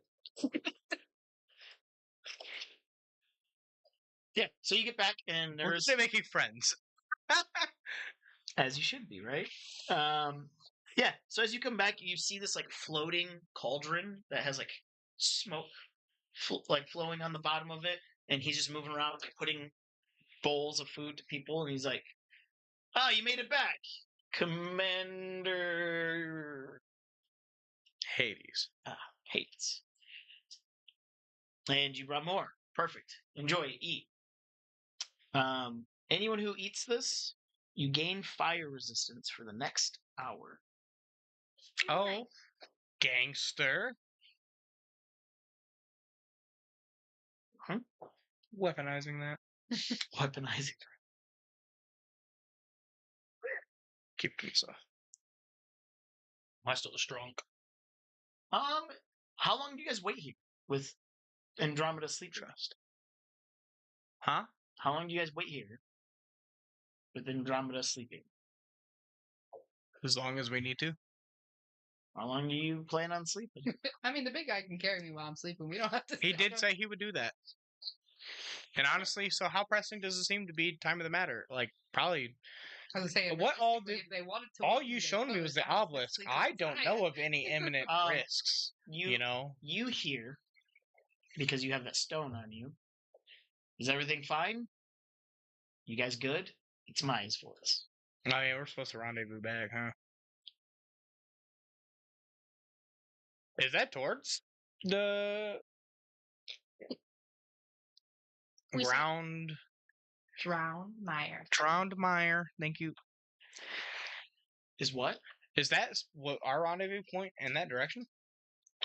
Yeah, so you get back and We're there's just making friends. as you should be, right? Yeah, so as you come back, you see this like floating cauldron that has like smoke like flowing on the bottom of it, and he's just moving around like putting bowls of food to people, and he's like, "Oh, you made it back, Commander Hades. Hades. And you brought more. Perfect. Enjoy, eat." Anyone who eats this, you gain fire resistance for the next hour. Oh, gangster. Huh? Weaponizing that. Weaponizing. Keep pizza. Am I still strong? How long do you guys wait here with Andromeda Sleep Trust? Huh? How long do you guys wait here with Andromeda sleeping? As long as we need to. How long do you plan on sleeping? I mean, the big guy can carry me while I'm sleeping. We don't have to. He did say he would do that. And honestly, so how pressing does it seem to be? Time of the matter, like probably. I was saying, What all if they wanted to? all you shown me was the obelisk. I don't know of any imminent risks. You know, you hear because you have that stone on you. Is everything fine? You guys good? It's Maya's voice. I mean, we're supposed to rendezvous back, huh? Is that towards the Drowned Mire? Thank you. Is what? Is that what our rendezvous point in that direction?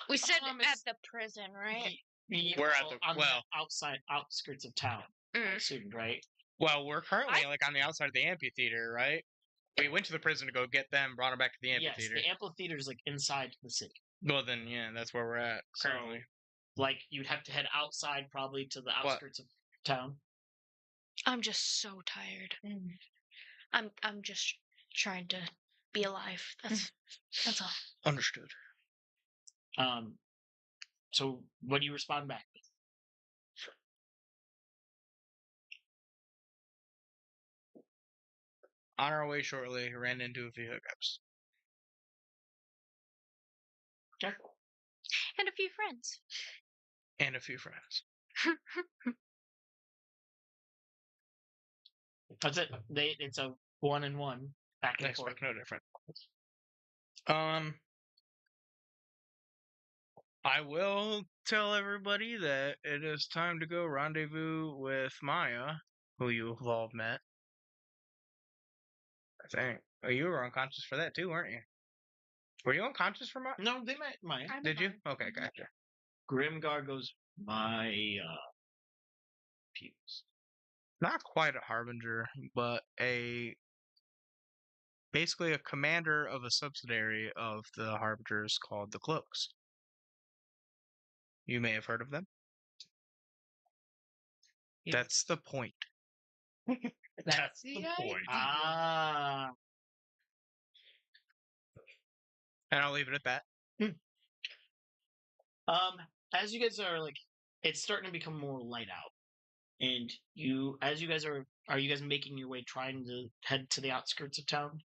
We said at the prison, right? We're at the on the outside outskirts of town. I assumed, right? Well, we're currently like on the outside of the amphitheater, right? We went to the prison to go get them, brought them back to the amphitheater. Yes, the amphitheater is like inside the city. Well, then, yeah, that's where we're at currently. So, like, you'd have to head outside probably to the outskirts of town. I'm just so tired. I'm just trying to be alive. That's all. Understood. So what do you respond back with? On our way shortly, ran into a few hiccups. And a few friends. And a few friends. That's it. It's a 1-1 back I and forth. expect no different. I will tell everybody that it is time to go rendezvous with Maya, who you have all met. I think. Oh, you were unconscious for that too, weren't you? Were you unconscious for Maya? No, they met Maya. Did you? Okay, gotcha. Grimgar goes, my peeps. Not quite a harbinger, but basically a commander of a subsidiary of the harbingers called the Cloaks. You may have heard of them. Yeah. That's the point. That's the point. idea. Ah. And I'll leave it at that. As you guys are like, it's starting to become more light out, and you guys are you guys making your way, trying to head to the outskirts of town?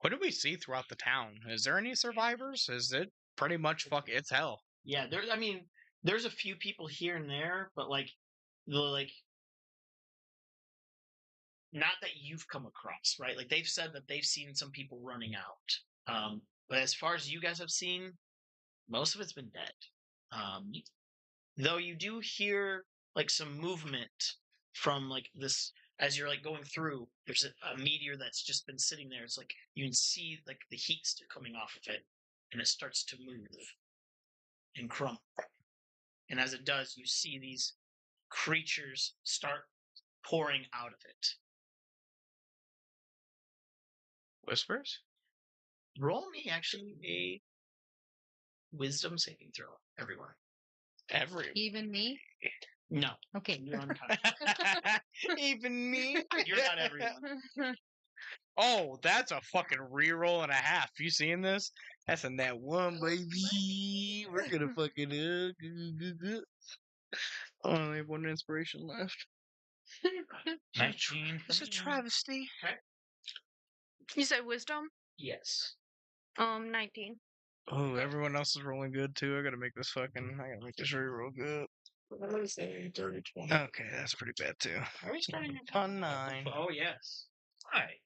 What do we see throughout the town? Is there any survivors? Is it pretty much it's hell? Yeah, there's a few people here and there, but like not that you've come across, right? Like they've said that they've seen some people running out. But as far as you guys have seen, most of it's been dead. Though you do hear like some movement from like this as you're like going through. There's a meteor that's just been sitting there. It's like you can see like the heat still coming off of it, and it starts to move and crumble. And as it does, you see these creatures start pouring out of it. Whispers? Roll me actually a wisdom saving throw, everyone. Even me? No. Okay. You're unconscious. Even me? You're not everyone. Oh, that's a fucking reroll and a half. You seeing this? That's a nat 1, baby. We're gonna fucking I only have 1 inspiration left. 19. It's a travesty. You said wisdom? Yes. 19. Oh, everyone else is rolling good too. I gotta make this reroll good. I say 30, 20. Okay, that's pretty bad too. Are we starting A 9. Oh yes. All right.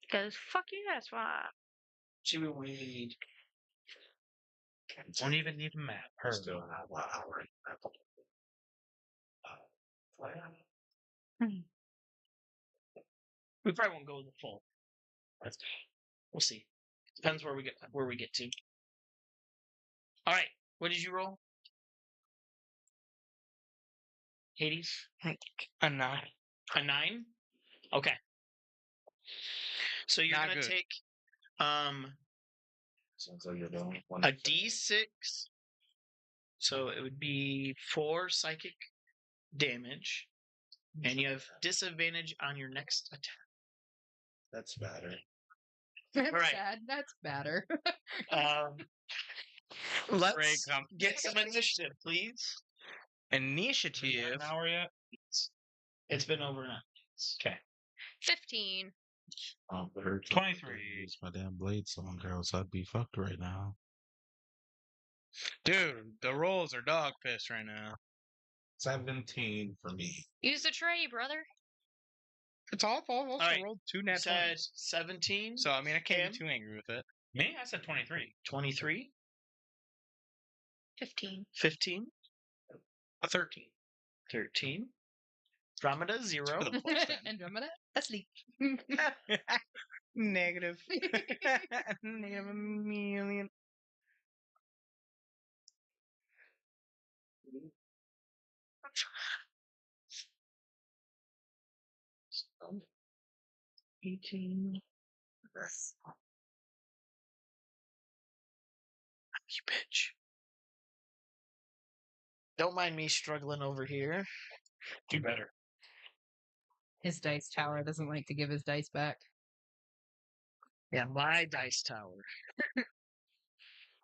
Because fuck you, that's why. Should we wait? Won't even need a map. Her. Still have 1 hour. We probably won't go the full. We'll see. Depends where we get to. All right. What did you roll? Hades? A 9. A 9? Okay. So you're Not gonna good. take Sounds like you're doing a D6. So it would be 4 psychic damage, and you have disadvantage on your next attack. That's better. That's Right. sad. That's better. Let's get some initiative, please. Initiative. An hour yet? It's been over an hour. Okay. 15. But her 23. Use my damn blade song, girl, so I'd be fucked right now. Dude, the rolls are dog piss right now. 17 for me. Use the tray, brother. It's awful. I also right. rolled 2 You nat said 20s. 17. So, I mean, I can't Cam? be too angry with it. Me? I said 23. 23. 15. 15. A 13. 13. Andromeda, 0. Andromeda, asleep. Negative. Negative a million. So, 18. You bitch. Don't mind me struggling over here. Do better. His dice tower doesn't like to give his dice back. Yeah, my dice tower.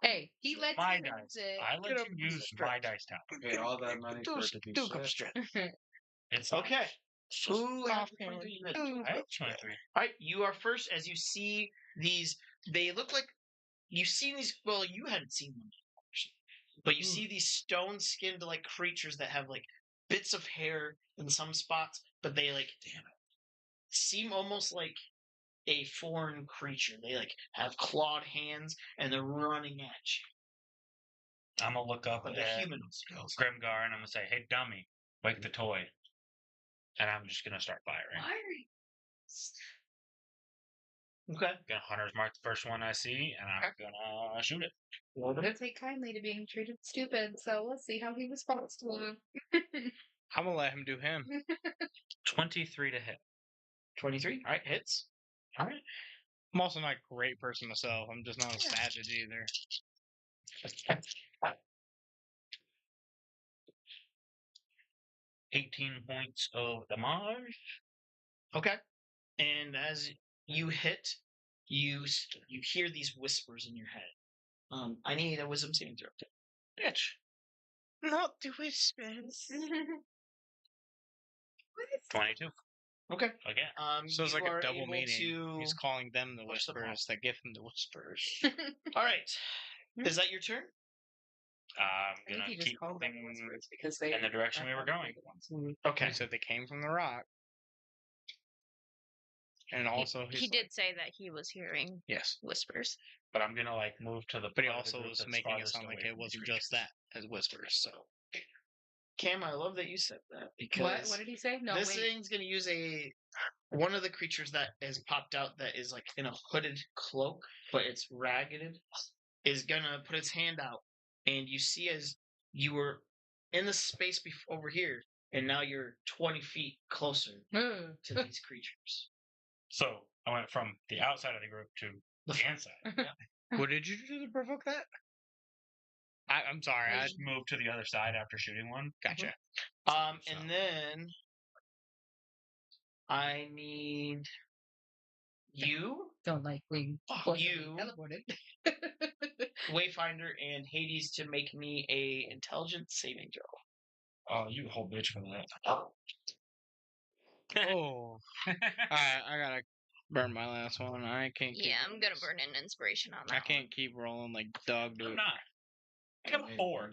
Hey, he lets My you dice. use it. I let you use my dice tower. Pay all that money for it to be Do come shit. straight. It's Okay. Who has Off camera. 23? I have 23. All right, you are first as you see these. They look like you've seen these. Well, you hadn't seen them, actually, but you see these stone-skinned like creatures that have like bits of hair in some spots, but they like seem almost like a foreign creature. They like have clawed hands and they're running at you. I'm gonna look up Like at a human. Grimgar and I'm gonna say, "Hey, dummy, wake the toy," and I'm just gonna start firing. Okay. Gonna hunter's mark the first one I see, and I'm gonna shoot it. I don't take kindly to being treated stupid, so let's see how he responds to it. I'm gonna let him do him. 23 to hit. 23. All right, hits. All right. I'm also not a great person myself. I'm just not a savage either. 18 points of damage. Okay. And as you hit, you hear these whispers in your head. I need a wisdom saving throw. Bitch. Not the whispers. 22. Okay. Again. So it's you like are a double able meaning. to- He's calling them the push the whispers that give him the whispers. All right. Is that your turn? I'm I think gonna he just keep called them things whispers because they in the direction we were going. Okay. He said they came from the rock. And also, he he's did say that he was hearing yes, whispers. But I'm gonna like move to the. but he part of the also group was that's making it farthest sound like away it from wasn't these just that as whispers. So Cam, I love that you said that because What did he say? No, this wait. thing's gonna use one of the creatures that has popped out that is like in a hooded cloak, but it's ragged, is gonna put its hand out, and you see as you were in the space over here, and now you're 20 feet closer to these creatures. So I went from the outside of the group to the inside. what did you do to provoke that? I'm sorry. I I just moved to the other side after shooting one. gotcha. And then I need you, Don't like being you, teleported. Wayfinder, and Hades to make me a intelligence saving throw. Oh, you whole bitch for that. Oh, I gotta burn my last one. I can't. Keep Yeah, I'm gonna burn an inspiration on that. I can't keep rolling like dog do I'm it. not. I got a 4.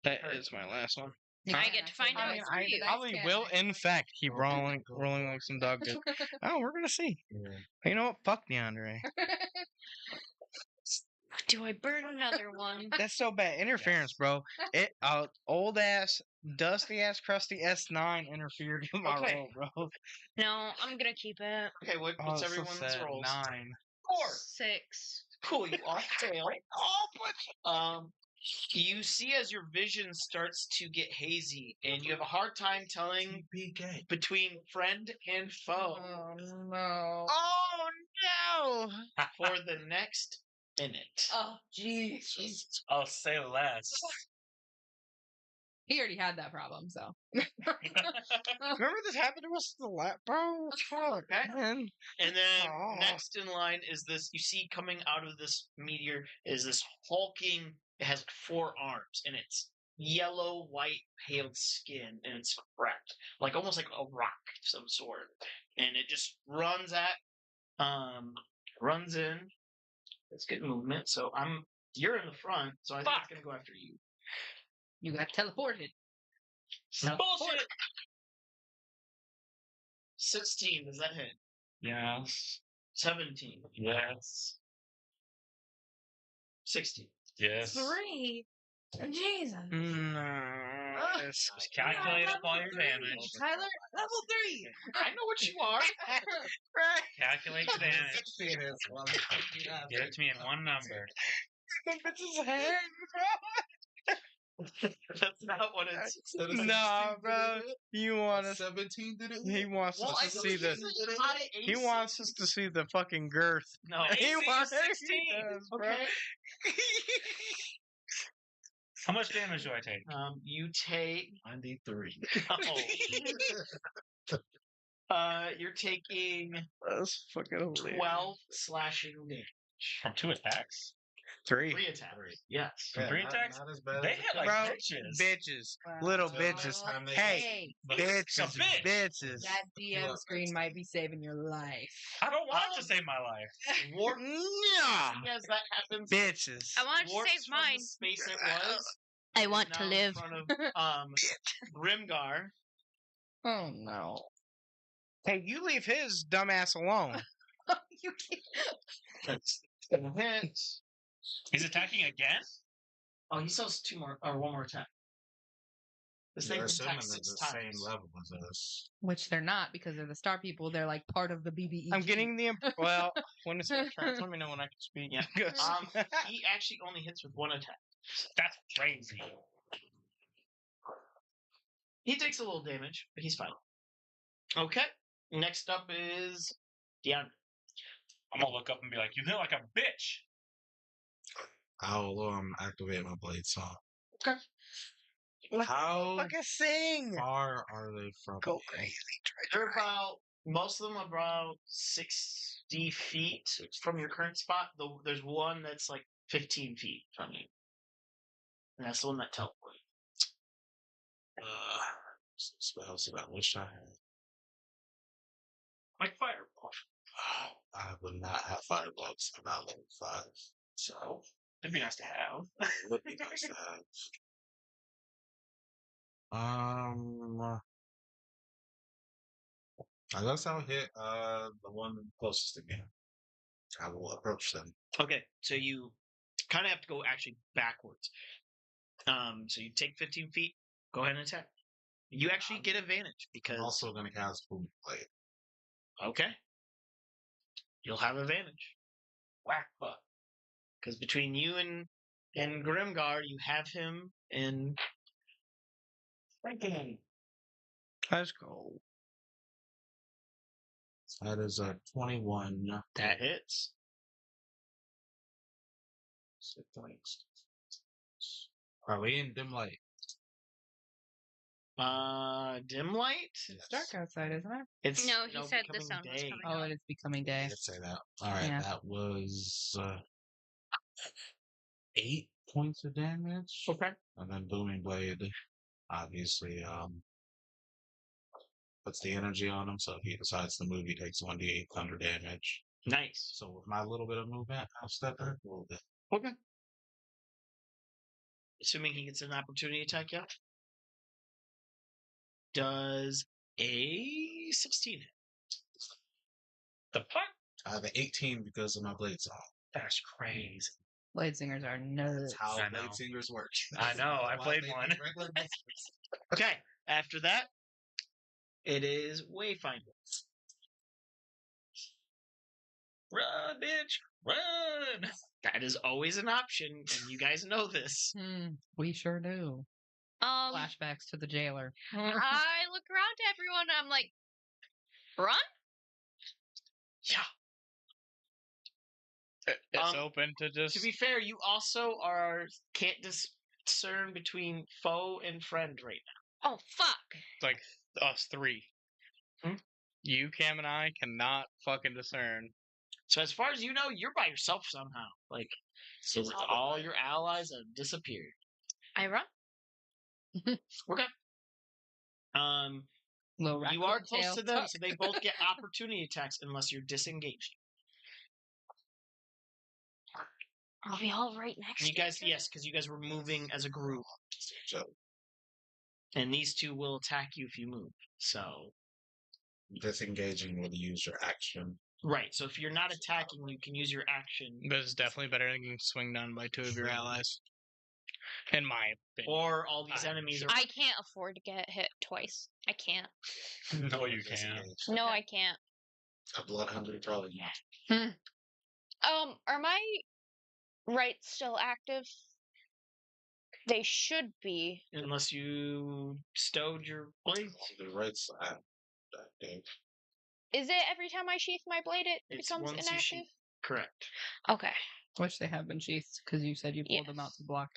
That is my last one. I get to find out. I it's you. probably will, in fact, keep rolling like some dog do. Oh, we're gonna see. You know what? Fuck DeAndre. Do I burn another one? That's so bad. Interference, bro. It old ass, dusty ass, crusty S9 interfered with my Okay. roll, bro. No, I'm gonna keep it. Okay, what's Oh, so everyone's sad. rolls? 9. 4. 6. Cool, you all fail. You see as your vision starts to get hazy, and you have a hard time telling between friend and foe Oh no. Oh no! for the next minute. Oh jeez. I'll say less. He already had that problem, so. Remember this happened to us the lap, bro? Fuck, Okay. man. And then Oh. next in line is this. You see coming out of this meteor is this hulking. It has 4 arms, and it's yellow, white, pale skin, and it's cracked, like almost like a rock of some sort. And it just runs in. Let's get movement. So you're in the front, so I think it's gonna go after you. You got teleported. Bullshit! 16. Does that hit? Yes. 17. Yes. 16. Yes. 3. Jesus. No. It's Just calculate up all your damage. Tyler, level 3. I know what you are. Calculate the damage. Give it to me in one number. bitch's hand, That's not what it's. bro. Nah, bro. You want us? 17 did it? He wants Well, us I to see the. He wants us to see the fucking girth. No. He wants 16. He does, bro. Okay. How much damage do I take? You take. 93. No. You're taking That's fucking hilarious. 12 slashing damage. From 2 attacks. 3. 3 attacks. Yes. Yeah, Three not- attacks? not as bad They as it hit like Bro, bitches. bitches. Wow. Little Until bitches. this time they Hey, It's a bitches. bitch. Bitches. That DM Look, screen might be saving your life. I don't want to save my life. Warp. Yeah. As that happens, Bitches. I wanted to warps save from the mine. space it was. I is want to now live. in front of Grimgar. Oh no. Hey, you leave his dumbass alone. You can't. That's gonna hit. He's attacking again? Oh, he still has 2 more or 1 more attack. This thing You're can assuming attack they're 6 the same times. level as us. Which they're not because they're the star people. They're like part of the BBE. I'm getting the well. When it's my turn, let me know when I can speak. Yeah. 'Cause- He actually only hits with 1 attack. That's crazy. He takes a little damage, but he's fine. Okay. Next up is DeAndre. I'm gonna look up and be like, you hit like a bitch. I'll activate my blade song. Okay. How Fucking sing. far are they from? Go me? crazy. They're about, most of them are about 60 feet from your current spot. There's one that's like 15 feet from you. And that's the one that teleported. Some spells that I wish I had. Like fireball. I would not have fireblocks. I'm not level 5. So, It'd be nice to have. It would be nice to have. I guess I'll hit the one closest to me. I will approach them. okay. So you kind of have to go actually backwards. So you take 15 feet, go ahead and attack. You actually get advantage because. I'm also going to cast Booming Blade. Okay. You'll have advantage. Whack butt. Because between you and Grimgar, you have him in. Let's go. That is a 21. That hits. Are we in dim light? Dim light? It's dark outside, isn't it? It's No, he said the becoming sun was day. coming Oh, it is becoming day. I did say that. All right, Yeah. that was 8 points of damage. Okay. And then Booming Blade, obviously, puts the energy on him. So if he decides to move, he takes 1d8 thunder damage. Nice. So with my little bit of movement, I'll step back a little bit. Okay. Assuming he gets an opportunity attack, yeah. Does a 16 hit? The fuck? The 18 because of my blade song. That's crazy. Blade singers are nerds. That's how I know. blade singers work. I know, I Why played they one. make regular blade singers. Okay. After that, it is Wayfinder. Run, bitch! Run! That is always an option, and you guys know this. We sure do. Flashbacks to the jailer. I look around to everyone and I'm like, run? Yeah. It's open to just. To be fair, you also can't discern between foe and friend right now. Oh, fuck. It's like us 3. Hmm? You, Cam, and I cannot fucking discern. So as far as you know, you're by yourself somehow. Like, so all your allies have disappeared. I run? Okay. Little You are raccoon close tail to them, tuck. so they both get opportunity attacks unless you're disengaged. Are we all right next And you to guys, each other? yes, because you guys were moving as a group, So and these two will attack you if you move. So, disengaging will use your action. right. So if you're not attacking, you can use your action, But it's definitely better than getting swung down by 2 of your allies. In my opinion. or all these I'm enemies sure. are. I can't afford to get hit twice. I can't. No, you can't. Disengaged. No, I can't. A bloodhound probably not. Are my rights still active? They should be. Unless you stowed your blade. On the right side. Okay. Is it every time I sheath my blade it It's becomes once you inactive? sheath. Correct. Okay. Which they have been sheathed because you said you pulled them out to block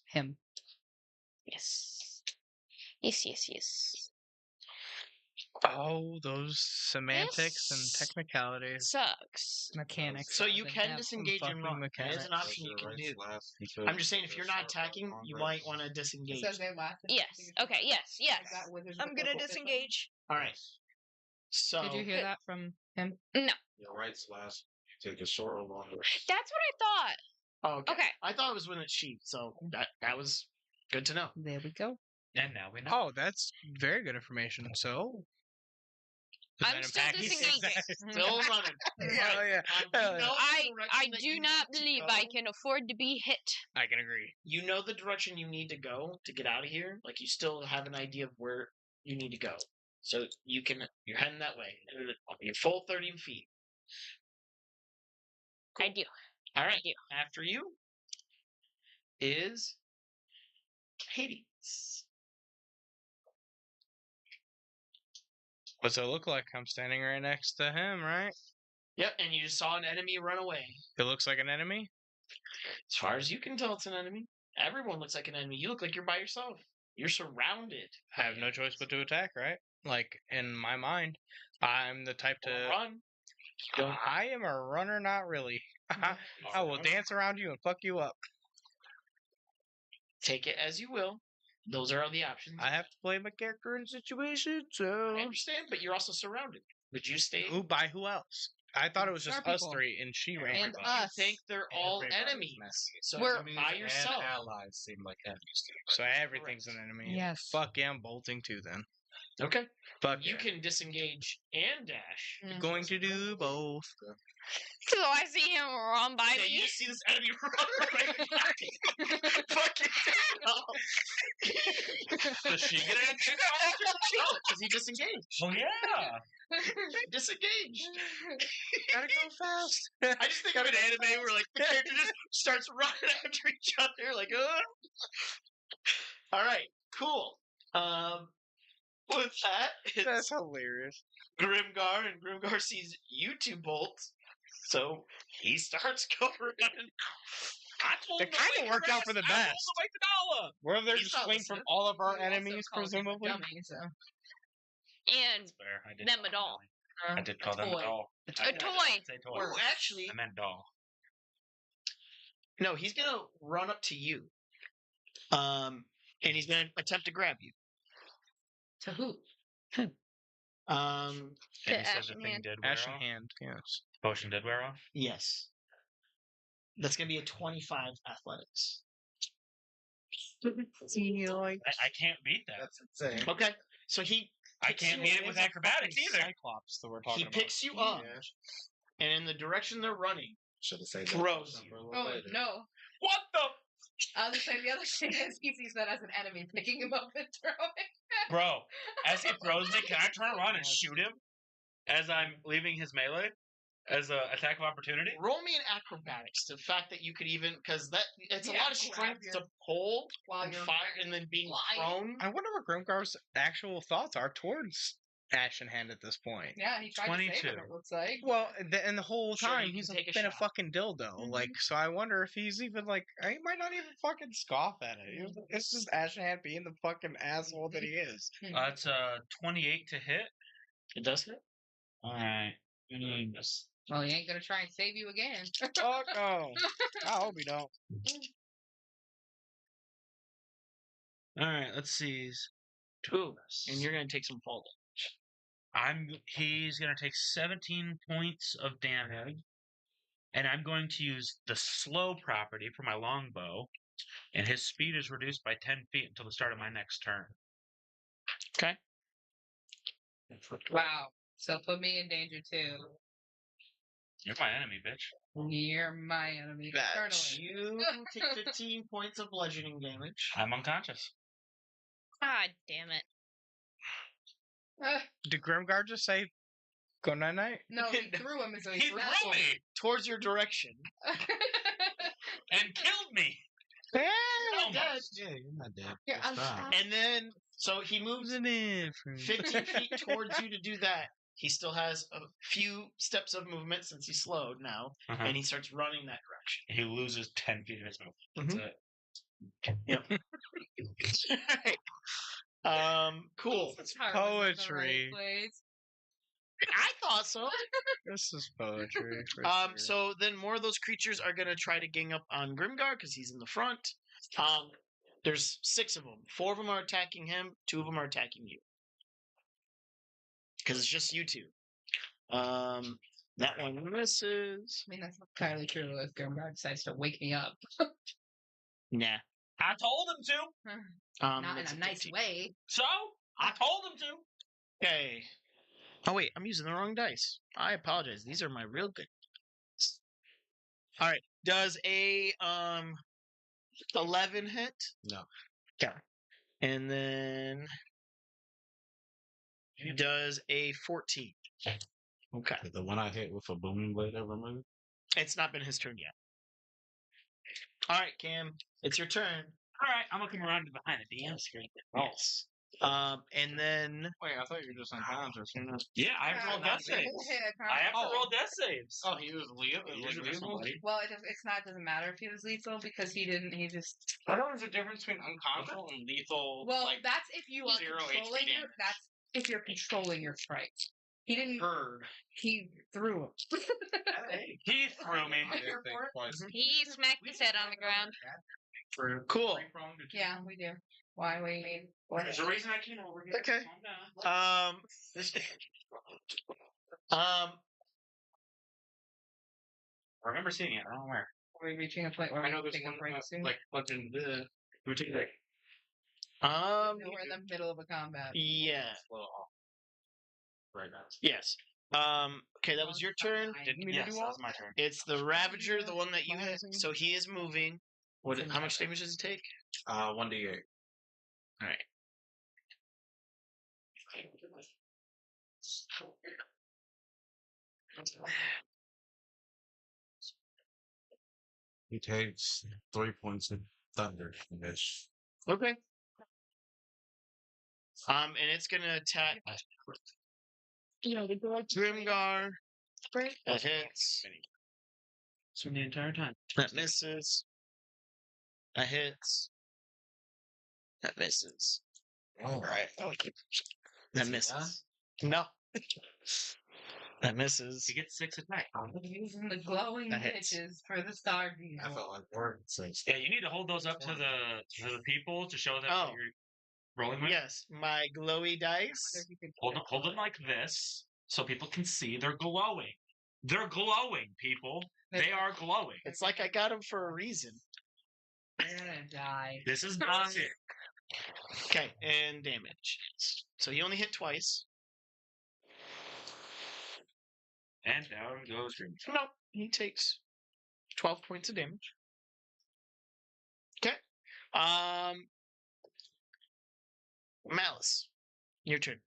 him. Yes. Yes, yes, yes. Oh, those semantics and This technicalities. sucks. Mechanics. So you rather can than disengage and fucking run. That is mechanics. an option you can do. I'm just saying, if you're not attacking, you might want to It disengage. says they last. Yes. Okay. Yes. Yes. Like that Wizards I'm of the gonna Coast system. disengage. All right. So Did you hear that from him? No, Your right slash, you take a short or long rest. that's what I thought. Oh, okay. Okay. I thought it was when it's sheep, so that was good to know. There we go. And now we know. Oh, that's very good information. So, does I'm that still impact you? disengaging. Still running. Hell yeah. You Hell yeah. know the I direction that do you not need to believe go. I can afford to be hit. I can agree. You know the direction you need to go to get out of here. Like you still have an idea of where you need to go, so you're heading that way. You're full 30 feet. I do. All right. do. After you is Hades. What's it look like? I'm standing right next to him, right? Yep, and you just saw an enemy run away. It looks like an enemy. As far as you can tell, it's an enemy. Everyone looks like an enemy. You look like you're by yourself. You're surrounded. I have no choice but to attack, right? Like, in my mind, I'm the type to... Run. I am a runner, not really. I will dance around you and fuck you up. Take it as you will. Those are all the options. I have to play my character in situations, so... I understand, but you're also surrounded. Would you stay? Who by who else? I thought it was just Our us people. three, and she ran. And with us. You think they're all Everybody's enemies. messy. So We're- you're by yourself. And allies seem like enemies to you. So everything's an enemy. Yes. Fuck yeah, I'm bolting too then. Okay. Fuck You yeah. can disengage and dash. Mm. Going to do both. So I see him run by Yeah, you me. just see this enemy run right back. Fucking Does she get it? No, because he disengaged. Oh yeah. Disengaged. Gotta go fast. I just think of an anime where like the character just starts running after each other, like, All right, cool. With that, it's That's hilarious. Grimgar, and Grimgar sees you two bolts, so he starts going. I told It him to kinda wake worked your out for the ass. I told him best. to wake the doll up. Where they're He's just not fleeing from listening. all of our He also enemies, called him a presumably. dummy, so. And Fair. I did them call a doll. I did call them toy. a doll. A I didn't toy. say toy. Oh, actually, I meant doll. no. He's gonna run up to you, and he's gonna attempt to grab you. To who? Um, The And you said ashen the thing hand. did wear Ashen off? hand, yes. Potion did wear off? yes, that's gonna be a 25 athletics. I can't beat that. That's insane. Okay, so he I picks can't you beat up. it with acrobatics either. Cyclops that we're talking He about. picks you up, Yeah. and in the direction they're running, Should have said Throws that you. number a little Oh, later. no. What the? I was just saying the other thing is he sees that as an enemy, picking him up and throwing. Bro, as he throws me, can I turn around and shoot him as I'm leaving his melee as a attack of opportunity? roll me an acrobatics. The fact that you could even, because that it's a Yeah, lot of grab strength your- to pull While and you're fire, and then being flying. thrown. I wonder what Grimgar's actual thoughts are towards Ashen Hand at this point. Yeah, he tried to save him, 22. it looks like. Well, and the whole Sure, time you he's can take a been a shot. fucking dildo. Like, so I wonder if he's even like, he might not even fucking scoff at it. It's just Ashen Hand being the fucking asshole that he is. It's 28 to hit. It does hit. Alright. Well, he ain't gonna try and save you again. Fuck no. I hope he don't. Alright, let's see. Two, and you're gonna take some fall damage. He's gonna take 17 points of damage. And I'm going to use the slow property for my longbow. And his speed is reduced by 10 feet until the start of my next turn. Okay. Wow. So put me in danger too. You're my enemy, bitch. You're my enemy. Bitch. Eternally. You take 15 points of bludgeoning damage. I'm unconscious. Ah, damn it. Did Grimgar just say, go night night? No, he threw him, and so he, He threw threw me Towards your direction. and killed me. Yeah, Oh my- Yeah, you're not dead. Here, It's I'm fine. sorry. And then, so he moves 15 feet towards you to do that. He still has a few steps of movement since he's slowed now, Uh-huh. and he starts running that direction. He loses 10 feet of his movement. That's Mhm. it. Alright. Cool. It's Harbingers the right Poetry. place. I thought so. This is poetry. for sure. So then more of those creatures are gonna try to gang up on Grimgar because he's in the front. There's 6 of them. 4 of them are attacking him. 2 of them are attacking you. Because it's just you two. That one misses. I mean, that's not entirely true if Grimgar decides to wake me up. Nah. I told him to. Not in that's a nice 13. way. So I told him to. Okay. Oh wait, I'm using the wrong dice. I apologize. These are my real good. All right. Does a 11 hit? No. Okay. And then does a 14. Okay. Did the one I hit with a booming blade ever move? It's not been his turn yet. All right, Cam, it's your turn. All right, I'm looking around to behind the DM screen. Yes. And then Wait, I thought you were just unconscious. Yeah, I have to roll death saves. I have to roll death saves. Oh, he was lethal. Well, it doesn't matter if he was lethal because he didn't. He just. I know there's a difference between unconscious and lethal. Well, like, that's if you are 0 controlling HP your. damage. That's if you're controlling your strike. He didn't. bird. He threw him. He threw me. He smacked his head on the ground. cool. Yeah, we do. Why we need? There's a reason I came over here. Okay. Calm down. I remember seeing it. I don't know where. Are we reaching a point where I know we there's take a one break soon? like plugged into the. Who took it? No, we're in the middle of a combat. Yeah. Right now. Yes. Okay, that was your turn. Didn't we Yes, do that all? was my turn. It's the Ravager, the one that you hit. Rising. So he is moving. How much damage does he take? 1d8. All right. He takes 3 points of thunder damage. Okay. And it's gonna attack. Grimgar. That hits. So the entire time. That misses. That hits. That misses. All right. That misses. No. That misses. He gets 6 attack. I'm using the glowing That hits. pitches for the star view. I felt like word since. Yeah, you need to hold those up to the people to show them Oh. what you're rolling with. Yes, my glowy dice. Hold them like this so people can see they're glowing. They're glowing, people. They are glowing. It's like I got them for a reason. They're gonna die. This is not it. Okay, and damage. So he only hit twice. And down goes Grim. No, he takes 12 points of damage. Okay. Malice, your turn.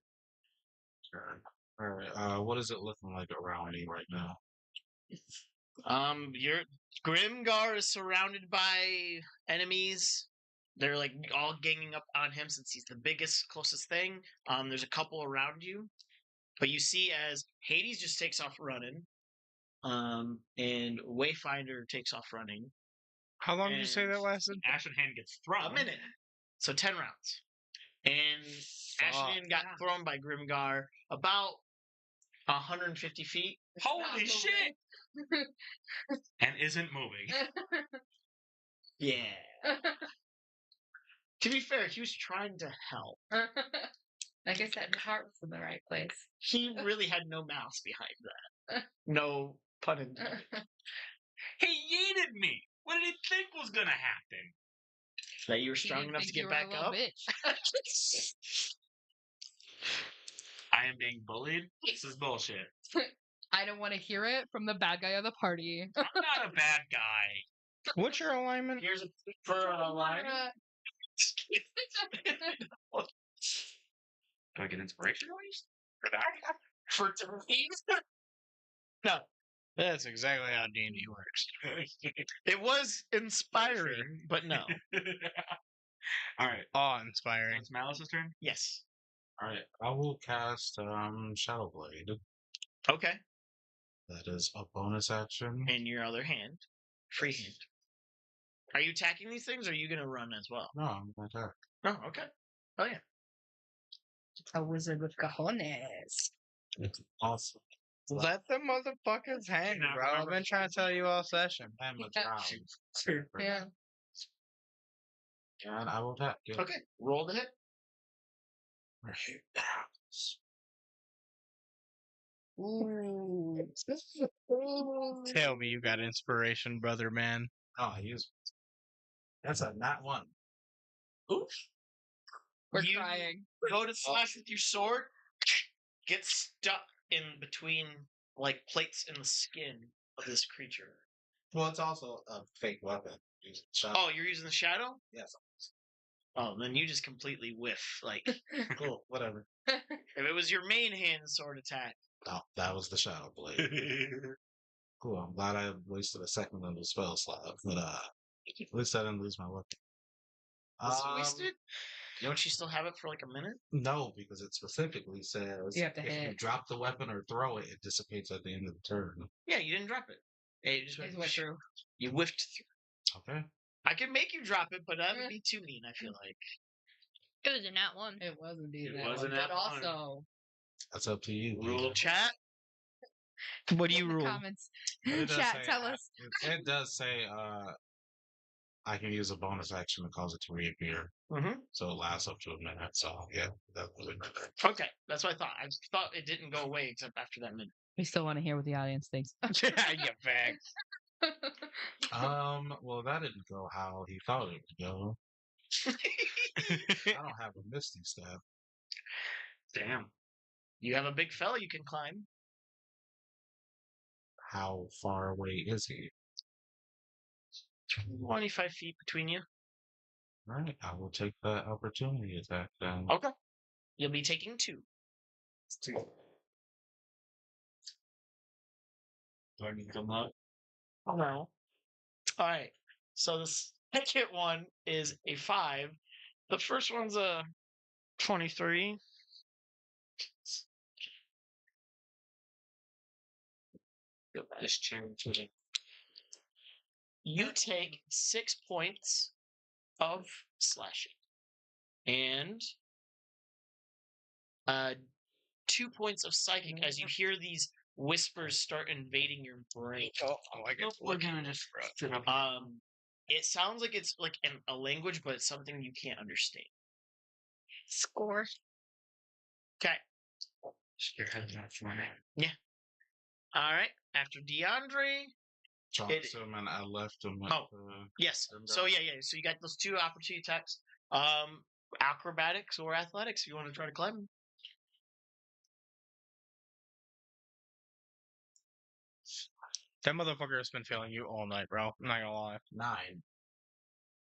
All right. What is it looking like around me right now? Your Grimgar is surrounded by enemies. They're like all ganging up on him since he's the biggest, closest thing. There's a couple around you, but you see as Hades just takes off running, and Wayfinder takes off running. How long did you say that lasted? Ashen Hand gets thrown. A minute, so 10 rounds. And Ashen got thrown by Grimgar about 150 feet. Holy shit! And isn't moving. Yeah. To be fair, he was trying to help. Like I said, the heart was in the right place. He really had no malice behind that. No pun intended. He yeeted me. What did he think was gonna happen? That you were He strong didn't enough to think get you were a back little up. bitch. I am being bullied. This is bullshit. I don't want to hear it from the bad guy of the party. I'm not a bad guy. What's your alignment? Here's a for a line. Do I get inspiration at least? For thieves? No, That's exactly how D&D works. it was inspiring, but no. All right. Awe-inspiring. It's Malice's turn. Yes. All right. I will cast Shadow Blade. Okay. That is a bonus action. And your other hand, free hand. Are you attacking these things, or are you going to run as well? No, I'm gonna attack. Oh, okay. Oh yeah. A wizard with cojones. It's awesome. Let the motherfuckers hang, Cannot bro. I've remember. been trying to tell you all session. I'm a Yeah. child. Yeah. And I will tap. Good. Okay, roll the hit. Ooh. Tell me you got inspiration, brother, man. Oh, I use it. That's a not one. Oof. We're You crying. go to slash with your sword, get stuck in between like plates in the skin of this creature. Well, it's also a fake weapon. Using shot. Oh, you're using the shadow? Yes. Oh, then you just completely whiff. Like, Cool. Whatever. if it was your main hand sword attack. No, that was the shadow blade. Cool. I'm glad I wasted a second on the spell slot, but at least I didn't lose my weapon. Was it wasted? Don't you still have it for like a minute? No, because it specifically says You have to if you hit. drop the weapon or throw it, it dissipates at the end of the turn. Yeah, you didn't drop it. It just Just went through. You whiffed through. Okay. I could make you drop it, but that would be too mean, I feel like. It was a nat one. It was indeed It that was one, an but F1. also That's up to you. Rule Leader. chat. What do you in the rule? comments. But it does Chat, say- tell us. It does say I can use a bonus action to cause it to reappear. Mm-hmm. So it lasts up to a minute. So yeah, that was Okay, that's what I thought. I thought it didn't go away except after that minute. We still want to hear what the audience thinks. Yeah, you bag. Well, that didn't go how he thought it would go. I don't have a Misty Step. Damn. You have a big fella you can climb. How far away is he? 25 feet between you. Right, I will take the opportunity attack then. Okay. You'll be taking 2. Do I need to look? Oh no. Alright. So the second one is a 5. The first one's a 23. This change. You take 6 points of slashing. And 2 points of psychic as you hear these whispers start invading your brain. I guess we're gonna just sit up. It sounds like it's like a language, but it's something you can't understand. Score. Okay. Your head's not for me. All right. After DeAndre. Chops him and I left him with Yes. So yeah. So you got those 2 opportunity attacks. Acrobatics or athletics if you want to try to climb. That motherfucker has been failing you all night, bro. I'm not gonna lie. 9.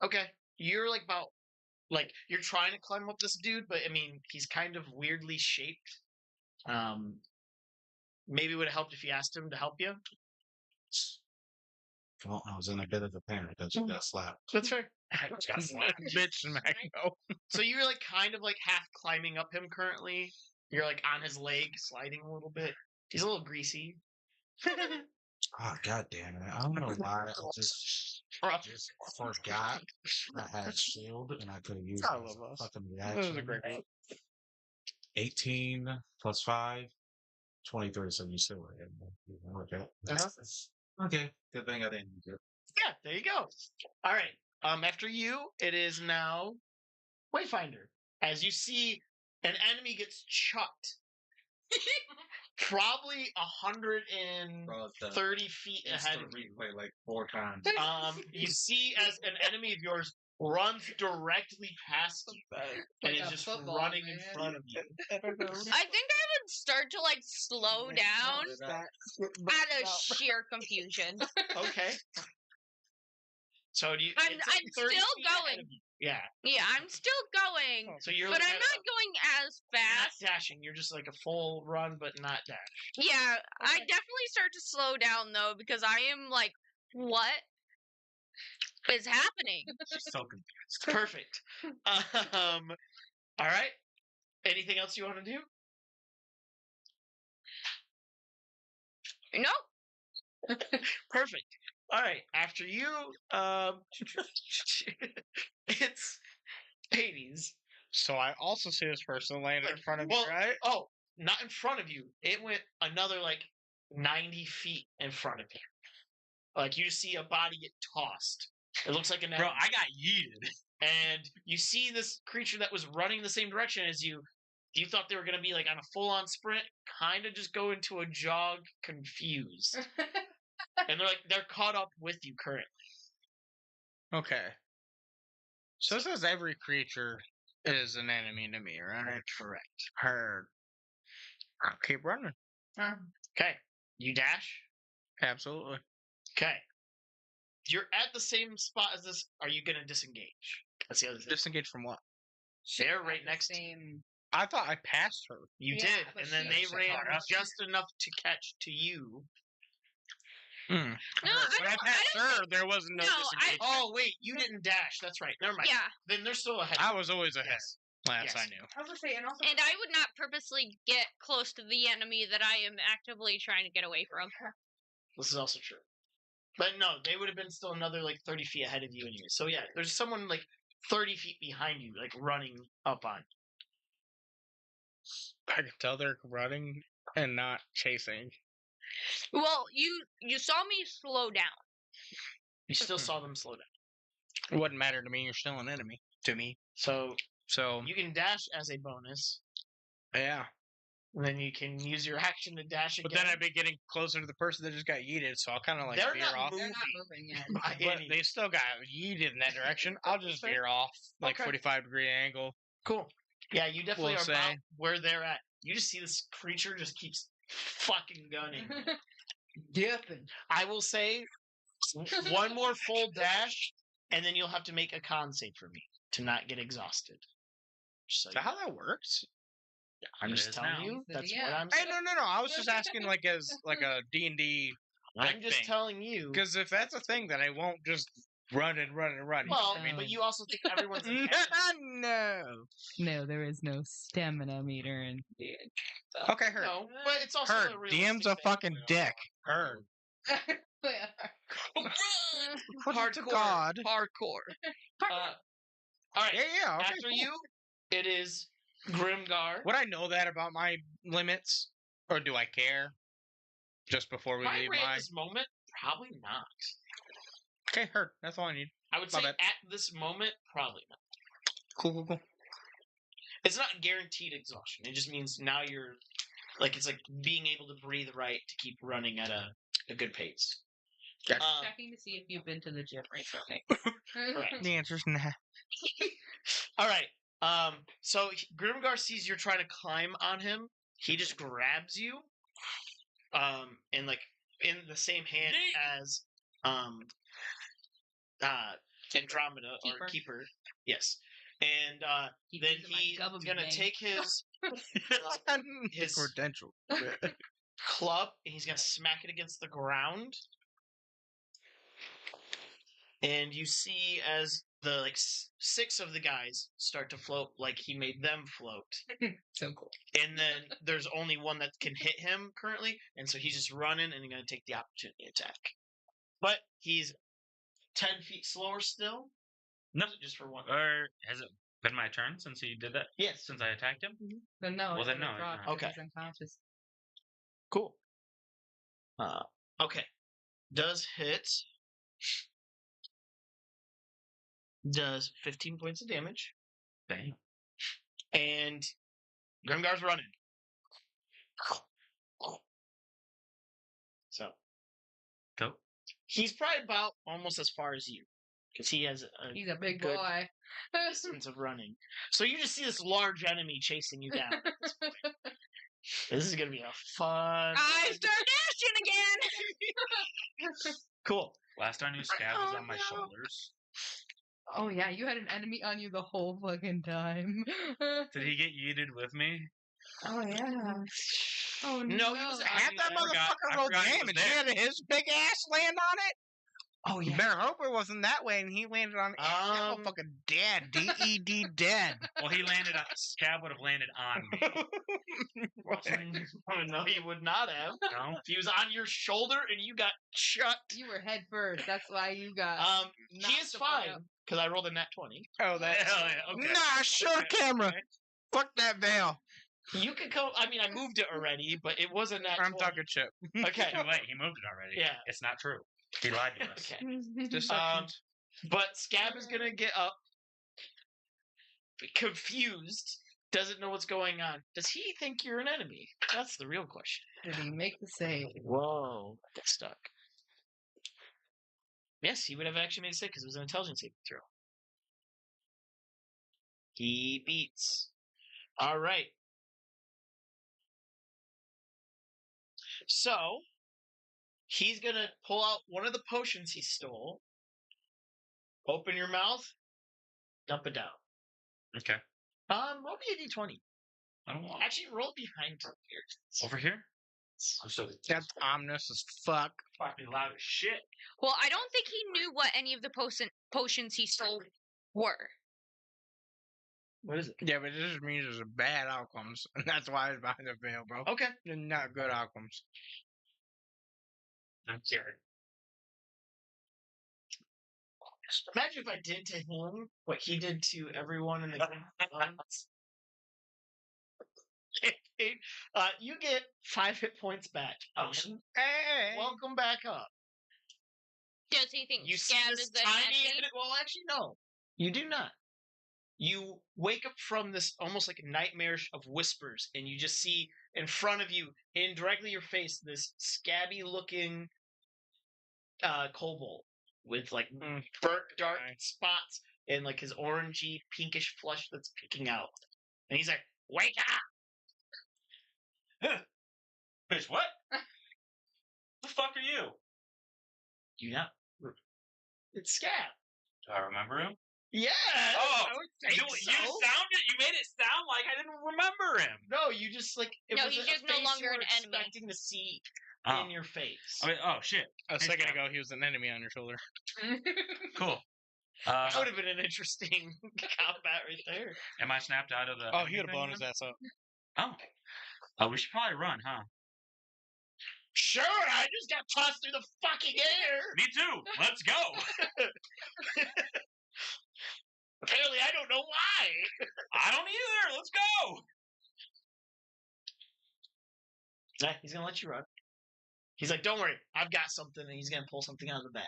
Okay. You're like about you're trying to climb up this dude, but I mean he's kind of weirdly shaped. Maybe it would have helped if you asked him to help you. Well, I was in a bit of a panic as you got slapped. That's fair. Bitch smack no. So you're like kind of like half climbing up him currently. You're like on his leg, sliding a little bit. He's a little greasy. Oh, god damn it. I don't know why I just forgot I had shield and I could have used it as a fucking That was a reaction. great one. 18 plus 5, 23, so you still were in. Okay. Okay. Good thing I didn't use it. Yeah, there you go. All right. After you, it is now Wayfinder. As you see, an enemy gets chucked. Probably 130 feet ahead of you. Replay like 4 times. You see as an enemy of yours runs directly past you and Like is a just football, running in man. front of you. I think I would start to like slow down out of sheer confusion. Okay. So do you? I'm it's like 30 still feet ahead going. of you. Yeah. Yeah, I'm still going, So you're but like I'm not going as you're not fast. dashing. You're just like a full run, but not dash. Yeah, I definitely start to slow down though because I am like, what is happening? She's so confused. Perfect. All right. Anything else you want to do? No, Perfect. All right. After you, it's Hades. So I also see this person laying in Like, front of well, me, right? Oh, not in front of you. It went another like 90 feet in front of you. Like you just see a body get tossed. It looks like an Bro, enemy. I got yeeted. And you see this creature that was running the same direction as you. You thought they were going to be like on a full-on sprint, kind of just go into a jog, confused. And they're caught up with you currently. Okay. So it says every creature is an enemy to me, right? Correct. Heard. I'll keep running. Okay. You dash? Absolutely. Okay. You're at the same spot as this. Are you going to disengage? That's the other thing. Disengage from what? They're right next to you. Same. I thought I passed her. You Yeah, did, but and then she they was ran far up. just enough to catch to you. No, When I I passed her, there was no No, disengagement. Oh, wait, you didn't dash. That's right. Never mind. Yeah, Then they're still ahead. I was always ahead. Yes. Last Yes. I knew. I was gonna say, and also and I would not purposely get close to the enemy that I am actively trying to get away from. This is also true. But no, they would have been still another like 30 feet ahead of you anyway. So yeah, there's someone like 30 feet behind you, like running up on. I can tell they're running and not chasing. Well, you saw me slow down. You still saw them slow down. It wouldn't matter to me. You're still an enemy to me. So So you can dash as a bonus. yeah. And then you can use your action to dash again. But then I'd be getting closer to the person that just got yeeted, so I'll kind of like They're veer not off. they're not moving yet. by But any- they still got yeeted in that direction. I'll just veer off, like Okay. 45-degree angle. Cool. Yeah, you definitely We'll are about say. where they're at. You just see this creature just keeps fucking gunning. Dipping. I will say one more full dash, and then you'll have to make a con save for me to not get exhausted. Just so Is that you how that works? know. I'm It just is telling now. you. So, That's yeah. what I'm Hey, saying. no. I was just asking, like, as like a D&D. I'm just telling you. Because if that's a thing, then I won't just run and run and run. Well, I mean, but you also think everyone's an enemy. No. No, there is no stamina meter in D&D. Okay, heard. No, but it's also Heard. a realistic DM's a thing. fucking dick. Heard. Put to Hardcore. God. Hardcore. All right. Yeah. Okay, After cool. you, it is Grimgar. Would I know that about my limits? Or do I care? Just before we Probably leave right at my... this moment, probably not. Okay, heard. That's all I need. I would My say bad. at this moment, probably not. Cool. It's not guaranteed exhaustion. It just means now you're like it's like being able to breathe right to keep running at a good pace. Gotcha. Checking to see if you've been to the gym recently. Correct. The answer's nah. All right. So Grimgar sees you're trying to climb on him. He just grabs you. And like in the same hand as Andromeda or Keeper. Yes. And Keep then using my he's government gonna name. take his His- credential. club and he's gonna smack it against the ground. And you see as the like 6 of the guys start to float like he made them float. So cool. And then there's only one that can hit him currently, and so he's just running and he's gonna take the opportunity attack. But he's 10 feet slower still. No. Just for one. Or has it been my turn since he did that? Yes. Since I attacked him? Then no. Well, it's then gonna no, drop no. because Okay. he's unconscious. Cool. Okay. Does hit. Does 15 points of damage. Dang. And Grimgar's running. So Dope. he's probably about almost as far as you. Because he has a He's a big Good. boy. sense of running. So you just see this large enemy chasing you down. This is gonna be a fun. I start dashing again. Cool. Last I knew, Scab was Oh, on my no. shoulders. Oh yeah, you had an enemy on you the whole fucking time. Did he get yeeted with me? Oh yeah. Oh no. No, he was Half that I forgot- motherfucker I rolled forgot he was damage. there. He had his big ass land on it. Oh You better hope it wasn't that way, and he landed on it. That motherfucker dead. D-E-D dead. Well, he landed on. Scab would have landed on me. Oh, no, he would not have. No? If he was on your shoulder and you got shut. You were head first. That's why you got. He knocked is the fuck fine out. because I rolled a nat 20. Oh, that. Hell yeah, okay. Nah, shut camera. Okay. Fuck that veil. You could go. I mean, I moved it already, but it was a nat 20. I'm talking shit. Okay. Wait, he moved it already. Yeah. It's not true. He lied to us. Okay. Deceptions. But Scab is gonna get up, confused, doesn't know what's going on. Does he think you're an enemy? That's the real question. Did he make the save? Whoa, get stuck. Yes, he would have actually made a save because it was an intelligence saving throw. He beats. All right. So he's gonna pull out one of the potions he stole. Open your mouth. Dump it down. Okay. Roll me a d20. I don't want. Actually, roll behind here. Over here? I'm so That's ominous as fuck. fucking loud as shit. Well, I don't think he knew what any of the potions he stole were. What is it? Yeah, but it just means there's bad outcomes. And that's why it's behind the veil, bro. Okay. They're not good outcomes. I'm scared. Imagine if I did to him what he did to everyone in the you get 5 hit points back. Hey! Welcome back up. Does he think You see Scab this is an tiny. enemy? Well, actually, no. You do not. You wake up from this almost like a nightmarish of whispers, and you just see in front of you, in directly your face, this scabby-looking kobold with like burnt dark spots and like his orangey pinkish flesh that's peeking out. And he's like, "Wake up!" Bitch, what? The fuck are you? You know, it's Scab. Do I remember him? Yeah. Oh, I would think you so. you made it sound like I didn't remember him. No, you just like it No, was he's a just no face longer you were an enemy. expecting to see Oh. in your face. Oh shit. A Thanks, second Scab. ago, he was an enemy on your shoulder. Cool. That would have been an interesting combat right there. Am I snapped out of the? Oh, he would have thing blown his then? ass up. Oh. We should probably run, huh? Sure, I just got tossed through the fucking air. Me too. Let's go. Apparently, I don't know why. I don't either. Let's go. Yeah, he's gonna let you run. He's like, "Don't worry, I've got something," and he's gonna pull something out of the bag.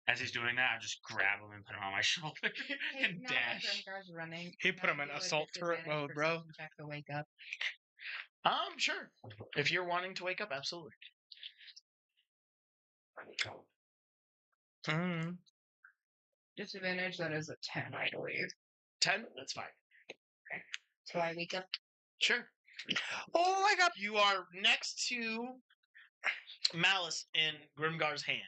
As he's doing that, I just grab him and put him on my shoulder and dash. Running. He put him in assault turret mode, bro. Check to wake up. Sure. If you're wanting to wake up, absolutely. Disadvantage, that is a 10, I believe. 10? That's fine. So I wake up. Sure. Oh my god! You are next to Malice in Grimgar's hand.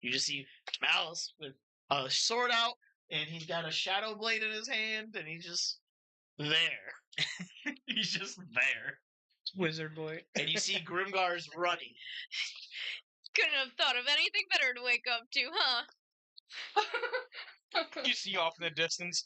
You just see Malice with a sword out, and he's got a shadow blade in his hand, and he's just there. He's just there. Wizard boy. And you see Grimgar's running. Couldn't have thought of anything better to wake up to, huh? You see off in the distance,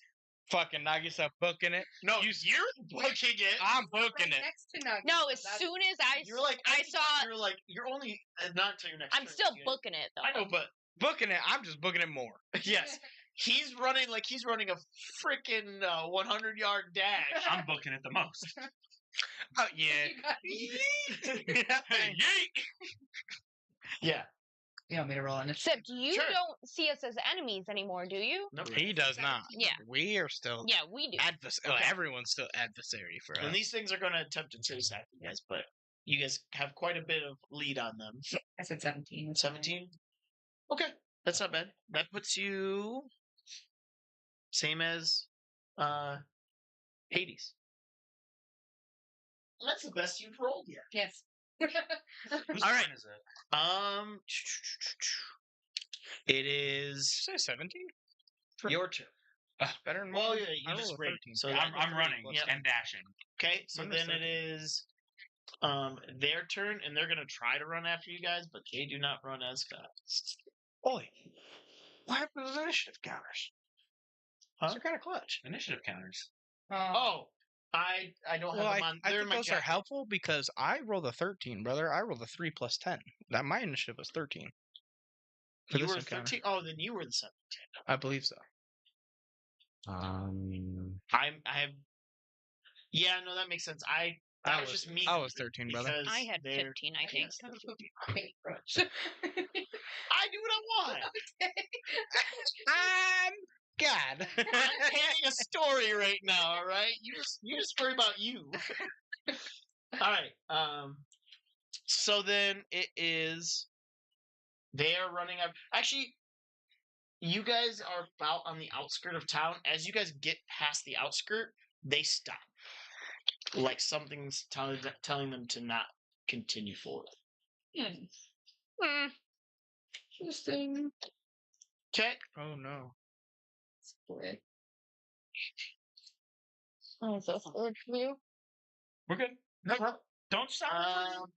fucking Nagisa booking it. No, you're booking it. I'm booking it. Next to Nugget. No, as soon as You're like, I saw, You're like, you're only not until your next. I'm turn, still you- booking it though. I know, but Booking it. I'm just booking it more. yes, he's running like he's running a freaking 100-yard dash. I'm booking it the most. Oh yeah. Yeet! Yeah. You want me to roll on it? Except you Sure. don't see us as enemies anymore, do you? Nope. He does not. Yeah. We are still Yeah, we do. adversary. Everyone's still adversary for us. And these things are going to attempt to chase after you guys, but you guys have quite a bit of lead on them. I said 17. 17? Okay, that's not bad. That puts you same as Hades. Well, that's the best you've rolled yet. Yes. Whose All right. turn is it? It is Say 17. your turn. Better than Well, mine. yeah, I you just rolled a ran. 13. So I'm that- running Yep. and dashing. Okay, so Mine then was it is their turn, and they're gonna try to run after you guys, but they do not run as fast. Oi. What happened to the initiative counters? Huh? They're kind of clutch. Initiative counters. Oh, I don't Well, have them on. I They're think in my those are jacket. helpful because I rolled a 13, brother. I rolled a 3 plus 10. That my initiative was 13. For You this were encounter. 13. Oh, then you were the 17. I believe so. I have. Yeah, no, that makes sense. That was just me. I was 13, brother. I had 15, I think. I do what I want. God. I'm painting a story right now. All right, you just worry about you. All right. So then it is. They are running up. Actually, you guys are about on the outskirt of town. As you guys get past the outskirt, they stop. Like something's telling them to not continue forward. Interesting. Okay. Oh no. Split. Oh, so forward for you. We're good. No problem. Don't stop.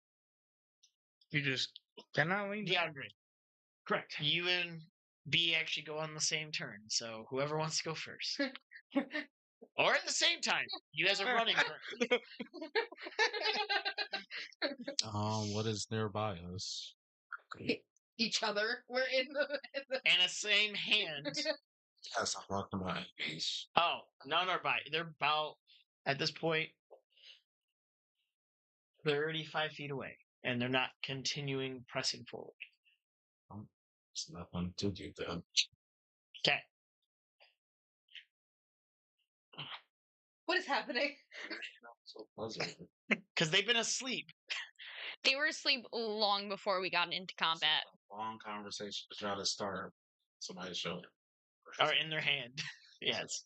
You just cannot lean. DeAndre. Correct. You and B actually go on the same turn, so whoever wants to go first. Or at the same time. You guys are running. What is nearby us? Each other. We're in the. And a same hand. Yes, I'm talking about enemies. Oh, none are by. They're about, at this point, 35 feet away. And they're not continuing pressing forward. There's nothing to do then. Okay. What is happening? So puzzled. Because they've been asleep. They were asleep long before we got into combat. Long conversation to try to start. Somebody showed it. Or in their hand. Yes.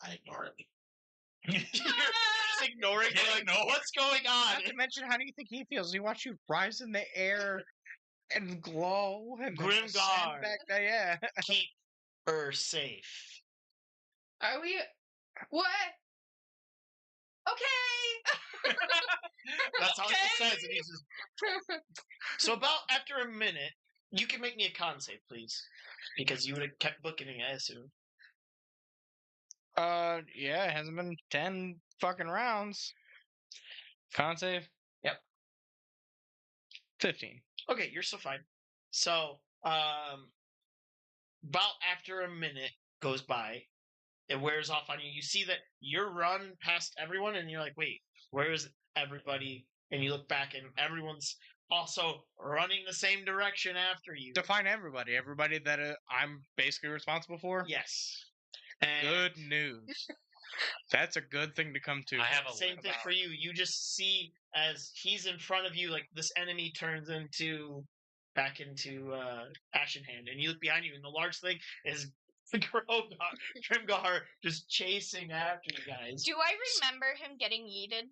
I ignore it. You're just ignoring it. Like, No. what's going on? Not to mention, how do you think he feels? He watched you rise in the air and glow and then Grimgar. descend back there. Yeah. Keep her safe. Are we? What? Okay. That's all he says. And he's just... So about after a minute, you can make me a con save, please. Because you would have kept booking it, I assume. Yeah, it hasn't been 10 fucking rounds. Con save? Yep. 15. Okay, you're still fine. So, about after a minute goes by, it wears off on you. You see that you're run past everyone, and you're like, wait, where is everybody? And you look back, and everyone's also running the same direction after you. Define everybody. Everybody that I'm basically responsible for? Yes. And Good news. That's a good thing to come to. I have a same thing for you. You just see as he's in front of you, like this enemy turns back into Ashen Hand, and you look behind you, and the large thing is Grimgar just chasing after you guys. Do I remember him getting yeeted?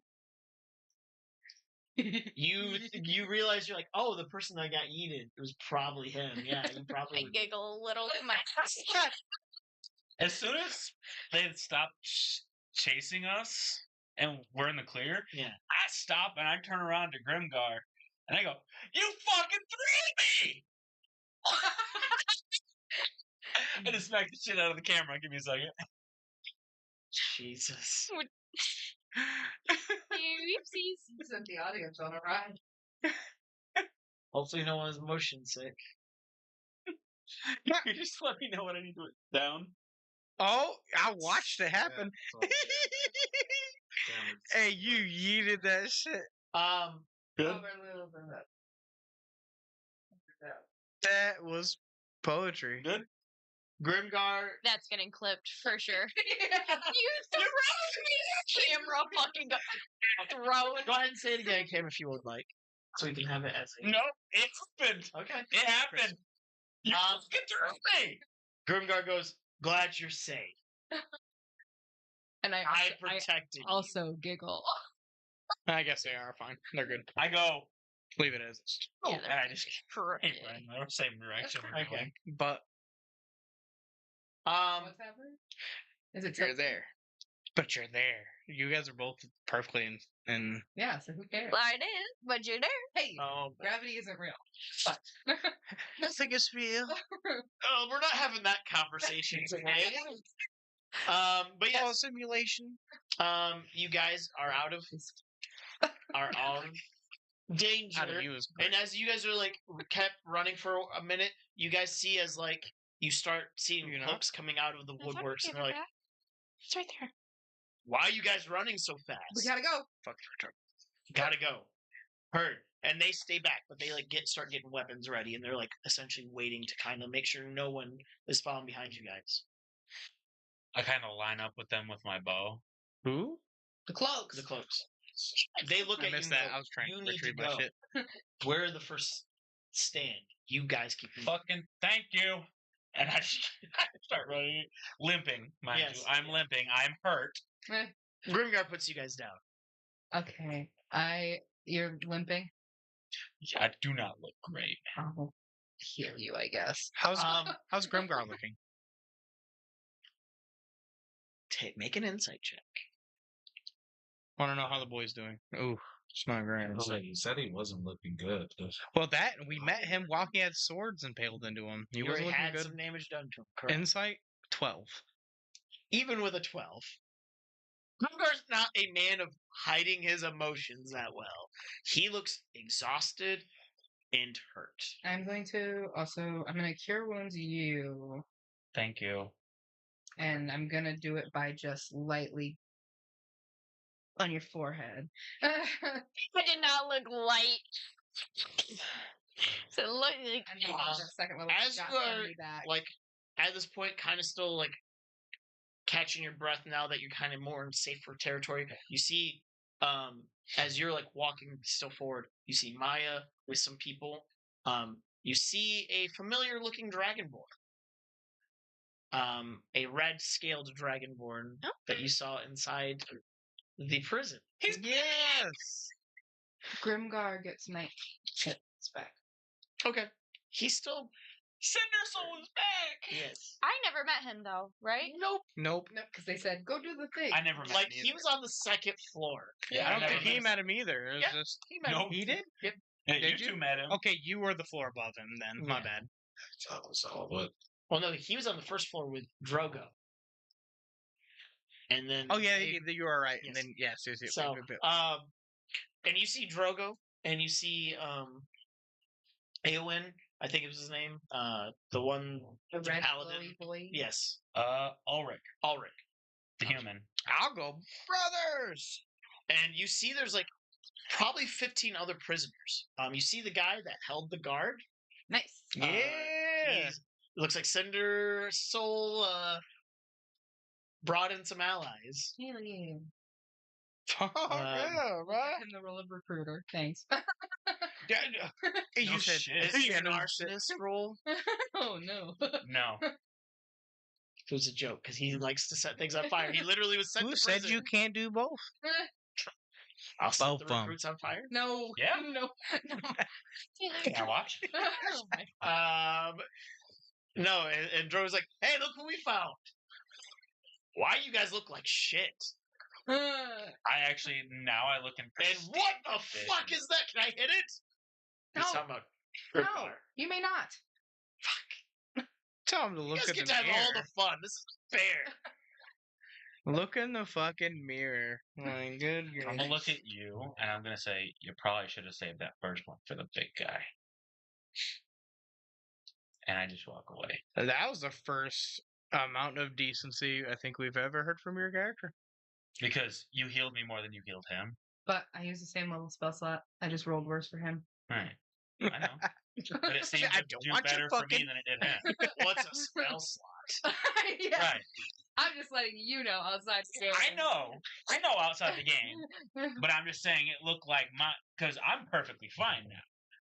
You realize you're like, oh, the person that got yeeted, it was probably him. Yeah, you I probably. giggle a little to myself. As soon as they stop chasing us and we're in the clear, Yeah. I stop and I turn around to Grimgar and I go, "You fucking threw me!" I just smacked the shit out of the camera. Give me a second. Jesus. Oopsies. Sent the audience on a ride. Hopefully, no one's motion sick. You just let me know what I need to put down. Oh, I watched it happen. Hey, you yeeted that shit. Good. That was poetry. Good. Grimgar. That's getting clipped for sure. You threw me! Camera fucking throwing. Go ahead and say it again, Cam, if you would like, so we can have it as a. No, it happened. Okay. It happened. You fucking threw me. Grimgar goes, "Glad you're safe. And I protected you." also giggle. I guess they are fine. They're good. I go. Leave it as it's. Oh, Yeah, and I just Correct. keep running the same direction. Okay. But What's happening? Is it you're there. But you're there. You guys are both perfectly in. Yeah, so who cares? It is, but you're there. Hey, Oh, gravity isn't real. Nothing is real. oh, we're not having that conversation today. But yeah, Simulation. you guys are out of danger. Out of you is And as you guys are like kept running for a minute, you guys see as like you start seeing You know? cloaks coming out of the woodworks, and they're like, It's right there. Why are you guys running so fast? We gotta go. Fuck your Gotta go. Heard. And they stay back, but they start getting weapons ready, and they're essentially waiting to kind of make sure no one is following behind you guys. I kind of line up with them with my bow. Who? The cloaks. The cloaks. They look I at you. missed and that. go, I was trying you to need to retrieve my go. shit. We're the first stand. You guys keep moving. Fucking thank you. And I start running, limping, mind Yes. you. I'm limping. I'm hurt. Grimgar puts you guys down. Okay. You're limping. I do not look great. I'll heal you, I guess. How's Grimgar looking? Make an insight check. Want to know how the boy's doing? Ooh, it's not great. He said he wasn't looking good. Well, we met him while he had swords impaled into him. He You wasn't already looking had good. some damage done to him. Correct. Insight 12. Even with a 12, Grimgar's not a man of hiding his emotions that well. He looks exhausted and hurt. I'm going to cure wounds you, Thank you. and I'm going to do it by just lightly on your forehead. I did not look light. So it looked like And then the second level as shot you are, somebody back. at this point, kind of still catching your breath now that you're kind of more in safer territory. You see, as you're walking still forward, you see Maya with some people. You see a familiar looking dragonborn. A red scaled dragonborn that you saw inside the prison. Yes! Grimgar gets night hits back. Okay. He's still Cinder Soul is back! yes. I never met him though, right? Nope. Nope. No, because they said, go do the thing. I never met him He either. was on the second floor. Yeah, I don't never think he met met him either. It was Yeah. just. He met Nope. He did? Yep. Hey, Did you you? two met him. Okay, you were the floor above him then. My Yeah. bad. But Well, no, he was on the first floor with Drogo. And then Oh, yeah, you are right. Yes. And then, yes. So, and you see Drogo, and you see Eowyn, I think it was his name. The one, the red paladin. glowy boy. Yes, Ulrich, Ulrich. the human. I'll go, brothers! And you see there's probably 15 other prisoners. You see the guy that held the guard. Nice. Yeah! It looks like Cinder Soul brought in some allies. Hell yeah. Yeah, right? I'm the role of recruiter. Thanks. Yeah, you No said shit. Is he yeah, an no, arsonist role? Oh, no. No. It was a joke because he likes to set things on fire. He literally was sent Who to said prison. you can't do both? I'll set Both the of 'em. recruits on fire. No. Yeah? No. No. Can I watch? Oh, my No, and Dro's like, "Hey, look who we found! Why you guys look like shit? I actually, now I look in And what the fuck is that? Can I hit it?" No. He's talking about No, Grimgar. you may not. Tell him to You look guys at get the to have mirror. all the fun. This is fair. Look in the fucking mirror. My good I'm gonna gracious. look at you, and I'm gonna say you probably should have saved that first one for the big guy. And I just walk away. That was the first amount of decency I think we've ever heard from your character. Because you healed me more than you healed him. But I used the same level spell slot. I just rolled worse for him. Right. I know. But it seemed I to don't do want your better for me fucking- than it did him. What's a spell slot? Yeah. Right. I'm just letting you know outside the game. I know outside the game. But I'm just saying it looked like because I'm perfectly fine now.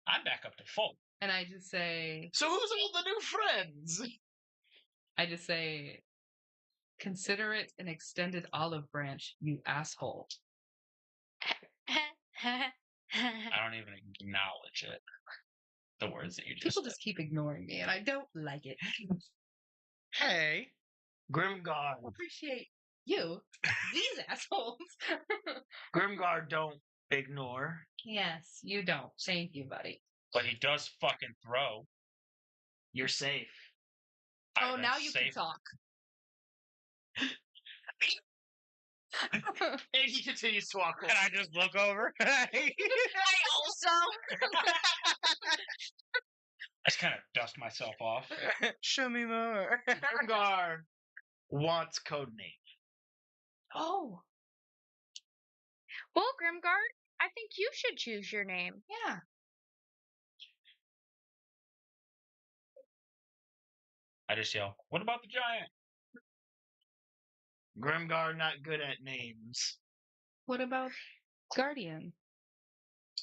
I'm back up to full. And I just say, So who's all the new friends? consider it an extended olive branch, you asshole. I don't even acknowledge it. The words that you just People said. just keep ignoring me, and I don't like it. Hey. Grimgar. Appreciate you, these assholes. Grimgar don't ignore. Yes, you don't. Thank you, buddy. But he does fucking throw. You're safe. Oh, now That's you safe. can talk. And he continues to walk away. And I just look over. I also. I just kind of dust myself off. Show me more. Grimgar wants codename. Oh. Well, Grimgard, I think you should choose your name. Yeah. I just yell, "What about the giant?" Grimgar not good at names. What about Guardian?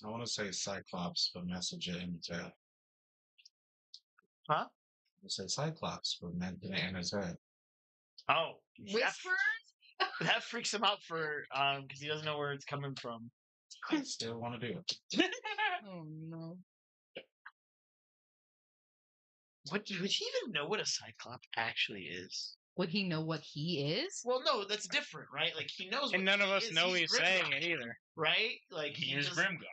I want to say Cyclops, but message it in the chat. Huh? I said Cyclops, but meant it in his head. Oh, Whispers? that freaks him out for because he doesn't know where it's coming from. I still want to do it. Oh no. Would he even know what a Cyclops actually is? Would he know what he is? Well, no, that's different, right? Like he knows, And what none of he us is. know He's he's saying Grimgar, it either. right? Like He is doesn't- Grimgar.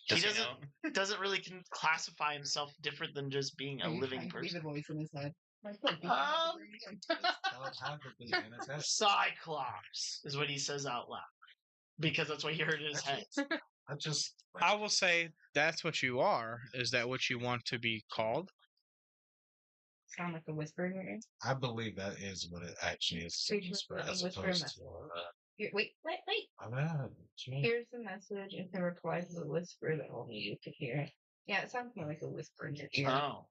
He Does doesn't doesn't really classify himself different than just being a living person. The voice in his head. Cyclops is what he says out loud because that's what he heard in his head. I will say that's what you are. Is that what you want to be called? Sound like a whisper in your ear? I believe that is what it actually is. As opposed to. Here, wait. My bad. Here's the message. If it replies to the whisper that only you could hear. Yeah, it sounds more like a whisper in your ear. Oh,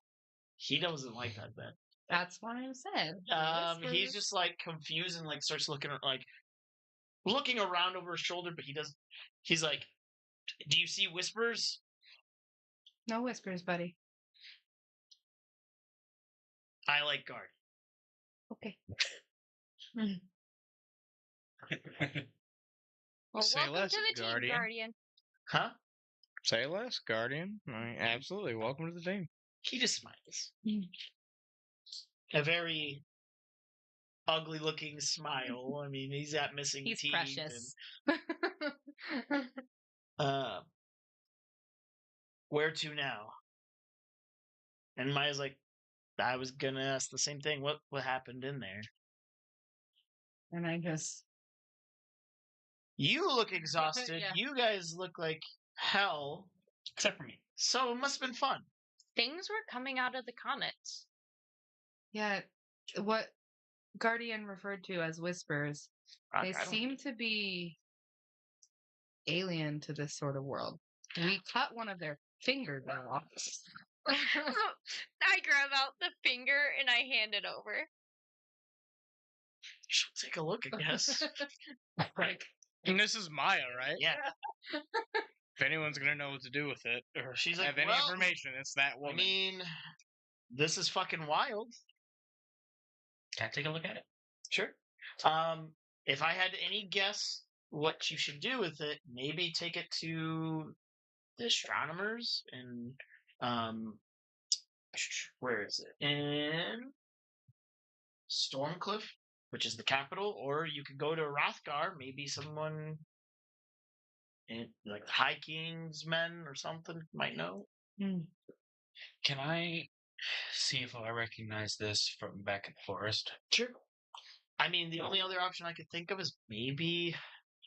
he doesn't like that then. That's what I'm saying. He's just like confused and like starts looking around over his shoulder, but he doesn't. He's like, "Do you see whispers?" No whispers, buddy. I like guard. Okay. Well, Say welcome less, to the Guardian. team, Guardian. Huh? Say less, Guardian. Absolutely. Welcome to the team. He just smiles. A very ugly-looking smile. I mean, he's got missing He's teeth. precious. And, where to now? And Maya's like, I was gonna ask the same thing. What happened in there? And I just... You look exhausted. Yeah. You guys look like hell. Except for me. So it must have been fun. Things were coming out of the comets. Yeah, what Guardian referred to as whispers, they seem to be alien to this sort of world. We cut one of their fingers off. I grab out the finger and I hand it over. She'll take a look, I guess. Right. And this is Maya, right? Yeah. If anyone's gonna know what to do with it, or She's like, have any "Well, information, it's that I woman. mean, this is fucking wild. Can I take a look at it? Sure. If I had any guess what you should do with it, maybe take it to the astronomers and where is it? In Stormcliff, which is the capital, or you could go to Hrothgar, maybe someone in like the High King's men or something might know. Can I see if I recognize this from back in the forest? Sure. I mean, the only other option I could think of is maybe,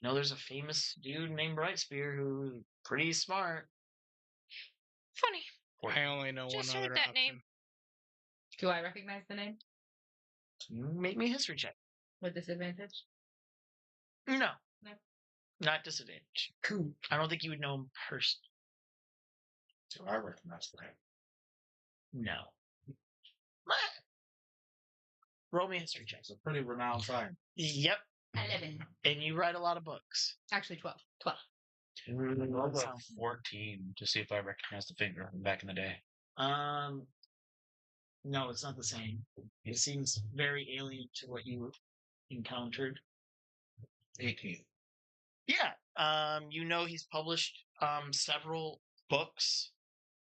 there's a famous dude named Brightspear who's pretty smart. Funny. I only know Just one heard other that option. name. Do I recognize the name? Make me a history check. With disadvantage? No. No. Not disadvantage. Cool. I don't think you would know him personally. Do I recognize the name? No. Roll me a history check. It's a pretty renowned science. Yep. 11. And you write a lot of books. Actually, 12. 12. I'll go 14 to see if I recognize the finger from back in the day. No, it's not the same. It seems very alien to what you encountered. 18. Yeah. He's published several books.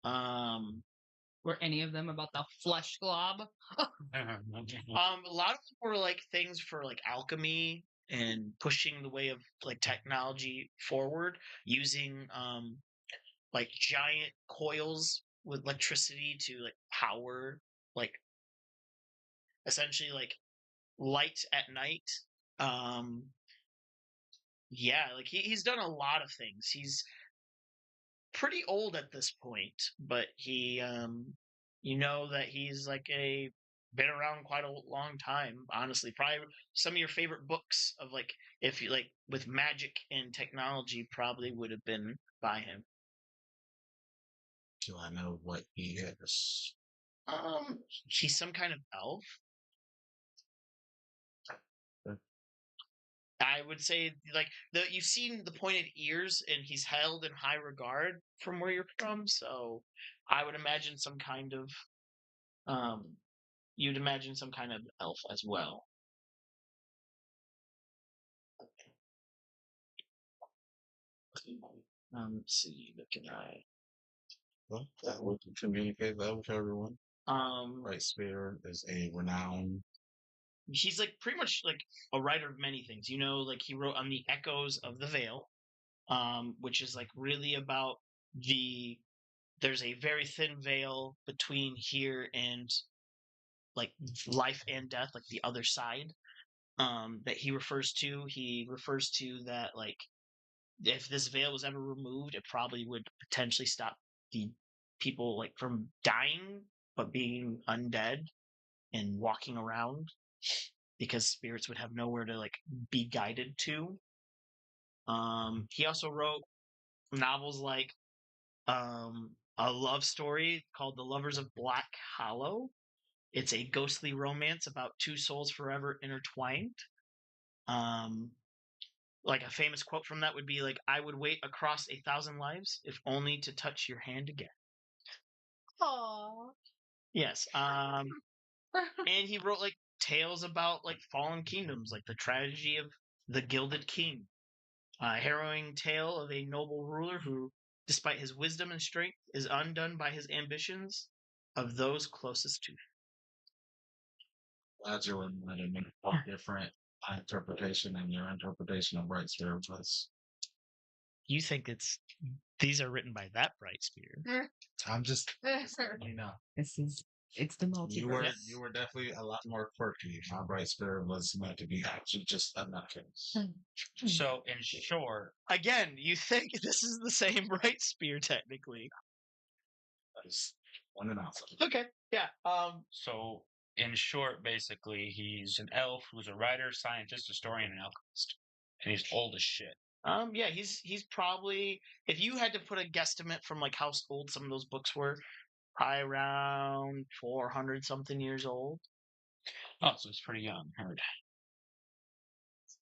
Were any of them about the flesh glob? A lot of them were like things for like alchemy and pushing the way of like technology forward using like giant coils with electricity to like power like essentially like light at night. Yeah, like he's done a lot of things. He's pretty old at this point, but he that he's like a been around quite a long time, honestly. Probably some of your favorite books of like, if you like with magic and technology, probably would have been by him. Do I know what he is? He's some kind of elf. I would say, like, you've seen the pointed ears, and he's held in high regard from where you're from. So, I would imagine some kind of, you'd imagine some kind of elf as well. Let's see. Can I? Well, that would communicate that with everyone. Bright Spear is a renowned. He's like pretty much like a writer of many things. You know, like he wrote on the Echoes of the Veil, which is like really about there's a very thin veil between here and like life and death, like the other side. That he refers to. He refers to that like if this veil was ever removed, it probably would potentially stop the people like from dying, but being undead and walking around, because spirits would have nowhere to like be guided to. He also wrote novels like a love story called The Lovers of Black Hollow. It's a ghostly romance about two souls forever intertwined. Like a famous quote from that would be like, "I would wait across 1,000 lives if only to touch your hand again." Aww. Yes. And he wrote like tales about like fallen kingdoms, like the tragedy of the Gilded King, a harrowing tale of a noble ruler who, despite his wisdom and strength, is undone by his ambitions of those closest to him. Glad you reminded me of different interpretation and your interpretation of Bright Spear was. You think these are written by that Bright Spear? I'm just, you know, it's the multiverse. You were definitely a lot more quirky. My Bright Spear was meant to be actually just a nutcase. So, in short, again, you think this is the same Bright Spear technically? That is one announcement. Okay, yeah. So, in short, basically, he's an elf who's a writer, scientist, historian, and alchemist, and he's old as shit. Yeah, he's probably, if you had to put a guesstimate from like how old some of those books were, probably around 400 something years old. Oh, so he's pretty young. Heard.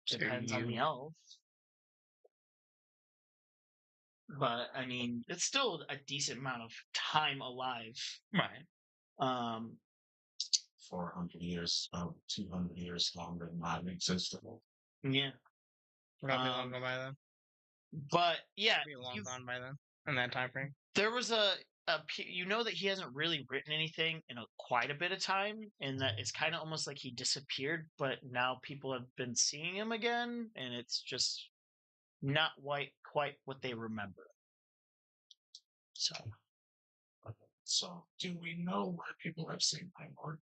Depends on the elf. But I mean, it's still a decent amount of time alive. Right. 400 years, 200 years longer than I've existed. Yeah. Probably long gone by then. But yeah, Be long gone by then in that time frame. There was you know that he hasn't really written anything in quite a bit of time, and that it's kind of almost like he disappeared. But now people have been seeing him again, and it's just not quite what they remember. So, do we know where people have seen my work?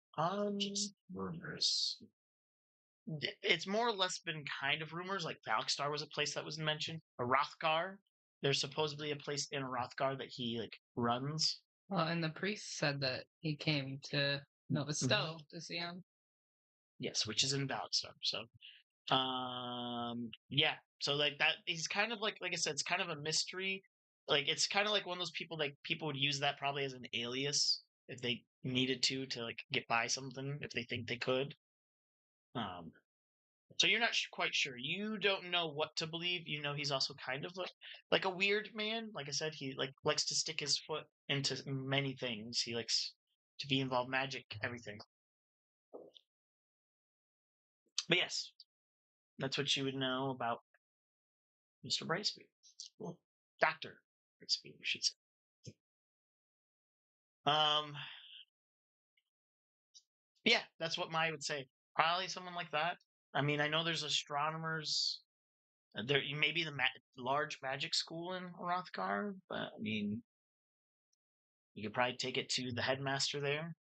Just rumors. It's more or less been kind of rumors. Like Valkstar was a place that was mentioned. Hrothgar. There's supposedly a place in Hrothgar that he like runs. Well, and the priest said that he came to Nova Stowe to see him. Yes, which is in Valkstar. So, yeah. So like that, he's kind of like I said, it's kind of a mystery. Like it's kind of like one of those people, like people would use that probably as an alias if they needed to like get by something, if they think they could. So you're not quite sure. You don't know what to believe. You know he's also kind of like a weird man. Like I said, he likes to stick his foot into many things. He likes to be involved, magic, everything. But yes, that's what you would know about Mr. Brightspear. Well, Dr. Brightspear, we should say. Yeah, that's what Maya would say. Probably someone like that. I mean, I know there's astronomers. There may be the large magic school in Hrothgar, but I mean, you could probably take it to the headmaster there.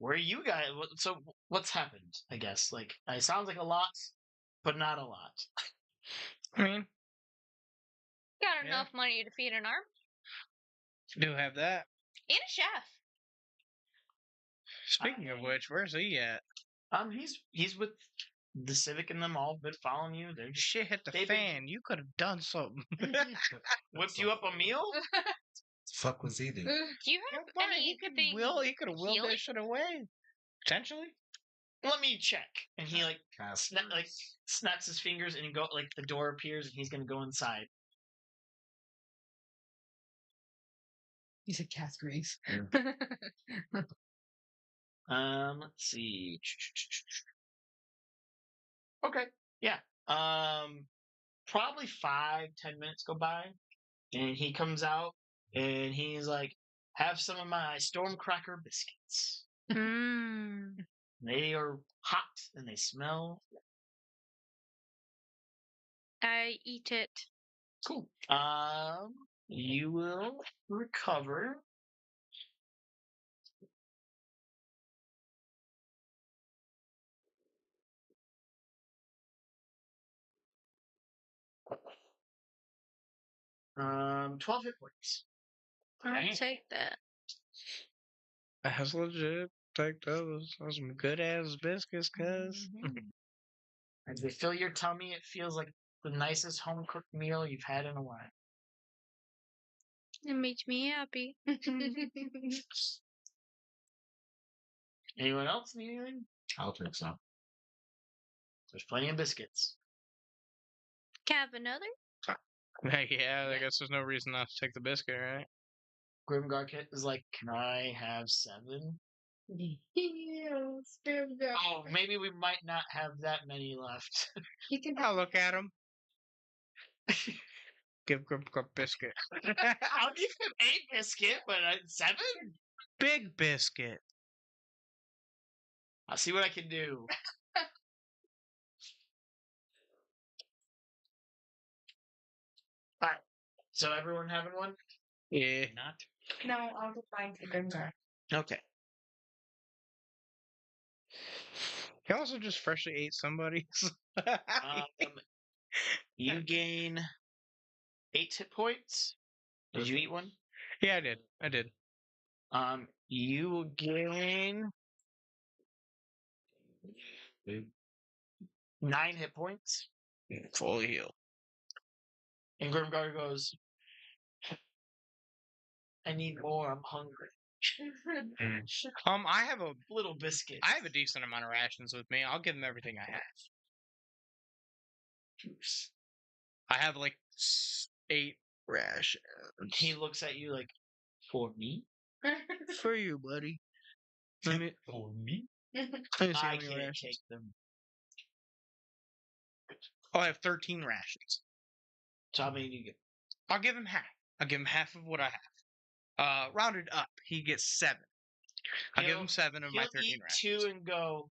Where are you guys? So what's happened? I guess it sounds like a lot, but not a lot. I mean, got enough money to feed an army. Do have that. And a chef. Speaking of which, where's he at? He's with the Civic and them all been following you. They're just Shit hit the they've been- fan. You could have done something. whipped you up a meal. Fuck was he doing? Do you have He could have willed healing? that shit away. Potentially. Let me check. And he like Cast. snaps his fingers and he go like the door appears and he's gonna go inside. You said cast grace. Let's see. Okay, yeah. Probably 5-10 minutes go by, and he comes out and he's like, "Have some of my Stormcracker biscuits. Mmm. They are hot and they smell I eat it. cool. You will recover." Um, 12 hit points. I'll Okay. take that. That's legit. Take those. Those some good ass biscuits, cuz. As they fill your tummy, it feels like the nicest home cooked meal you've had in a while. It makes me happy. Anyone else need anything? I'll take some. There's plenty of biscuits. Have another? Yeah, I guess there's no reason not to take the biscuit, right? Grimgar is like, "Can I have 7?" Oh, maybe we might not have that many left. You can I'll look at him. Give Grub biscuit. I'll give him 8 biscuit, but 7? Big biscuit. I'll see what I can do. Alright. So everyone having one? Yeah. Not. No, I'll just find the Grimgar. Okay. He also just freshly ate somebody. You gain 8 hit points. Did you eat one? Yeah, I did. You will gain 9 hit points. Fully healed. And Grimgar goes, "I need more. I'm hungry." I have a Little biscuits. I have a decent amount of rations with me. I'll give him everything I have. I have like 8 rations. He looks at you like, "For me? For you, buddy. Let me For me? let me see how I many can't rations. take them." Oh, I have 13 rations. So how many do you get? I'll give him half. I'll give him half of what I have. Rounded up, he gets 7. I'll give him 7 of my He'll 13 eat rations. 2 and go,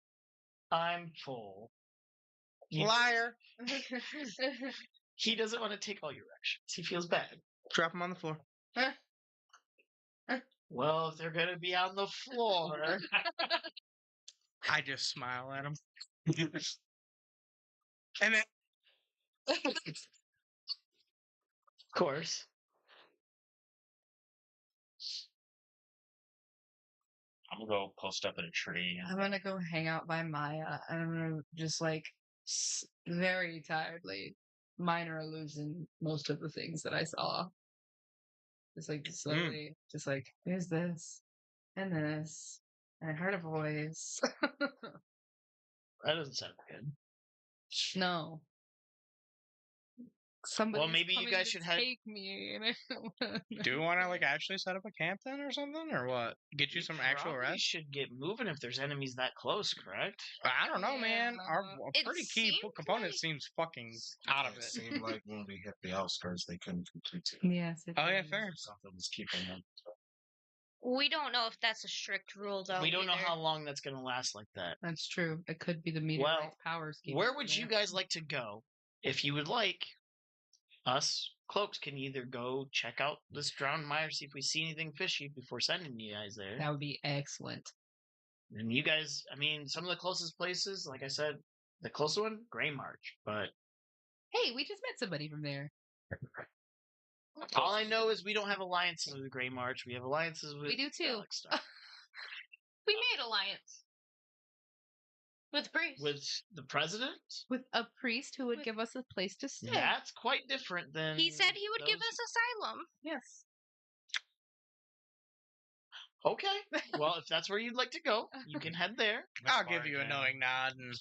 "I'm full." Liar. He doesn't want to take all your rations. He feels bad. Drop him on the floor. Well, if they're going to be on the floor. I just smile at him. And then Of course. I'm gonna go post up in a tree. I'm gonna go hang out by Maya, and I'm gonna just like very tiredly minor losing most of the things that I saw. Just like slowly, just like here's this and this, and I heard a voice. That doesn't sound good. No. Somebody Well, maybe you guys should head. take me. And I don't wanna do you want to like actually set up a camp then or something, or what? Get you some actual probably rest? should get moving if there's enemies that close, correct? I don't know, man. Our Yeah. a pretty It key seems component like- seems fucking out of It it. seemed like when we hit the outskirts, they couldn't complete it. Yes. It Oh yeah, does. fair. Something was keeping them. We don't know if that's a strict rule, though. We don't know either. how long that's going to last like that. That's true. It could be the meteorite powers. keeping Where it would there. you guys like to go? If you would like, us cloaks can either go check out this drowned mire, see if we see anything fishy before sending you guys there. That would be excellent. And you guys, I mean, some of the closest places, like I said, the closest one, Grey March. But Hey, we just met somebody from there. All I know is we don't have alliances with the Grey March. We have alliances with We do too. Alex. We made alliance with Bruce. With the president? With a priest who would With- give us a place to stay. That's quite different than. He said he would give those- us asylum. Yes. Okay. Well, if that's where you'd like to go, you can head there. I'll give you a Bargain. knowing nod, and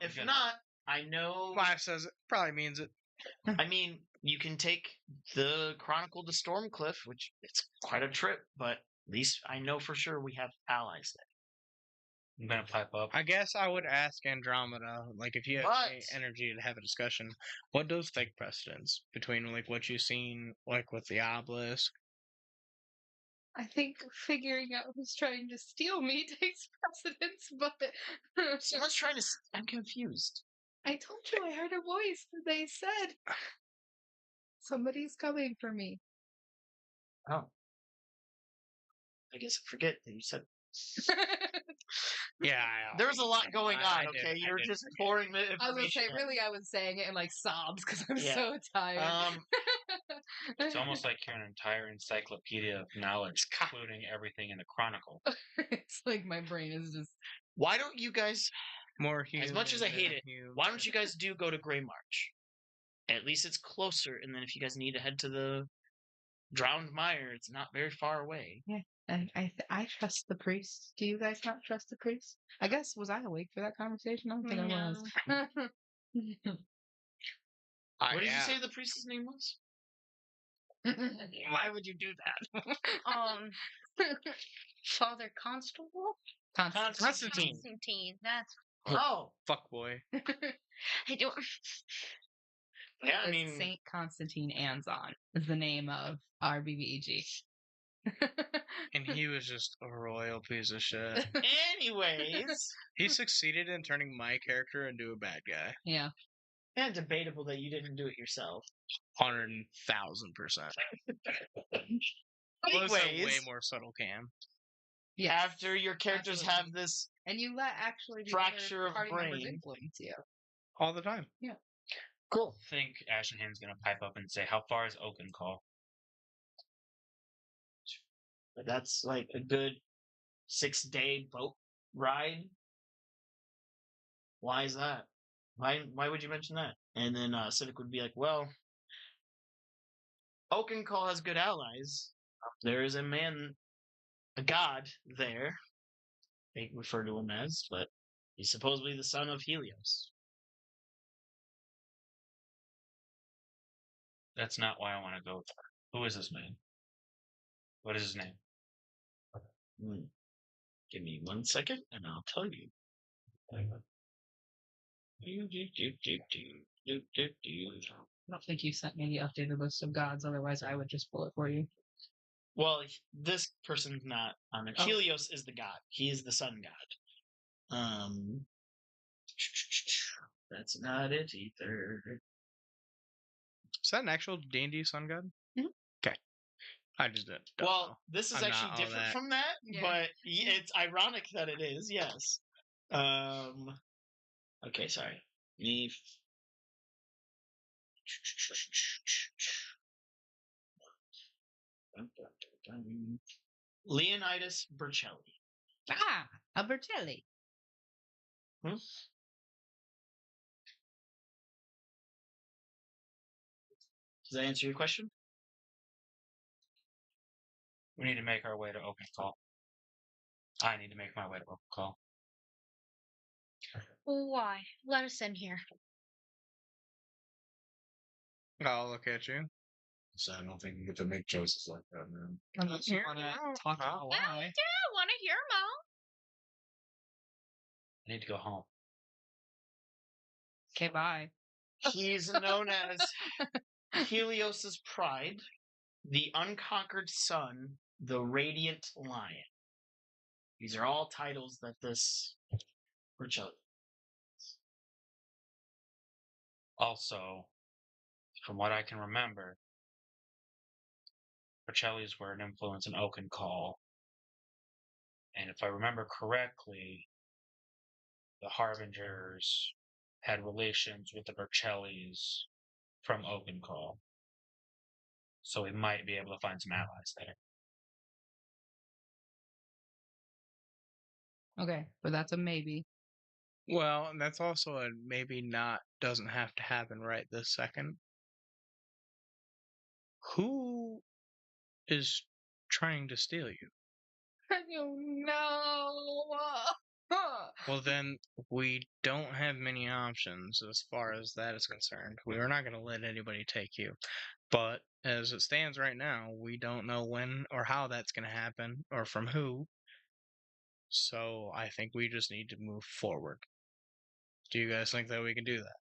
If Okay. not, I know. wife says it probably means it. I mean, you can take the Chronicle to Stormcliff, which it's quite a trip, but at least I know for sure we have allies there. I'm gonna pipe up. I guess I would ask Andromeda, like, if you have any But- energy to have a discussion, what does take precedence between, like, what you've seen, like, with the obelisk? I think figuring out who's trying to steal me takes precedence, but Someone's trying to. I'm confused. I told you I heard a voice. They said somebody's coming for me. Oh. I guess I forget that you said. Yeah, There was a lot going I on, did- okay? I You were did just forget. pouring the I was gonna say, information. really, I was saying it in like sobs because I'm Yeah. so tired. It's almost like you're an entire encyclopedia of knowledge, including everything in the Chronicle. It's like my brain is just. Why don't you guys. More As much as I human hate than it, human. Why don't you guys do go to Grey March? At least it's closer, and then if you guys need to head to the Drowned Mire, it's not very far away. And I trust the priest. Do you guys not trust the priest? I guess was I awake for that conversation? I don't think I was. What did you say the priest's name was? Why would you do that? Father Constable? Constantine. Constantine. That's. Oh, Fuck boy. I don't. yeah. I It's mean, Saint Constantine Anzon is the name of our BBEG. And he was just a royal piece of shit. anyways, He succeeded in turning my character into a bad guy. Yeah. and debatable that you didn't do it yourself. 100,000%. Was a way Anyways, more subtle cam. Yes. after your characters Absolutely. have this, And you let actually the Fracture other of party members brain. influence you. All the time. cool. I think Ashenhand's gonna pipe up and say, "How far is Oakencall?" But that's like a good 6-day boat ride. Why is that? Why would you mention that? And then Civic would be like, well, Oakencall has good allies. There is a god there. They refer to him as, but he's supposedly the son of Helios. That's not why I want to go with her. Who is this man? What is his name? Hmm. Give me 1 second, and I'll tell you. I don't think you sent me the updated list of gods, otherwise I would just pull it for you. Well, this person's not on there. Oh. Helios is the god. He is the sun god. That's not it either. Is that an actual D&D sun god? Mhm. Okay. I just didn't. don't Well, know. this is I'm not actually all different that. from that, Yeah. but it's ironic that it is. Yes. Okay, sorry. Me. Leonidas Bercelli. Ah, a Bertelli. Does that answer your question? We need to make our way to Oakencall. I need to make my way to Oakencall. Why? Let us in here. I'll look at you. So I don't think you get to make choices like that, man. Unless you want to talk about why. I want to hear him out. I need to go home. Okay, bye. He's known as Helios's pride, the unconquered sun, the radiant lion. These are all titles that this Bercelli. Also, from what I can remember, Bercelli's were an influence in Oakencall. And if I remember correctly, the Harbingers had relations with the Bercellis from Oakencall. so we might be able to find some allies there. Okay, but that's a maybe. Well, and that's also a maybe not doesn't have to happen right this second. Who is trying to steal you? I don't know. Well, then we don't have many options as far as that is concerned. We are not going to let anybody take you. But as it stands right now, we don't know when or how that's going to happen or from who. So I think we just need to move forward. Do you guys think that we can do that?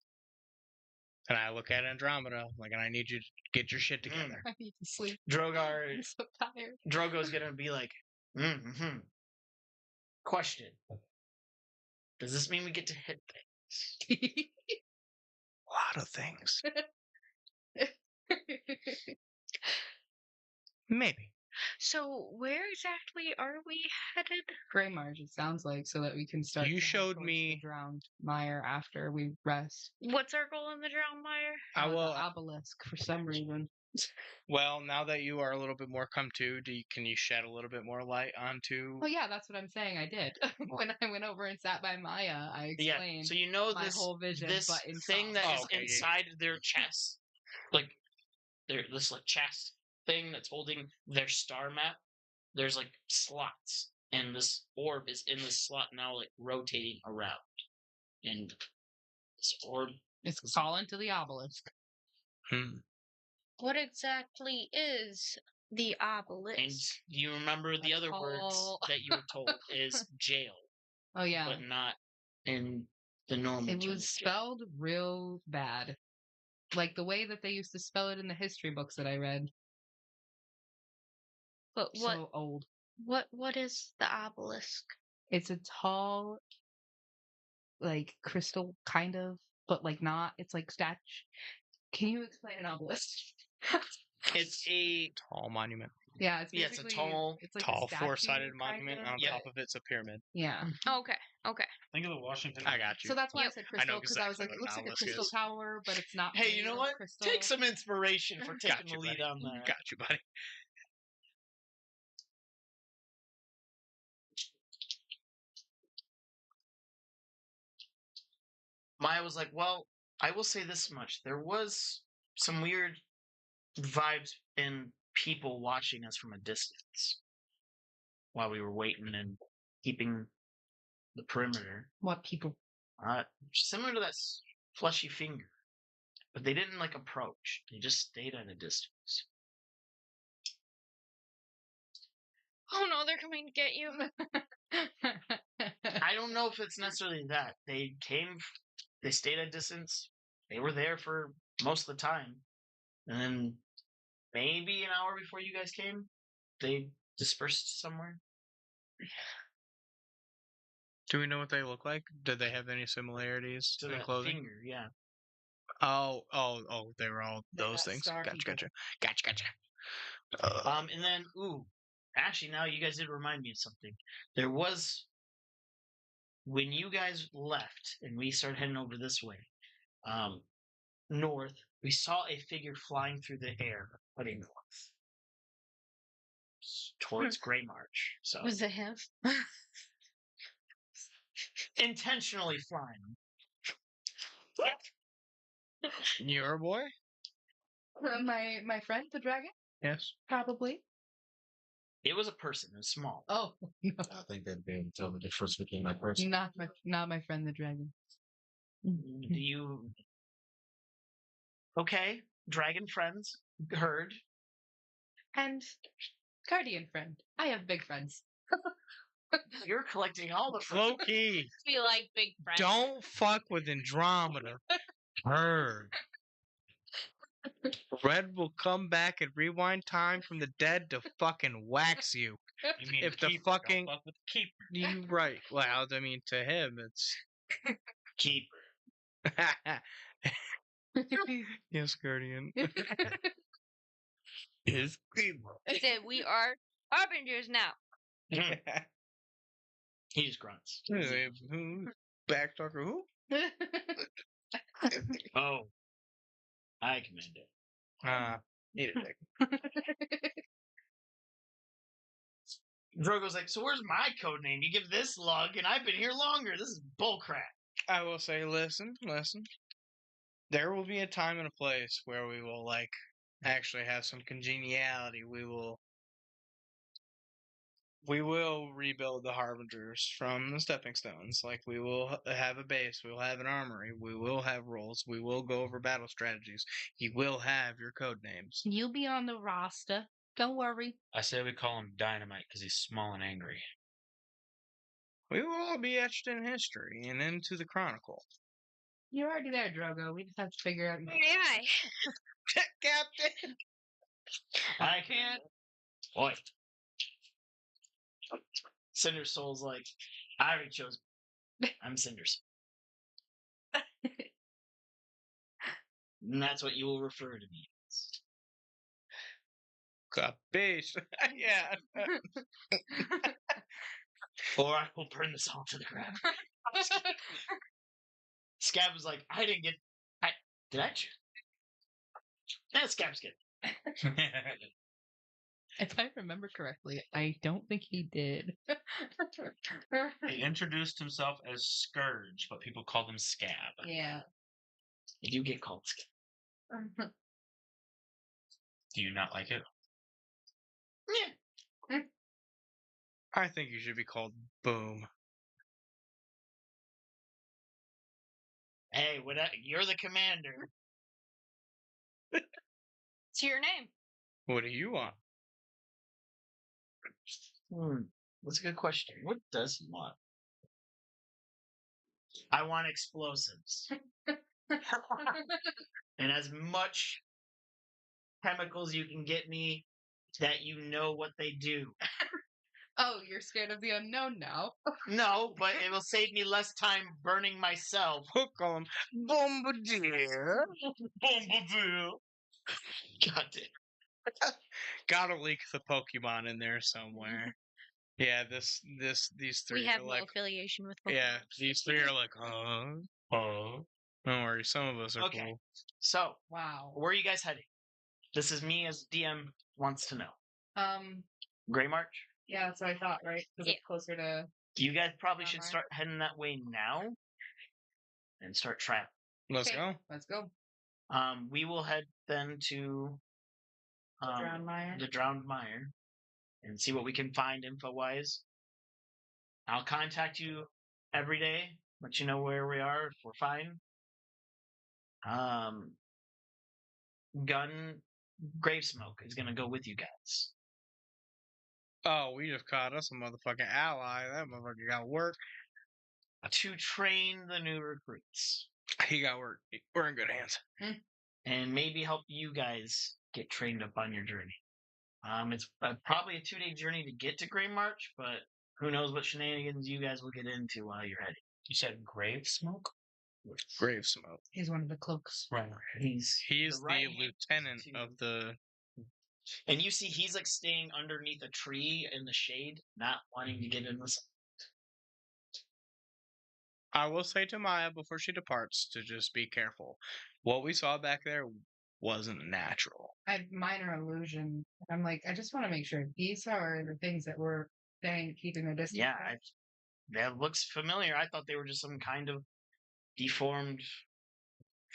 And I look at Andromeda, like, and I need you to get your shit together. I need to sleep. Drogar, I'm so tired. Drogo's gonna be like, Question. Does this mean we get to hit things? A lot of things. Maybe. So where exactly are we headed? Gray Marge, it sounds like, so that we can start. You to head showed towards me- the drowned Mire after we rest. What's our goal in the drowned mire? I will. The obelisk for some reason. Well, now that you are a little bit more come to, can you shed a little bit more light onto? Oh yeah, that's what I'm saying. I did when I went over and sat by Maya. I Yeah. explained. So you know my this whole vision, this but in thing song. that is Oh, okay, yeah. inside their chest, like this like chest thing that's holding their star map. There's like slots, and this orb is in the slot now, like rotating around, and this orb. It's calling to the obelisk. What exactly is the obelisk? And do you remember the other words call. that you were told is jail, Oh yeah, but not in the normal. it term was of jail. spelled real bad, like the way that they used to spell it in the history books that I read. But what So old. what is the obelisk? It's a tall, like crystal kind of, but like not. It's like statue. Can you explain an obelisk? It's a Tall monument. Yeah, it's Yeah, it's a basically it's like a Tall statue, four-sided kind monument. of. On Yeah. top of it's a pyramid. Yeah. Okay. Think of the Washington. I got you. So that's why I Yep. said I know crystal, because I was like, exactly it what looks an like a obelisk crystal is. tower, but it's not. hey, you know made of what? Crystal. Take some inspiration for taking Got the you, lead buddy. on that. Got you, buddy. Maya was like, well, I will say this much. There was some weird vibes in people watching us from a distance while we were waiting and keeping the perimeter. What people? Similar to that fleshy finger. But they didn't like approach. They just stayed at a distance. Oh no, they're coming to get you. I don't know if it's necessarily that. They stayed at a distance. They were there for most of the time. And then maybe an hour before you guys came, they dispersed somewhere. Do we know what they look like? Did they have any similarities To in that clothing? finger, yeah. Oh, they were all They're those that things. star people. Gotcha. And then, actually, now you guys did remind me of something. There was, when you guys left and we started heading over this way, north, we saw a figure flying through the air, heading north towards Grey March. So Was it him? intentionally flying. Your boy? My friend, the dragon, Yes. probably. It was a person. It was small. Oh, no. I think they'd be able to tell the difference between that person. not my friend, the dragon. Do you? Okay, dragon friends heard. And guardian friend. I have big friends. You're collecting all the friends. Loki, Be like big friend. don't fuck with Andromeda. Heard. Red will come back and rewind time from the dead to fucking wax you. You mean If the keeper, don't fucking- fuck with the keeper. You right. Well, I mean, to him, it's. Keeper. Yes, Guardian. His Said we are harbingers now. He just grunts. Who? Backtalker who? Oh, I command it. Need a dick. Drogo's like, so where's my code name? You give this lug, and I've been here longer. This is bullcrap. I will say, listen. There will be a time and a place where we will, like, actually have some congeniality. We will rebuild the Harbingers from the stepping stones. Like, we will have a base. We will have an armory. We will have roles. We will go over battle strategies. You will have your code names. You'll be on the roster. Don't worry. I say we call him Dynamite because he's small and angry. We will all be etched in history and into the chronicle. You're already there, Drogo. We just have to figure out. Yeah. Captain! I can't. Boy. Cinder Soul's like, I already chose. I'm Cinders. And that's what you will refer to me as. Capiche. Yeah. Or I will burn this all to the ground. Scab was like, I didn't get. Did I? Scab's good. If I remember correctly, I don't think he did. He introduced himself as Scourge, but people called him Scab. Yeah. You get called Scab. Do you not like it? Yeah. I think you should be called Boom. Hey, you're the commander. It's your name. What do you want? That's a good question. What does he want? I want explosives. And as much chemicals you can get me that you know what they do. Oh, you're scared of the unknown now. No, but it will save me less time burning myself. Hook on Bombardier. Bombardier. God damn. Gotta leak the Pokemon in there somewhere. Yeah, these three We have are no like, affiliation with Pokemon. yeah, these three are like, don't worry, some of us are Okay. cool. So, Wow. where are you guys heading? This is me as DM wants to know. Grey March? Yeah, that's what I thought, right? Because it's closer to. You guys probably should Alright. start heading that way now and start traveling. Let's Okay, go. Let's go. We will head then to Drowned Mire. the Drowned Mire and see what we can find info-wise. I'll contact you every day, let you know where we are, if we're fine. Gun Grave Smoke is going to go with you guys. Oh, we just caught us a motherfucking ally. That motherfucker got work. To train the new recruits. He got work. We're in good hands. And maybe help you guys get trained up on your journey. It's probably a 2-day journey to get to Grey March, but who knows what shenanigans you guys will get into while you're heading. You said Grave Smoke? Grave Smoke. He's one of the cloaks. Right. He's the right lieutenant to- of the. And you see he's like staying underneath a tree in the shade, not wanting to get in the sun. I will say to Maya before she departs to just be careful. What we saw back there wasn't natural. I have minor illusion. I'm like, I just want to make sure these are the things that we're staying, keeping a distance. Yeah, that looks familiar. I thought they were just some kind of deformed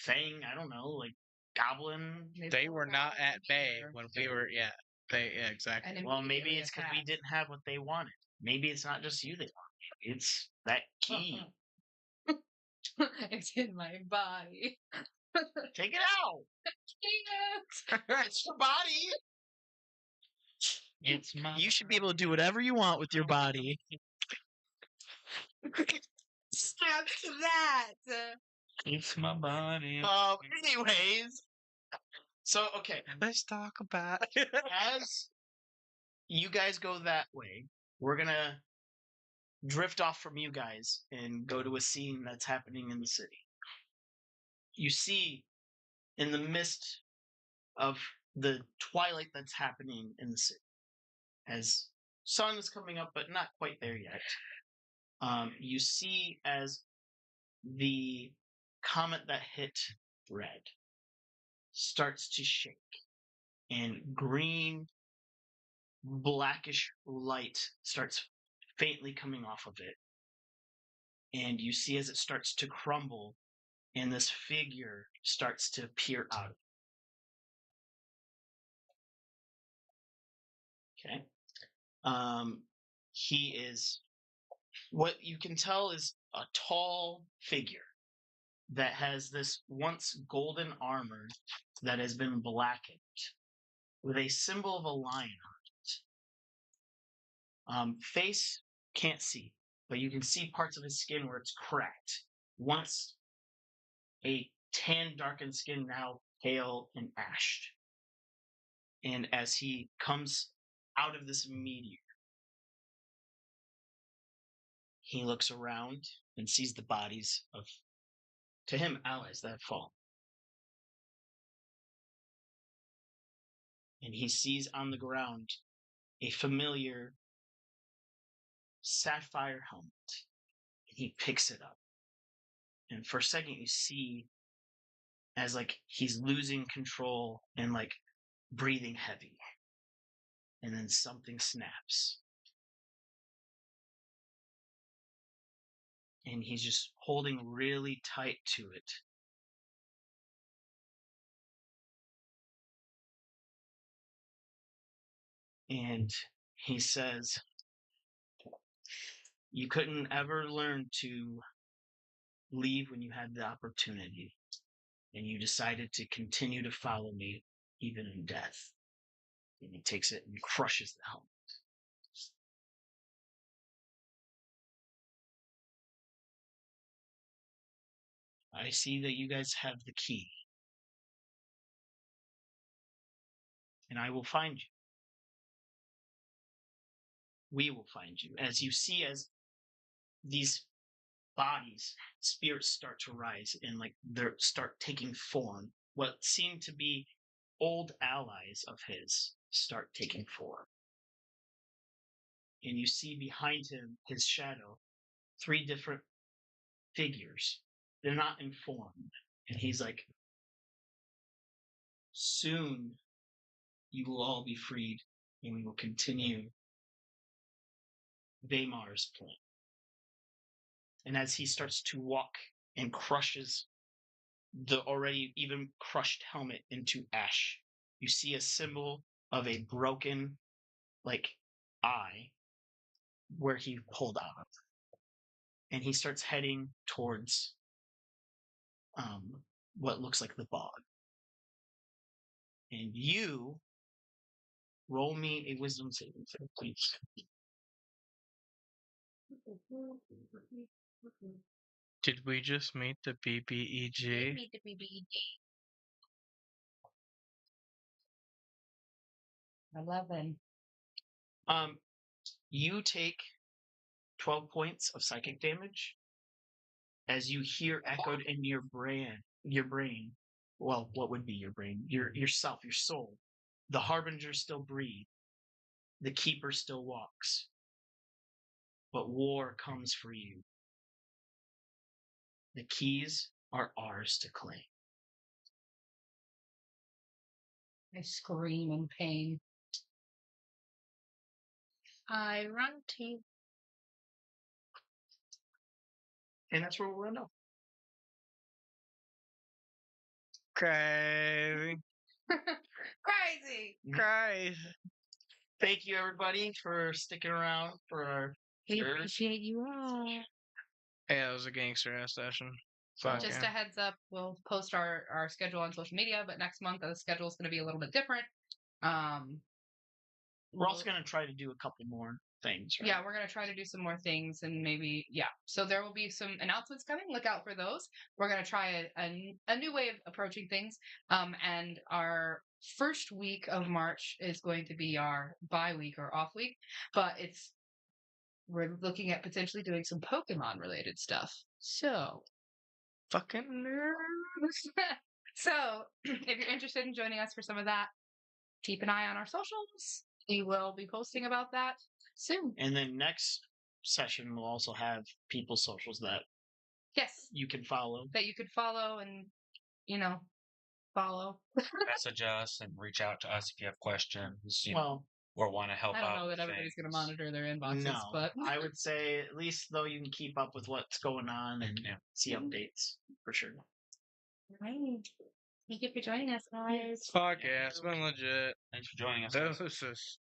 thing. I don't know, like goblin. They were not at bay when we were. Yeah, exactly. And Well, maybe immediately it's because we attacked. didn't have what they wanted. Maybe it's not just you they want. It's that key. It's in my body. Take it out. It's your body. It's my You should be able to do whatever you want with your body. Stop that. It's my body. Anyways. So, okay. Let's talk about. As you guys go that way, we're going to drift off from you guys and go to a scene that's happening in the city. You see, in the midst of the twilight that's happening in the city, as sun is coming up but not quite there yet, you see as the comet that hit Red starts to shake and green, blackish light starts faintly coming off of it. And you see as it starts to crumble, and this figure starts to peer out of it. Okay. He is, what you can tell is a tall figure that has this once golden armor that has been blackened with a symbol of a lion on it. Face can't see, but you can see parts of his skin where it's cracked. Once a tan darkened skin, now pale and ashed. And as he comes out of this meteor, he looks around and sees the bodies of, to him, allies that have fallen. And he sees on the ground a familiar sapphire helmet. And he picks it up. And for a second, you see as like he's losing control and like breathing heavy. And then something snaps. And he's just holding really tight to it. And he says, "You couldn't ever learn to leave when you had the opportunity. And you decided to continue to follow me even in death." And he takes it and crushes the helmet. "I see that you guys have the key. And I will find you. We will find you." As you see, as these bodies, spirits start to rise and like they start taking form. What seem to be old allies of his start taking form. And you see behind him, his shadow, 3 different figures. They're not informed. And he's like, "Soon you will all be freed and we will continue Vaymar's plan." And as he starts to walk and crushes the already even crushed helmet into ash, you see a symbol of a broken, like, eye where he pulled out of. And he starts heading towards what looks like the bog. And you roll me a wisdom saving throw, please. Did we just meet the BBEG? Meet the BBEG. 11. You take 12 points of psychic damage as you hear echoed in your brain. Well, what would be your brain? Yourself, your soul. The Harbingers still breathe. The Keeper still walks. But war comes for you. The keys are ours to claim. I scream in pain. I run to you. And that's where we'll end up. Crazy. Crazy! Crazy. Thank you, everybody, for sticking around for our We tour. appreciate you all. Yeah, it was a gangster ass session. So, Fuck Just yeah. a heads up, we'll post our schedule on social media, but next month the schedule is going to be a little bit different. we're also going to try to do a couple more things, right? Yeah, we're going to try to do some more things and maybe, yeah. So there will be some announcements coming. Look out for those. We're going to try a new way of approaching things. And our first week of March is going to be our bye week or off week, but we're looking at potentially doing some Pokemon related stuff. So Fucking nerds. So, if you're interested in joining us for some of that, keep an eye on our socials. We will be posting about that soon. And then next session, we'll also have people's socials that Yes, you can follow. that you could follow and, you know, follow. Message us and reach out to us if you have questions. Well, or want to help I out. don't know that with everybody's going to things. monitor their inboxes, no, but I would say at least though you can keep up with what's going on and see updates for sure. Right. Thank you for joining us, guys. Podcast been legit. Thanks for joining us. Doses.